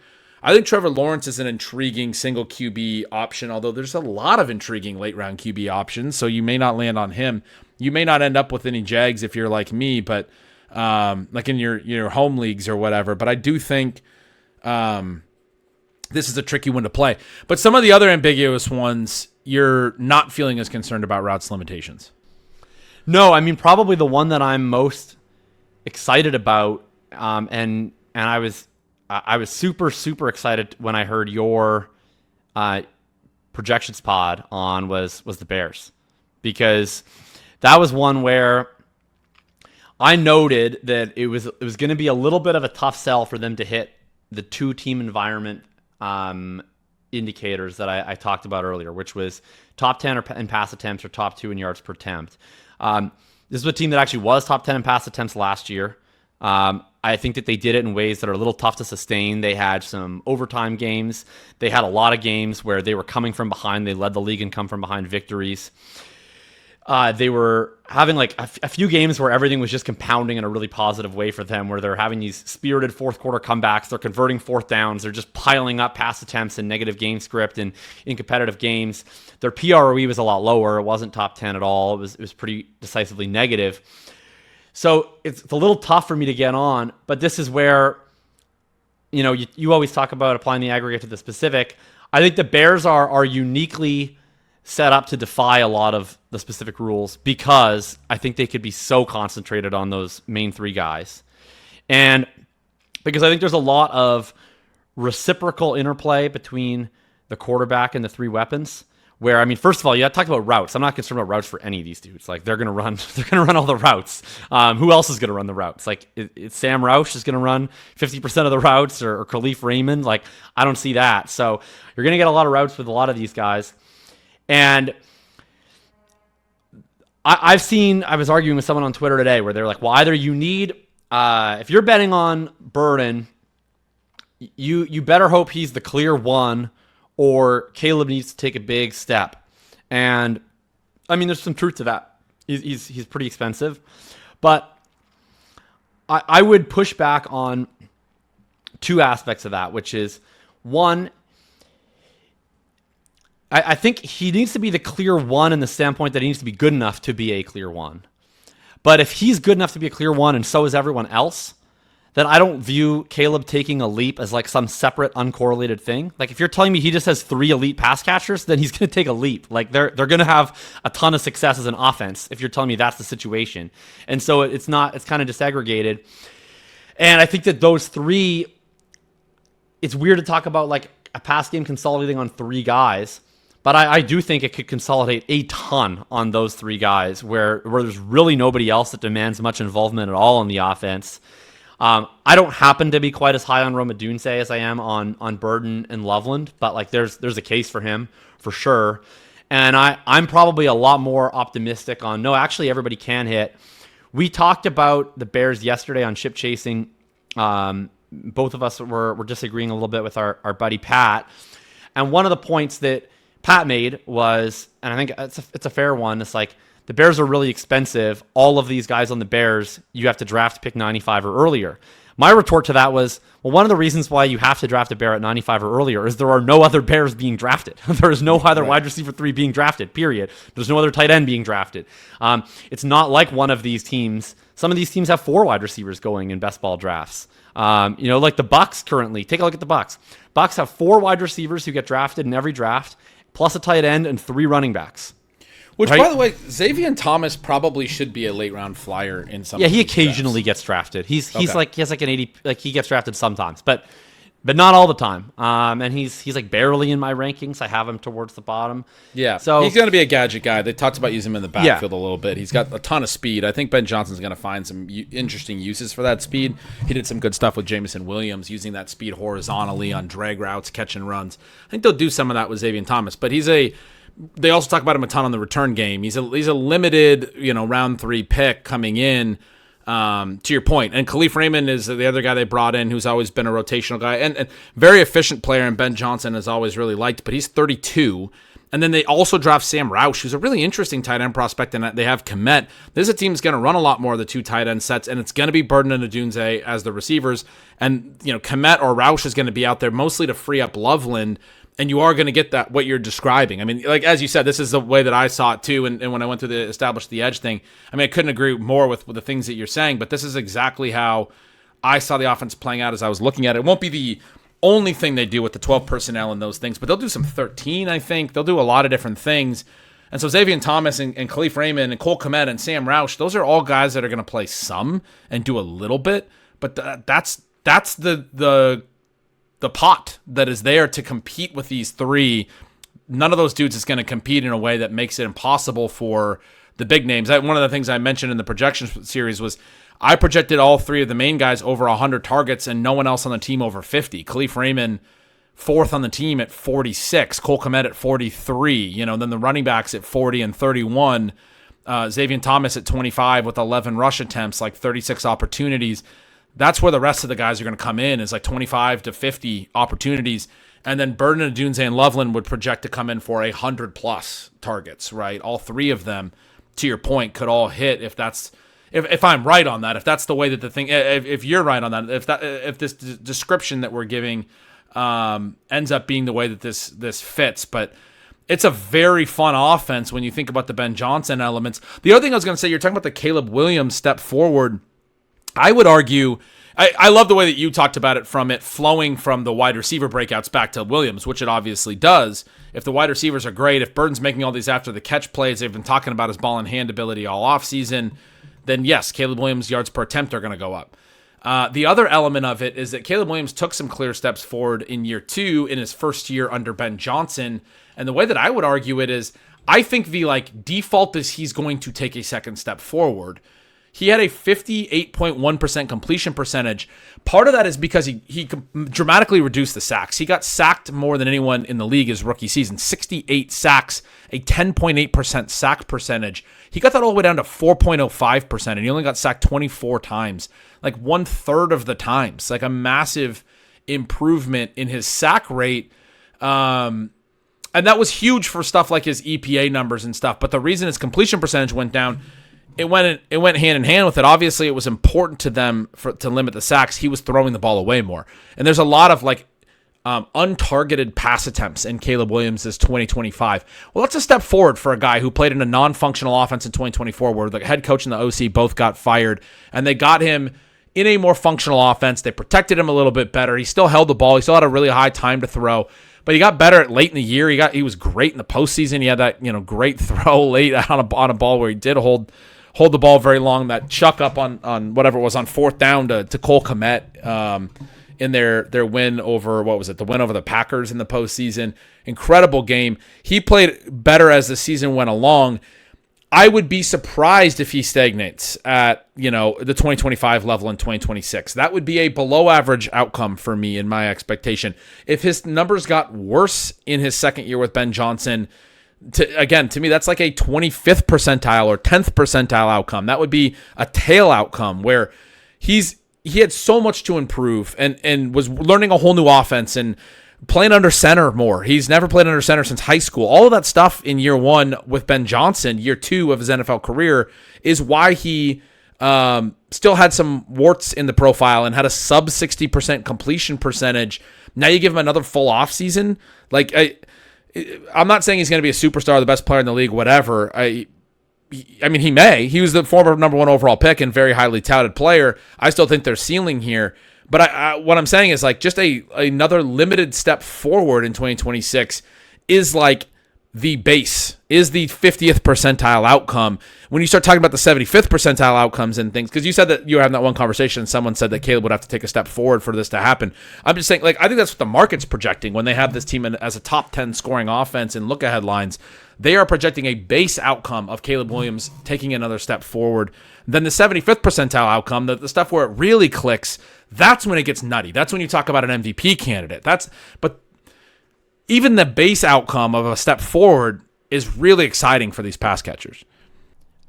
Trevor Lawrence is an intriguing single QB option, although there's a lot of intriguing late round QB options, so you may not land on him. You may not end up with any Jags if you're like me, but like in your home leagues or whatever. But I do think this is a tricky one to play. But some of the other ambiguous ones, you're not feeling as concerned about routes limitations. No, I mean, probably the one that I'm most excited about, and I was super, super excited when I heard your projections pod on was the Bears, because that was one where I noted that it was going to be a little bit of a tough sell for them to hit the 2-team environment indicators that I talked about earlier, which was top 10 in pass attempts or top 2 in yards per attempt. This is a team that actually was top 10 in pass attempts last year. I think that they did it in ways that are a little tough to sustain. They had some overtime games. They had a lot of games where they were coming from behind. They led the league in come from behind victories. They were having like a few games where everything was just compounding in a really positive way for them, where they're having these spirited fourth quarter comebacks. They're converting fourth downs. They're just piling up pass attempts and negative game script and in competitive games. Their PROE was a lot lower. It wasn't top 10 at all. It was pretty decisively negative. So it's a little tough for me to get on, but this is where, you always talk about applying the aggregate to the specific. I think the Bears are uniquely set up to defy a lot of the specific rules because I think they could be so concentrated on those main 3 guys. And because I think there's a lot of reciprocal interplay between the quarterback and the 3 weapons. Where, I mean, first of all, you talked about routes. I'm not concerned about routes for any of these dudes. Like, they're gonna run all the routes. Who else is gonna run the routes? Like, it's Sam Roush is gonna run 50% of the routes, or Khalif Raymond. Like, I don't see that. So you're gonna get a lot of routes with a lot of these guys. And I was arguing with someone on Twitter today where they're like, well, either you need, if you're betting on Burden, you better hope he's the clear one, or Caleb needs to take a big step. And I mean, there's some truth to that. He's pretty expensive, but I would push back on 2 aspects of that, which is, one, I think he needs to be the clear one in the standpoint that he needs to be good enough to be a clear one. But if he's good enough to be a clear one and so is everyone else, then I don't view Caleb taking a leap as like some separate, uncorrelated thing. Like, if you're telling me he just has 3 elite pass catchers, then he's going to take a leap. Like, they're going to have a ton of success as an offense if you're telling me that's the situation. And so it's kind of disaggregated. And I think that those 3, it's weird to talk about like a pass game consolidating on 3 guys, but I do think it could consolidate a ton on those 3 guys where there's really nobody else that demands much involvement at all in the offense. I don't happen to be quite as high on Roma Dunze as I am on Burden and Loveland, but like there's a case for him for sure. And I'm probably a lot more optimistic on, no, actually everybody can hit. We talked about the Bears yesterday on Ship Chasing both of us were disagreeing a little bit with our buddy Pat. And one of the points that Pat made was, and I think it's a fair one, it's like, the Bears are really expensive. All of these guys on the Bears, you have to draft pick 95 or earlier. My retort to that was, well, one of the reasons why you have to draft a Bear at 95 or earlier is there are no other Bears being drafted. There is no other wide receiver 3 being drafted, period. There's no other tight end being drafted. It's not like one of these teams. Some of these teams have 4 wide receivers going in best ball drafts. Like the Bucs currently. Take a look at the Bucs. Bucs have 4 wide receivers who get drafted in every draft, plus a tight end and 3 running backs. Which, by the way, Xavier Thomas probably should be a late round flyer in some. Yeah, he occasionally gets drafted. He's Okay. like he has like an 80. Like he gets drafted sometimes, but not all the time. And he's like barely in my rankings. I have him towards the bottom. Yeah, so he's going to be a gadget guy. They talked about using him in the backfield a little bit. He's got a ton of speed. I think Ben Johnson's going to find some interesting uses for that speed. He did some good stuff with Jameson Williams, using that speed horizontally on drag routes, catching runs. I think they'll do some of that with Xavier Thomas, but they also talk about him a ton on the return game. He's a limited, round 3 pick coming in, to your point. And Khalif Raymond is the other guy they brought in, who's always been a rotational guy and very efficient player, and Ben Johnson has always really liked, but he's 32. And then they also draft Sam Roush, who's a really interesting tight end prospect, and they have Komet. This is a team that's going to run a lot more of the 2 tight end sets, and it's going to be Burden and Odunze as the receivers. And, Komet or Roush is going to be out there mostly to free up Loveland. And you are going to get that, what you're describing. I mean, like, as you said, this is the way that I saw it too. And when I went through the establish the edge thing, I mean, I couldn't agree more with the things that you're saying, but this is exactly how I saw the offense playing out as I was looking at it. It won't be the only thing they do with the 12 personnel and those things, but they'll do some 13, I think. They'll do a lot of different things. And so Xavier Thomas and Khalif Raymond and Cole Kmet and Sam Roush, those are all guys that are going to play some and do a little bit, but that's the pot that is there to compete with these 3. None of those dudes is going to compete in a way that makes it impossible for the big names. One of the things I mentioned in the projection series was I projected all 3 of the main guys over 100 targets and no one else on the team over 50. Khalif Raymond, 4th on the team at 46. Cole Kmet at 43. Then the running backs at 40 and 31. Xavier Thomas at 25 with 11 rush attempts, like 36 opportunities. That's where the rest of the guys are going to come in, is like 25 to 50 opportunities. And then Burden, Odunze, and Loveland would project to come in for 100+ targets, right? All 3 of them, to your point, could all hit if I'm right on that, if that's the way that the thing, if you're right on that, if this description that we're giving ends up being the way that this fits. But it's a very fun offense when you think about the Ben Johnson elements. The other thing I was going to say, you're talking about the Caleb Williams step forward. I would argue, I love the way that you talked about it flowing from the wide receiver breakouts back to Williams, which it obviously does. If the wide receivers are great, if Burden's making all these after the catch plays, they've been talking about his ball and hand ability all offseason, then yes, Caleb Williams' yards per attempt are going to go up. The other element of it is that Caleb Williams took some clear steps forward in year 2 in his first year under Ben Johnson. And the way that I would argue it is, I think the default is he's going to take a second step forward. He had a 58.1% completion percentage. Part of that is because he dramatically reduced the sacks. He got sacked more than anyone in the league his rookie season. 68 sacks, a 10.8% sack percentage. He got that all the way down to 4.05%, and he only got sacked 24 times, like 1/3 of the times. Like a massive improvement in his sack rate. And that was huge for stuff like his EPA numbers and stuff. But the reason his completion percentage went down, it went hand in hand with it. Obviously, it was important to them to limit the sacks. He was throwing the ball away more. And there's a lot of untargeted pass attempts in Caleb Williams' 2025. Well, that's a step forward for a guy who played in a non-functional offense in 2024 where the head coach and the OC both got fired, and they got him in a more functional offense. They protected him a little bit better. He still held the ball. He still had a really high time to throw. But he got better late in the year. He was great in the postseason. He had that great throw late on a ball where he did hold the ball very long. That chuck up on whatever it was on 4th down to Cole Kmet in their win over, what was it? The win over the Packers in the postseason. Incredible game. He played better as the season went along. I would be surprised if he stagnates at, the 2025 level in 2026. That would be a below average outcome for me in my expectation. If his numbers got worse in his second year with Ben Johnson, to me, that's like a 25th percentile or 10th percentile outcome. That would be a tail outcome where he's he had so much to improve and was learning a whole new offense and playing under center more. He's never played under center since high school. All of that stuff in year 1 with Ben Johnson, year 2 of his NFL career, is why he still had some warts in the profile and had a sub 60% completion percentage. Now you give him another full off season. Like, I'm not saying he's going to be a superstar, the best player in the league, whatever. I mean, he may. He was the former number 1 overall pick and very highly touted player. I still think there's ceiling here. But what I'm saying is, like, just another limited step forward in 2026 is like the base, is the 50th percentile outcome. When you start talking about the 75th percentile outcomes and things, because you said that you were having that one conversation and someone said that Caleb would have to take a step forward for this to happen. I'm just saying, like, I think that's what the market's projecting when they have this team as a top 10 scoring offense and look ahead lines. They are projecting a base outcome of Caleb Williams taking another step forward. Then the 75th percentile outcome, the stuff where it really clicks, that's when it gets nutty. That's when you talk about an MVP candidate. But even the base outcome of a step forward is really exciting for these pass catchers.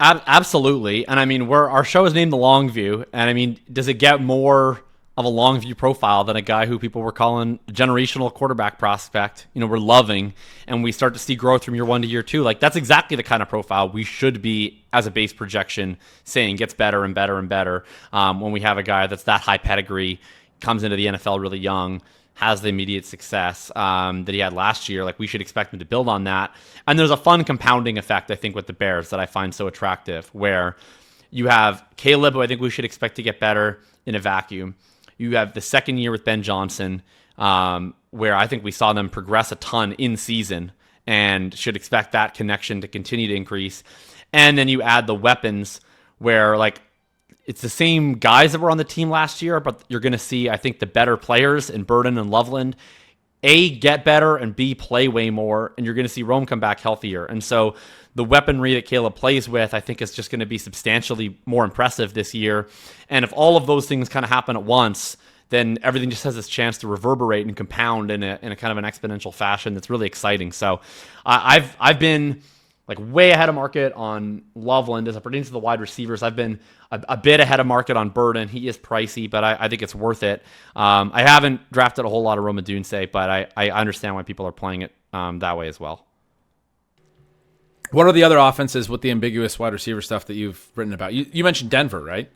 Absolutely. And I mean, our show is named The Long View. And I mean, does it get more of a long view profile than a guy who people were calling a generational quarterback prospect, we're loving, and we start to see growth from year 1 to year 2? Like, that's exactly the kind of profile we should be, as a base projection, saying gets better and better and better. When we have a guy that's that high pedigree, comes into the NFL really young, has the immediate success that he had last year, like, we should expect him to build on that. And there's a fun compounding effect, I think, with the Bears that I find so attractive, where you have Caleb, who I think we should expect to get better in a vacuum. You have the second year with Ben Johnson, where I think we saw them progress a ton in season and should expect that connection to continue to increase. And then you add the weapons where, like, it's the same guys that were on the team last year, but you're going to see, I think, the better players in Burden and Loveland, A, get better, and B, play way more, and you're going to see Rome come back healthier. And so the weaponry that Caleb plays with, I think, is just going to be substantially more impressive this year. And if all of those things kind of happen at once, then everything just has this chance to reverberate and compound in a kind of an exponential fashion that's really exciting. So I've been like way ahead of market on Loveland as it pertains to the wide receivers. I've been a bit ahead of market on Burden. He is pricey, but I think it's worth it. I haven't drafted a whole lot of Roma Dunse, but I understand why people are playing it that way as well. What are the other offenses with the ambiguous wide receiver stuff that you've written about? You mentioned Denver, right?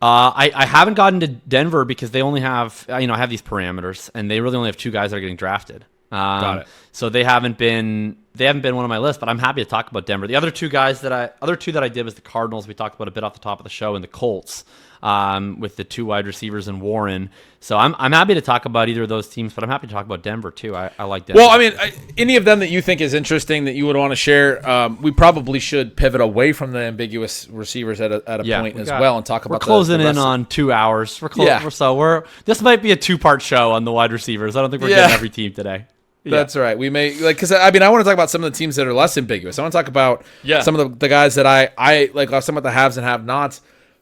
I haven't gotten to Denver because they only have, I have these parameters, and they really only have 2 guys that are getting drafted. Got it. So they haven't been one on my list, but I'm happy to talk about Denver. The other two that I did was the Cardinals. We talked about a bit off the top of the show, and the Colts, with the 2 wide receivers and Warren. So I'm happy to talk about either of those teams, but I'm happy to talk about Denver too. I like Denver. Well, I mean, any of them that you think is interesting that you would want to share, we probably should pivot away from the ambiguous receivers at a point as well and talk about. We're closing in on 2 hours. This might be a 2-part show on the wide receivers. I don't think we're getting every team today. That's right. We may because I want to talk about some of the teams that are less ambiguous. I want to talk about some of the guys that I like. Some of the haves and have-nots.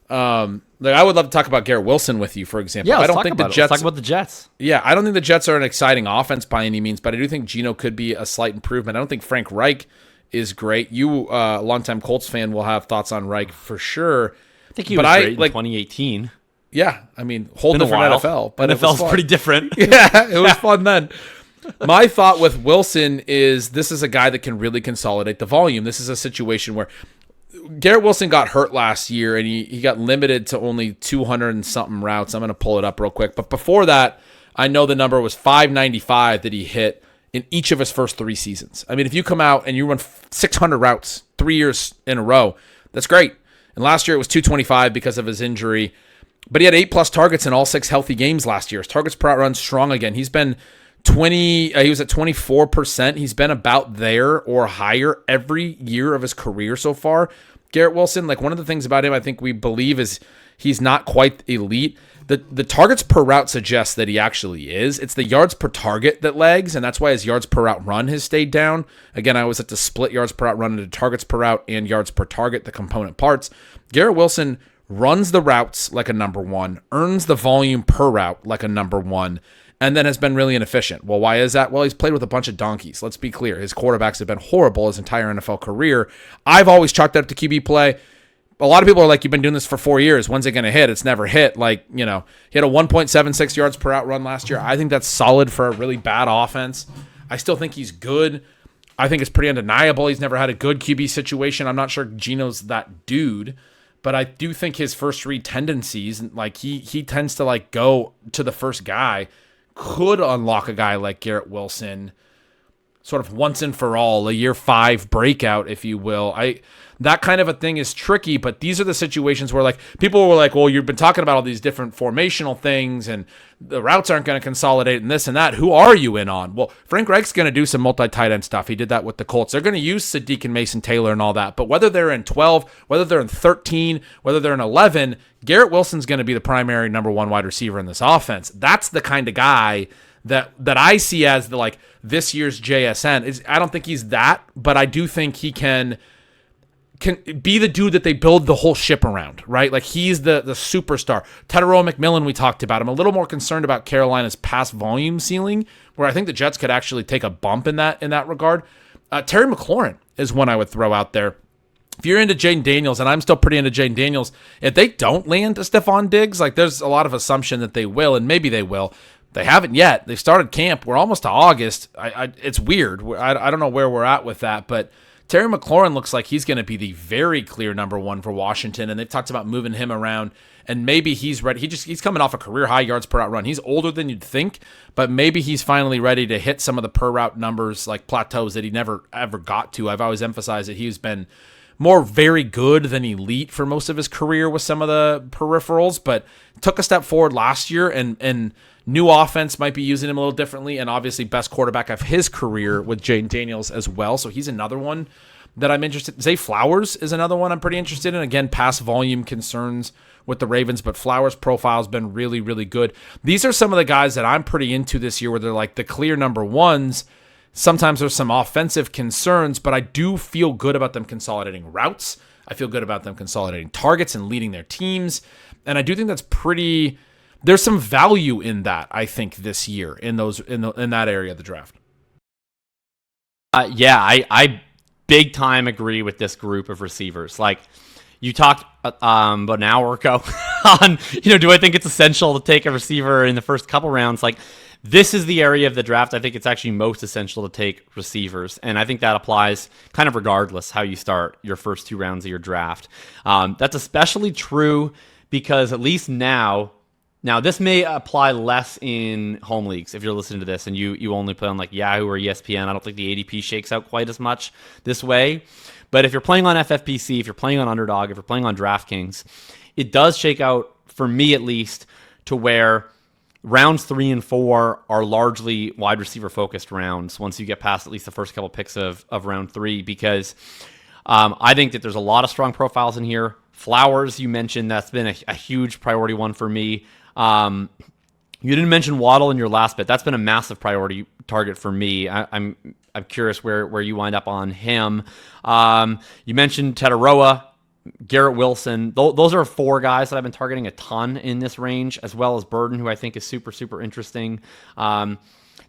I would love to talk about Garrett Wilson with you, for example. Yeah, I don't think the Jets. Let's talk about the Jets. Yeah, I don't think the Jets are an exciting offense by any means, but I do think Geno could be a slight improvement. I don't think Frank Reich is great. You, a longtime Colts fan, will have thoughts on Reich for sure. I think he was great in 2018. Yeah, I mean, whole different NFL, but NFL's pretty different. Yeah, it was fun then. My thought with Wilson is this is a guy that can really consolidate the volume. This is a situation where Garrett Wilson got hurt last year, and he got limited to only 200 and something routes. I'm going to pull it up real quick. But before that, I know the number was 595 that he hit in each of his first 3 seasons. I mean, if you come out and you run 600 routes 3 years in a row, that's great. And last year it was 225 because of his injury. But he had 8+ targets in all 6 healthy games last year. His targets per out run strong again. He's been he was at 24%. He's been about there or higher every year of his career so far. Garrett Wilson, like one of the things about him I think we believe is he's not quite elite. The targets per route suggests that he actually is. It's the yards per target that lags, and that's why his yards per route run has stayed down. Again, I always have to split yards per route run into targets per route and yards per target, the component parts. Garrett Wilson runs the routes like a number 1, earns the volume per route like a number 1, and then has been really inefficient. Well, why is that? Well, he's played with a bunch of donkeys. Let's be clear. His quarterbacks have been horrible his entire NFL career. I've always chalked that up to QB play. a lot of people are like, you've been doing this for 4 years. When's it going to hit? It's never hit. Like, he had a 1.76 yards per out run last year. I think that's solid for a really bad offense. I still think he's good. I think it's pretty undeniable. He's never had a good QB situation. I'm not sure Geno's that dude, but I do think his first read tendencies, like he tends to like go to the first guy, could unlock a guy like Garrett Wilson sort of once and for all, a year 5 breakout, if you will. That kind of a thing is tricky, but these are the situations where like people were like, well, you've been talking about all these different formational things and the routes aren't going to consolidate and this and that. Who are you in on? Well, Frank Reich's going to do some multi-tight end stuff. He did that with the Colts. They're going to use Sadiq and Mason Taylor and all that, but whether they're in 12, whether they're in 13, whether they're in 11, Garrett Wilson's going to be the primary number 1 wide receiver in this offense. That's the kind of guy that I see as the like this year's JSN. I don't think he's that, but I do think he can be the dude that they build the whole ship around, right? Like he's the superstar. Tetairoa McMillan, we talked about. I'm a little more concerned about Carolina's pass volume ceiling, where I think the Jets could actually take a bump in that regard. Terry McLaurin is one I would throw out there. If you're into Jaden Daniels, and I'm still pretty into Jaden Daniels, if they don't land a Stephon Diggs, like there's a lot of assumption that they will, and maybe they will. They haven't yet. They've started camp. We're almost to August. It's weird. I don't know where we're at with that, but Terry McLaurin looks like he's going to be the very clear number 1 for Washington, and they've talked about moving him around, and maybe he's ready. He's coming off a career-high yards per out run. He's older than you'd think, but maybe he's finally ready to hit some of the per route numbers, like plateaus that he never ever got to. I've always emphasized that he's been more very good than elite for most of his career with some of the peripherals, but took a step forward last year, and new offense might be using him a little differently, and obviously best quarterback of his career with Jaden Daniels as well. So he's another one that I'm interested in. Zay Flowers is another one I'm pretty interested in. Again, pass volume concerns with the Ravens, but Flowers' profile has been really, really good. These are some of the guys that I'm pretty into this year where they're like the clear number 1s. Sometimes there's some offensive concerns, but I do feel good about them consolidating routes. I feel good about them consolidating targets and leading their teams. And I do think that's pretty... There's some value in that, I think, this year in that area of the draft. I big time agree with this group of receivers. Like you talked about an hour ago on, do I think it's essential to take a receiver in the first couple rounds? Like this is the area of the draft I think it's actually most essential to take receivers, and I think that applies kind of regardless how you start your first 2 rounds of your draft. That's especially true because at least now this may apply less in home leagues if you're listening to this and you only play on like Yahoo or ESPN. I don't think the ADP shakes out quite as much this way. But if you're playing on FFPC, if you're playing on Underdog, if you're playing on DraftKings, it does shake out, for me at least, to where rounds 3 and 4 are largely wide receiver focused rounds once you get past at least the first couple picks of round 3, because I think that there's a lot of strong profiles in here. Flowers, you mentioned, that's been a huge priority one for me. You didn't mention Waddle in your last bit. That's been a massive priority target for me. I'm curious where you wind up on him. You mentioned Tetairoa, Garrett Wilson. Those are 4 guys that I've been targeting a ton in this range, as well as Burden, who I think is super, super interesting.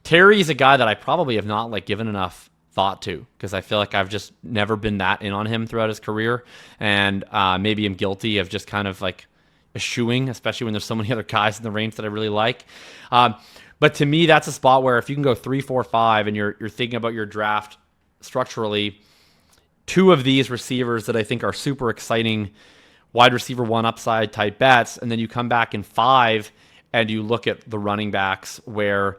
Terry is a guy that I probably have not given enough thought to, because I feel like I've just never been that in on him throughout his career, and maybe I'm guilty of just kind of like eschewing, especially when there's so many other guys in the range that I really like. But to me, that's a spot where if you can go 3, 4, 5, and you're thinking about your draft structurally, 2 of these receivers that I think are super exciting wide receiver 1 upside type bets, and then you come back in 5 and you look at the running backs where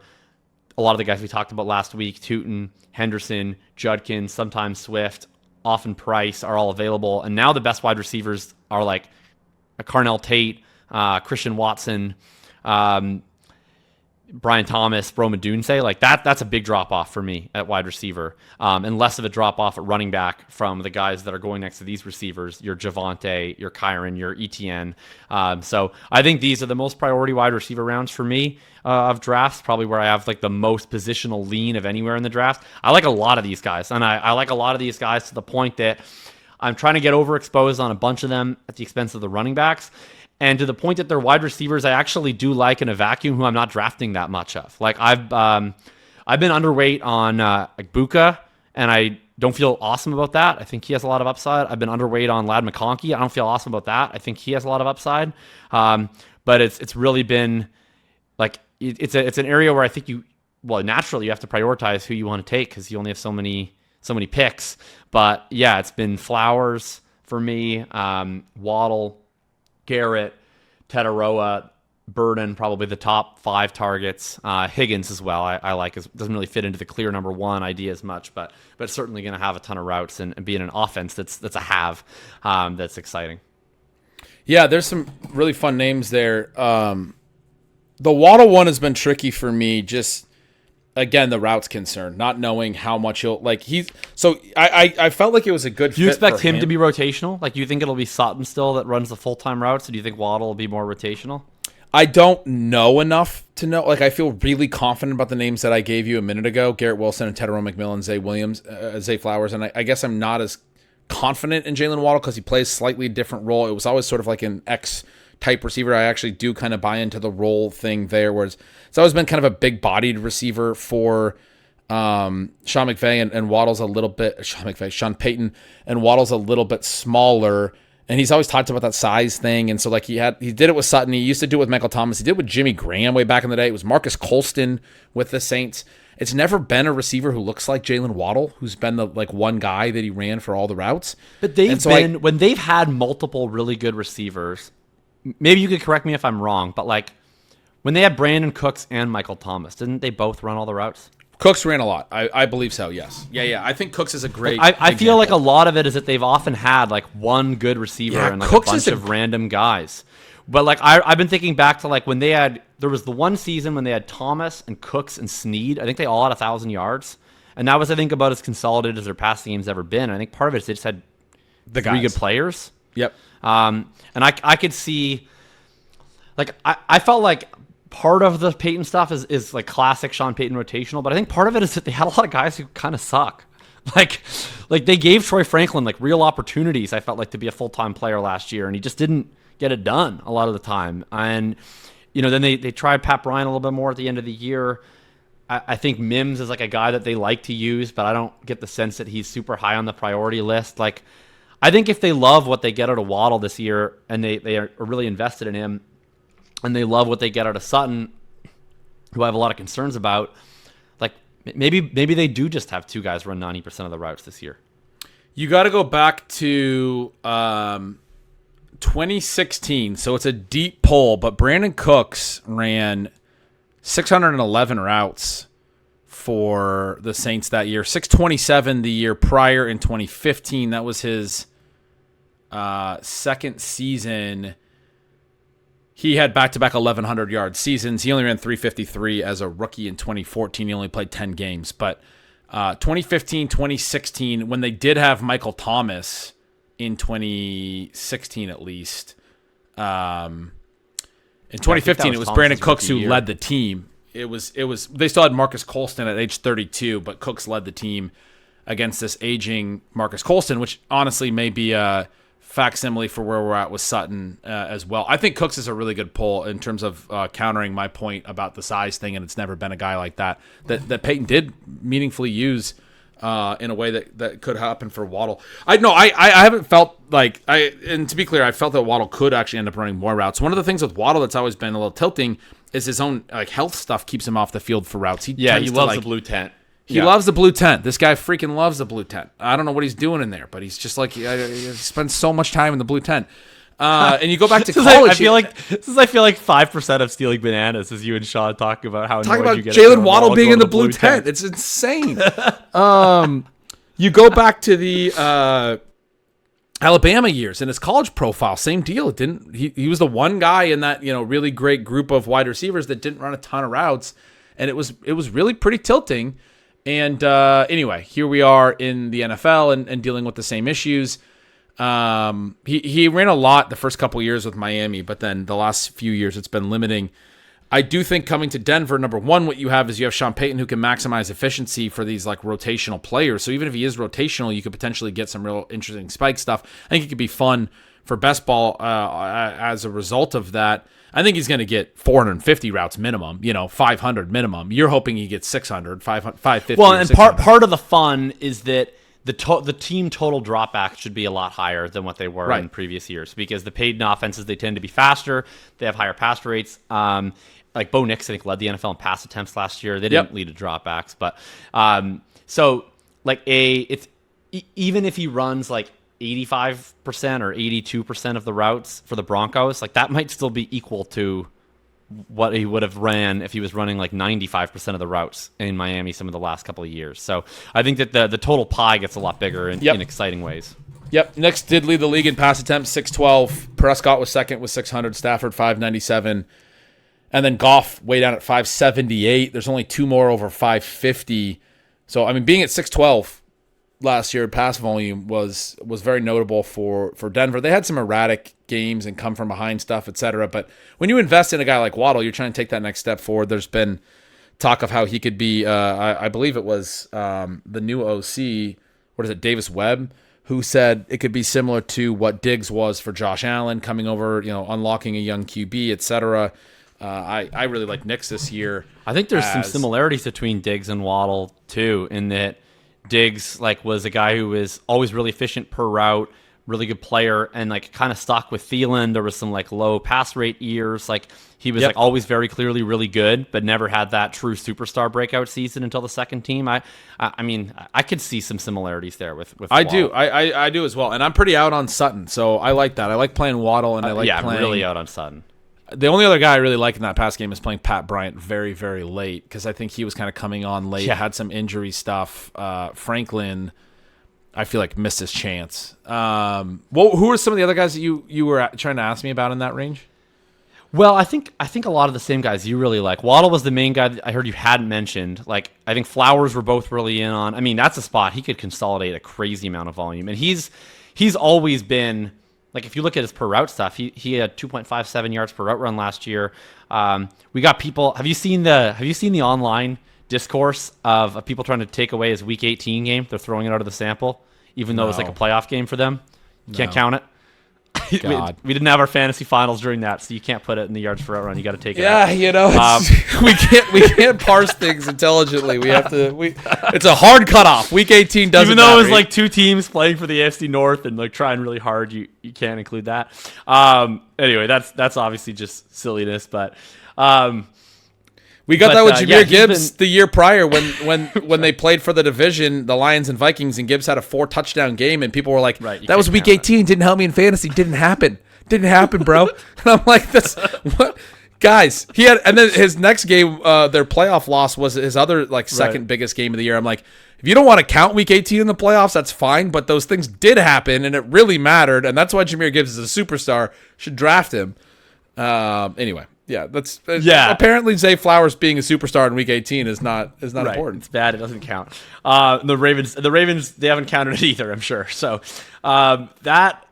a lot of the guys we talked about last week, Tootin, Henderson, Judkins, sometimes Swift, often Price, are all available. And now the best wide receivers are like a Carnell Tate, Christian Watson, Brian Thomas, Rome Odunze, like that's a big drop off for me at wide receiver, and less of a drop off at running back from the guys that are going next to these receivers, your Javonte, your Kyron, your ETN. So I think these are the most priority wide receiver rounds for me of drafts, probably where I have like the most positional lean of anywhere in the draft. I like a lot of these guys, and I like a lot of these guys to the point that I'm trying to get overexposed on a bunch of them at the expense of the running backs. And to the point that they're wide receivers I actually do like in a vacuum who I'm not drafting that much of. Like I've been underweight on Buka, and Don't feel awesome about that. I think he has a lot of upside. I've been underweight on Ladd McConkey. I don't feel awesome about that. I think he has a lot of upside. But it's really been like it's an area where I think naturally you have to prioritize who you want to take because you only have so many picks. But yeah, it's been Flowers for me, Waddle, Garrett, Tetaroa, Burden, probably the top 5 targets. Higgins as well. I like. It doesn't really fit into the clear number 1 idea as much, but certainly going to have a ton of routes and be in an offense that's a have that's exciting. Yeah, there's some really fun names there. The Waddle one has been tricky for me. Just again, the routes concern, not knowing how much he'll like. I felt like it was a good. Do you fit expect for him to be rotational? Like, do you think it'll be Sutton still that runs the full-time routes, or do you think Waddle will be more rotational? I don't know enough to know. Like, I feel really confident about the names that I gave you a minute ago: Garrett Wilson and Tedero McMillan, Zay Flowers, and I guess I'm not as confident in Jalen Waddle because he plays slightly different role. It was always sort of like an X type receiver. I actually do kind of buy into the role thing there, whereas it's always been kind of a big bodied receiver for Sean McVay and Waddle's a little bit Sean Payton, and Waddle's a little bit smaller. And he's always talked about that size thing. And so like he did it with Sutton. He used to do it with Michael Thomas. He did it with Jimmy Graham way back in the day. It was Marcus Colston with the Saints. It's never been a receiver who looks like Jalen Waddle, who's been the like one guy that he ran for all the routes. But when they've had multiple really good receivers, maybe you could correct me if I'm wrong, but like when they had Brandon Cooks and Michael Thomas, didn't they both run all the routes? Cooks ran a lot. I believe so, yes. Yeah. I think Cooks is a great I feel like a lot of it is that they've often had like one good receiver and like Cooks a bunch of random guys. But like I've been thinking back to like when there was the one season when they had Thomas and Cooks and Snead. I think they all had 1,000 yards. And that was, I think, about as consolidated as their passing game's ever been. I think part of it is they just had the 3 good players. Yep. And I could see, like, I felt like part of the Peyton stuff is like classic Sean Payton rotational, but I think part of it is that they had a lot of guys who kind of suck. Like they gave Troy Franklin like real opportunities, I felt like, to be a full-time player last year, and he just didn't get it done a lot of the time. And, you know, then they tried Pat Bryant a little bit more at the end of the year. I think Mims is like a guy that they like to use, but I don't get the sense that he's super high on the priority list. Like, I think if they love what they get out of Waddle this year and they are really invested in him, and they love what they get out of Sutton, who I have a lot of concerns about, like maybe they do just have 2 guys run 90% of the routes this year. You got to go back to 2016. So it's a deep pull, but Brandon Cooks ran 611 routes for the Saints that year. 627 the year prior in 2015. That was his second season. He had back-to-back 1,100-yard seasons. He only ran 353 as a rookie in 2014. He only played 10 games. But 2015, 2016, when they did have Michael Thomas in 2016 at least, in 2015 it was Brandon Cooks who led the team. It was they still had Marcus Colston at age 32, but Cooks led the team against this aging Marcus Colston, which honestly may be a facsimile for where we're at with Sutton as well. I think Cooks is a really good pull in terms of countering my point about the size thing, and it's never been a guy like that Peyton did meaningfully use in a way that could happen for Waddle. I haven't felt like and to be clear, I felt that Waddle could actually end up running more routes. One of the things with Waddle that's always been a little tilting is his own like health stuff keeps him off the field for routes. He loves the blue tent. He loves the blue tent. This guy freaking loves the blue tent. I don't know what he's doing in there, but he's just like he spends so much time in the blue tent. And you go back to college. I feel like 5% of stealing bananas is you and Sean talking about how annoyed you get Jalen Waddle being in the blue tent. It's insane. You go back to the Alabama years and his college profile, same deal. It didn't. He was the one guy in that really great group of wide receivers that didn't run a ton of routes, and it was really pretty tilting. And anyway, here we are in the NFL and dealing with the same issues. He ran a lot the first couple years with Miami, but then the last few years it's been limiting. I do think coming to Denver, number one, what you have is you have Sean Payton who can maximize efficiency for these like rotational players. So even if he is rotational, you could potentially get some real interesting spike stuff. I think it could be fun for best ball as a result of that. I think he's going to get 450 routes minimum, 500 minimum. You're hoping he gets 600, 550. Well, and part of the fun is that the team total dropback should be a lot higher than what they were Right. in previous years, because the paid offenses, they tend to be faster. They have higher pass rates. Like Bo Nix, I think, led the NFL in pass attempts last year. They didn't lead to dropbacks, but so like even if he runs like 85% or 82% of the routes for the Broncos, like that might still be equal to what he would have ran if he was running like 95% of the routes in Miami some of the last couple of years. So I think that the total pie gets a lot bigger in exciting ways. Yep. Nix did lead the league in pass attempts, 612. Prescott was second with 600. Stafford, 597. And then Goff way down at 578. There's only two more over 550. So, I mean, being at 612 last year, pass volume was very notable for Denver. They had some erratic games and come from behind stuff, etc. But when you invest in a guy like Waddle, you're trying to take that next step forward. There's been talk of how he could be, I believe it was the new OC, what is it, Davis Webb, who said it could be similar to what Diggs was for Josh Allen, coming over, unlocking a young QB, etc. I really like Nix this year. I think there's some similarities between Diggs and Waddle too, in that Diggs was a guy who was always really efficient per route, really good player, and kind of stuck with Thielen. There was some low pass rate years. He was always very clearly really good, but never had that true superstar breakout season until the second team. I mean, I could see some similarities there with Waddle. I do as well, and I'm pretty out on Sutton, so I like that. I like playing Waddle, and I like playing. I'm really out on Sutton. The only other guy I really like in that pass game is playing Pat Bryant very, very late, because I think he was kind of coming on late, had some injury stuff. Franklin, I feel like, missed his chance. Who are some of the other guys that you were trying to ask me about in that range? Well, I think a lot of the same guys you really like. Waddle was the main guy that I heard you hadn't mentioned. I think Flowers were both really in on. I mean, that's a spot he could consolidate a crazy amount of volume, and he's always been. If you look at his per route stuff, he had 2.57 yards per route run last year. We got people. Have you seen the online discourse of people trying to take away his Week 18 game? They're throwing it out of the sample, even though it was a playoff game for them. You can't count it. God. We didn't have our fantasy finals during that, so you can't put it in the yards per route run. You got to take it Yeah, out. we can't parse things intelligently. We have to. It's a hard cutoff. Week 18 doesn't. Even though it was two teams playing for the AFC North and trying really hard, you can't include that. Anyway, that's obviously just silliness, but. We got that with Jahmyr Gibbs the year prior when they played for the division, the Lions and Vikings, and Gibbs had a 4-touchdown game, and people were like, that was Week 18, didn't help me in fantasy, didn't happen, bro. And I'm like, that's what, guys. He had, and then his next game, their playoff loss was his other second biggest game of the year. I'm like, if you don't want to count Week 18 in the playoffs, that's fine, but those things did happen, and it really mattered, and that's why Jahmyr Gibbs is a superstar. Should draft him. Anyway. Yeah, that's apparently Zay Flowers being a superstar in Week 18 is not important. It's bad. It doesn't count. The Ravens, they haven't counted it either, I'm sure. So that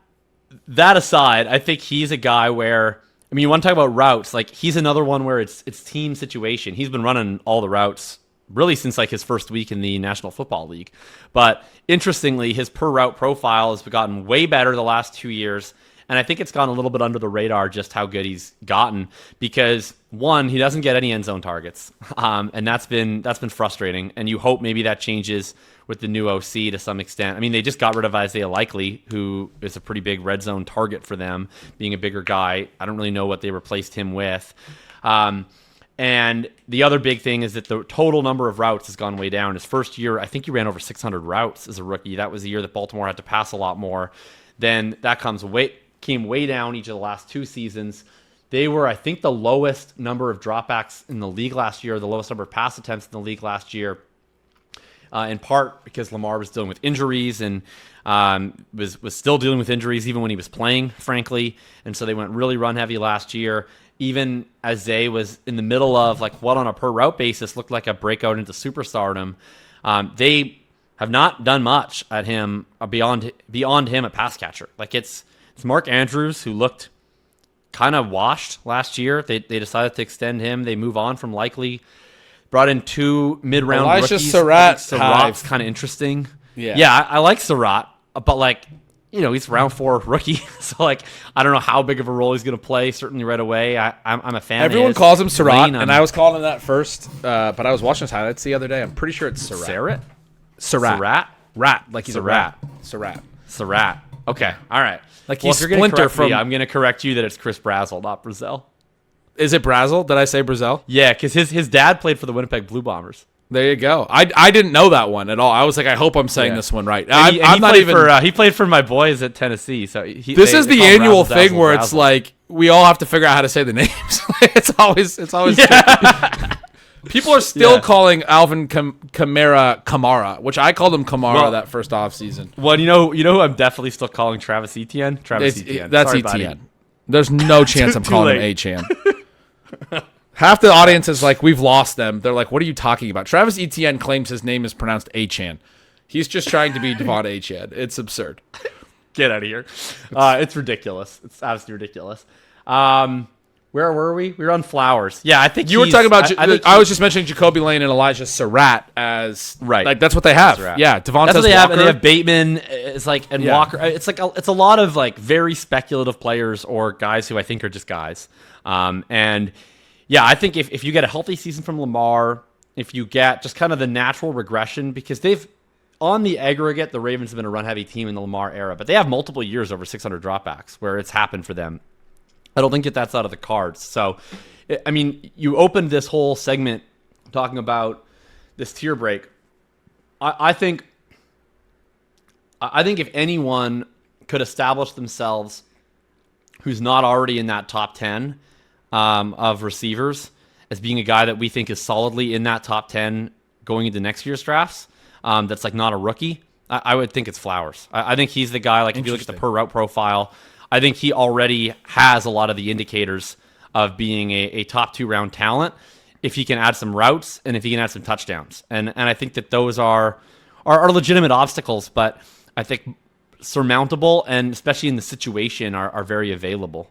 aside, I think he's a guy where, I mean, you want to talk about routes, he's another one where it's team situation. He's been running all the routes really since his first week in the National Football League. But interestingly, his per route profile has gotten way better the last 2 years. And I think it's gone a little bit under the radar just how good he's gotten, because one, he doesn't get any end zone targets, and that's been frustrating. And you hope maybe that changes with the new OC to some extent. I mean, they just got rid of Isaiah Likely, who is a pretty big red zone target for them, being a bigger guy. I don't really know what they replaced him with. And the other big thing is that the total number of routes has gone way down. His first year, I think he ran over 600 routes as a rookie. That was the year that Baltimore had to pass a lot more. Then that came way down each of the last 2 seasons. They were, I think, the lowest number of dropbacks in the league last year, the lowest number of pass attempts in the league last year, in part because Lamar was dealing with injuries and was still dealing with injuries even when he was playing, frankly. And so they went really run heavy last year. Even as Zay was in the middle of what on a per route basis looked like a breakout into superstardom, they have not done much at him beyond him at pass catcher. It's Mark Andrews, who looked kind of washed last year. They decided to extend him. They move on from Likely. Brought in 2 mid-round rookies. Surratt's kind of interesting. Yeah, I like Surratt, but he's round 4 rookie. So I don't know how big of a role he's going to play. Certainly right away. I'm a fan. Everyone calls him Surratt, and I was calling him that first. But I was watching his highlights the other day. I'm pretty sure it's Surratt. Surratt. Rat, like he's a rat. Surratt. Okay, all right. Like well, he's if you're gonna Splinter correct me, from. I'm going to correct you that it's Chris Brazzell, not Brazzell. Is it Brazzell? Did I say Brazzell? Yeah, because his dad played for the Winnipeg Blue Bombers. There you go. I didn't know that one at all. I was like, I hope I'm saying this one right. I'm not even. He played for my boys at Tennessee. So this is the annual thing where it's like we all have to figure out how to say the names. it's always tricky. People are still calling Alvin Kamara, which I called him Kamara that first offseason. Well, you know who I'm definitely still calling Travis Etienne? Etienne. That's Sorry, Etienne. buddy. There's no chance I'm calling him A-Chan. Half the audience is like, we've lost them. They're like, what are you talking about? Travis Etienne claims his name is pronounced A-Chan. He's just trying to be Devon A-Chan. It's absurd. Get out of here. It's ridiculous. It's absolutely ridiculous. Where were we? We were on Flowers. Yeah, I think you were talking about. I was just mentioning Jacoby Lane and Elijah Surratt as right. Like that's what they have. Yeah, Devontae Walker. Have. And they have Bateman. It's like and Walker. It's like it's a lot of like very speculative players or guys who I think are just guys. And yeah, I think if you get a healthy season from Lamar, if you get just kind of the natural regression, because they've on the aggregate, the Ravens have been a run-heavy team in the Lamar era, but they have multiple years over 600 dropbacks where it's happened for them. I don't think that's out of the cards. So, I mean, you opened this whole segment talking about this tier break. I think if anyone could establish themselves who's not already in that top 10 of receivers as being a guy that we think is solidly in that top 10 going into next year's drafts, that's like not a rookie, I would think it's Flowers. I think he's the guy, like if you look at the per route profile, I think he already has a lot of the indicators of being a top 2 round talent if he can add some routes and if he can add some touchdowns. And I think that those are legitimate obstacles, but I think surmountable and especially in the situation are very available.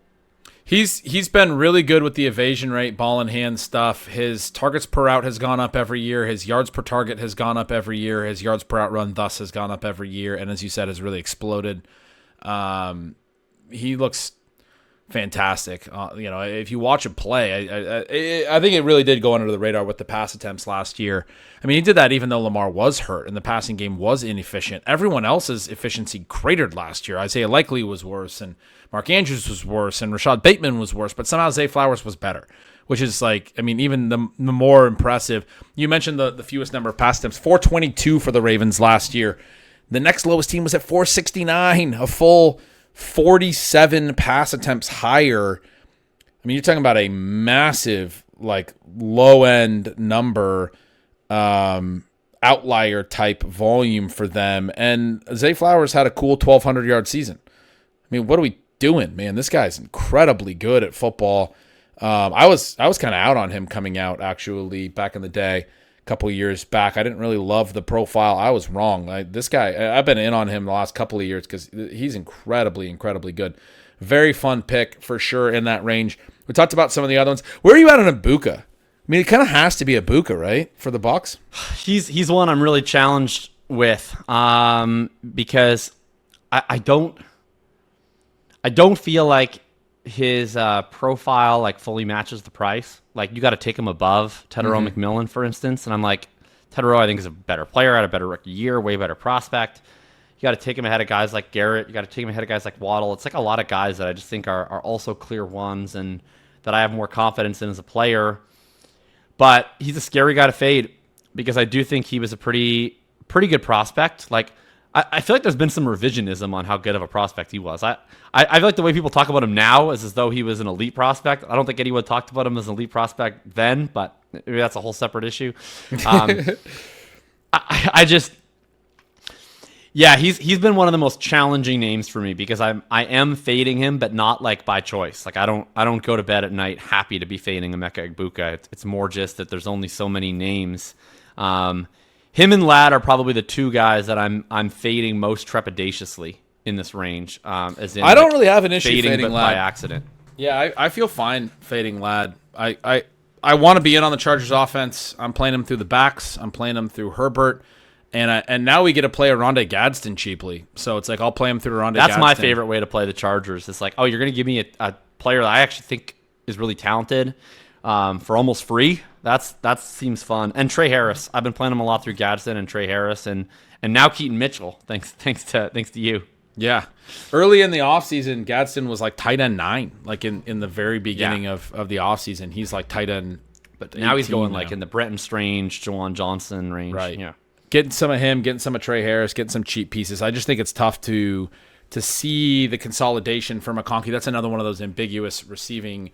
He's been really good with the evasion rate, ball in hand stuff. His targets per route has gone up every year. His yards per target has gone up every year. His yards per out run thus has gone up every year. And as you said, has really exploded. He looks fantastic. If you watch him play, I think it really did go under the radar with the pass attempts last year. I mean, he did that even though Lamar was hurt and the passing game was inefficient. Everyone else's efficiency cratered last year. Isaiah Likely was worse, and Mark Andrews was worse, and Rashad Bateman was worse, but somehow Zay Flowers was better, which is like, I mean, even the more impressive. You mentioned the fewest number of pass attempts, 422 for the Ravens last year. The next lowest team was at 469, a full 47 pass attempts higher. I mean, you're talking about a massive, like, low-end number, outlier type volume for them. And Zay Flowers had a cool 1,200-yard season. I mean, what are we doing, man? This guy's incredibly good at football. I was kind of out on him coming out, actually, back in the day. Couple of years back, I didn't really love the profile. I was wrong. This guy, I've been in on him the last couple of years because he's incredibly good. Very fun pick for sure in that range. We talked about some of the other ones. Where are you at on Ibuka? I mean, it kind of has to be Ibuka, right, for the Bucs? He's one I'm really challenged with because I don't feel like his profile like fully matches the price. Like, you got to take him above Tedero McMillan, for instance. And I'm like, Tedero, I think, is a better player, had a better rookie year, way better prospect. You got to take him ahead of guys like Garrett. You got to take him ahead of guys like Waddle. It's like a lot of guys that I just think are also clear ones and that I have more confidence in as a player. But he's a scary guy to fade because I do think he was a pretty good prospect. Like, I feel like there's been some revisionism on how good of a prospect he was. I feel like the way people talk about him now is as though he was an elite prospect. I don't think anyone talked about him as an elite prospect then, but maybe that's a whole separate issue. He's been one of the most challenging names for me because I am fading him, but not like by choice. Like, I don't go to bed at night happy to be fading Emeka Egbuka. It's more just that there's only so many names. Him and Ladd are probably the two guys that I'm fading most trepidatiously in this range. As in, I don't really have an issue fading but Ladd by accident. Yeah, I feel fine fading Ladd. I want to be in on the Chargers offense. I'm playing him through the backs. I'm playing him through Herbert. And now we get to play Rondé Gadsden cheaply. So it's like I'll play him through Rondé Gadsden. That's my favorite way to play the Chargers. It's like, oh, you're going to give me a player that I actually think is really talented for almost free. That seems fun. And Trey Harris. I've been playing him a lot through Gadsden and Trey Harris. And And now Keaton Mitchell, thanks to you. Yeah. Early in the offseason, Gadsden was like tight end 9, like in the very beginning of the offseason. He's like tight end. But now he's going like in the Brenton Strange, Jawan Johnson range. Right. Yeah. Getting some of him, getting some of Trey Harris, getting some cheap pieces. I just think it's tough to see the consolidation for McConkey. That's another one of those ambiguous receiving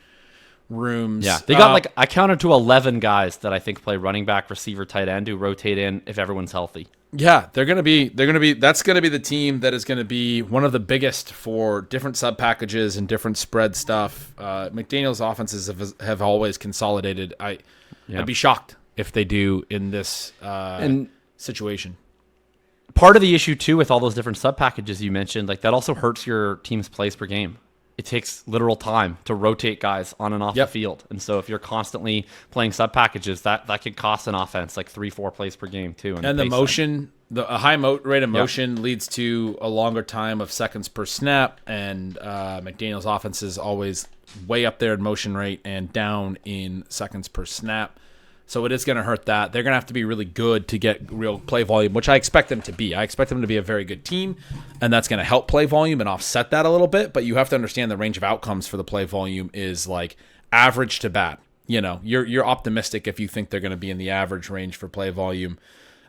rooms. Yeah. They got I counted to 11 guys that I think play running back, receiver, tight end who rotate in if everyone's healthy. Yeah, that's going to be the team that is going to be one of the biggest for different sub packages and different spread stuff. McDaniel's offenses have always consolidated. I'd be shocked if they do in this situation. Part of the issue too with all those different sub packages you mentioned, like that also hurts your team's plays per game. It takes literal time to rotate guys on and off the field. And so if you're constantly playing sub packages, that could cost an offense like 3-4 plays per game too. And the motion, a high rate of motion leads to a longer time of seconds per snap. And McDaniel's offense is always way up there in motion rate and down in seconds per snap. So it is going to hurt that. They're going to have to be really good to get real play volume, which I expect them to be. I expect them to be a very good team, and that's going to help play volume and offset that a little bit. But you have to understand the range of outcomes for the play volume is like average to bad. You know, you're optimistic if you think they're going to be in the average range for play volume.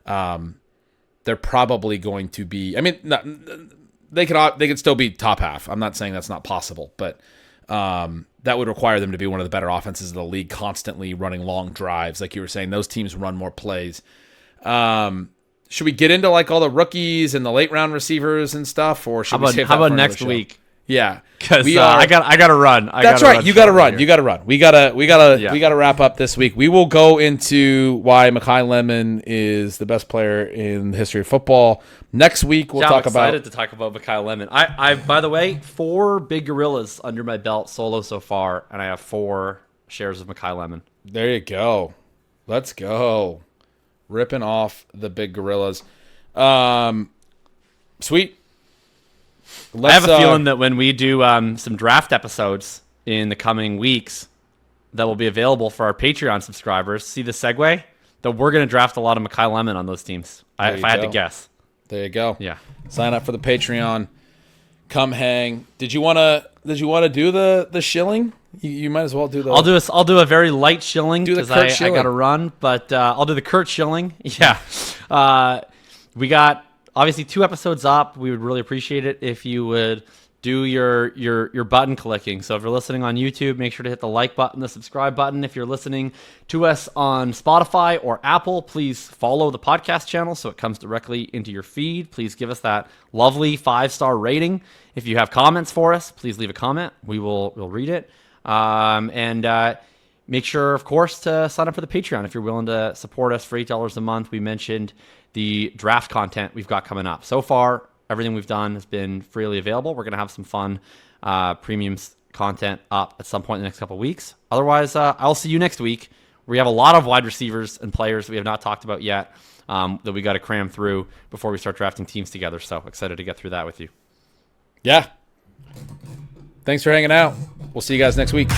They're probably going to be. I mean, they could still be top half. I'm not saying that's not possible, but. That would require them to be one of the better offenses of the league, constantly running long drives. Like you were saying, those teams run more plays. Should we get into like all the rookies and the late round receivers and stuff, or should we save that how about for next show? Week? Yeah, because I got to run. That's right. You got to run. You got to run. We gotta wrap up this week. We will go into why Mekhi Lemon is the best player in the history of football. Next week we'll talk about. I'm excited to talk about Mekhi Lemon. I by the way, 4 big gorillas under my belt solo so far, and I have 4 shares of Mekhi Lemon. There you go. Let's go. Ripping off the big gorillas. Sweet. I have a feeling that when we do some draft episodes in the coming weeks that will be available for our Patreon subscribers, see the segue? That we're going to draft a lot of Mekhi Lemon on those teams, if I had to guess. There you go. Yeah. Sign up for the Patreon. Come hang. Did you want to do the shilling? You might as well do the. I'll do a very light shilling because I got to run, but I'll do the Kurt shilling. Yeah. We got obviously 2 episodes up. We would really appreciate it if you would do your button clicking. So if you're listening on YouTube, make sure to hit the like button, the subscribe button. If you're listening to us on Spotify or Apple, please follow the podcast channel so it comes directly into your feed. Please give us that lovely 5-star rating. If you have comments for us, please leave a comment. We'll read it. And make sure, of course, to sign up for the Patreon if you're willing to support us for $8 a month. We mentioned the draft content we've got coming up. So far, everything we've done has been freely available. We're going to have some fun premium content up at some point in the next couple of weeks. Otherwise, I'll see you next week. We have a lot of wide receivers and players that we have not talked about yet that we got to cram through before we start drafting teams together. So excited to get through that with you. Yeah. Thanks for hanging out. We'll see you guys next week.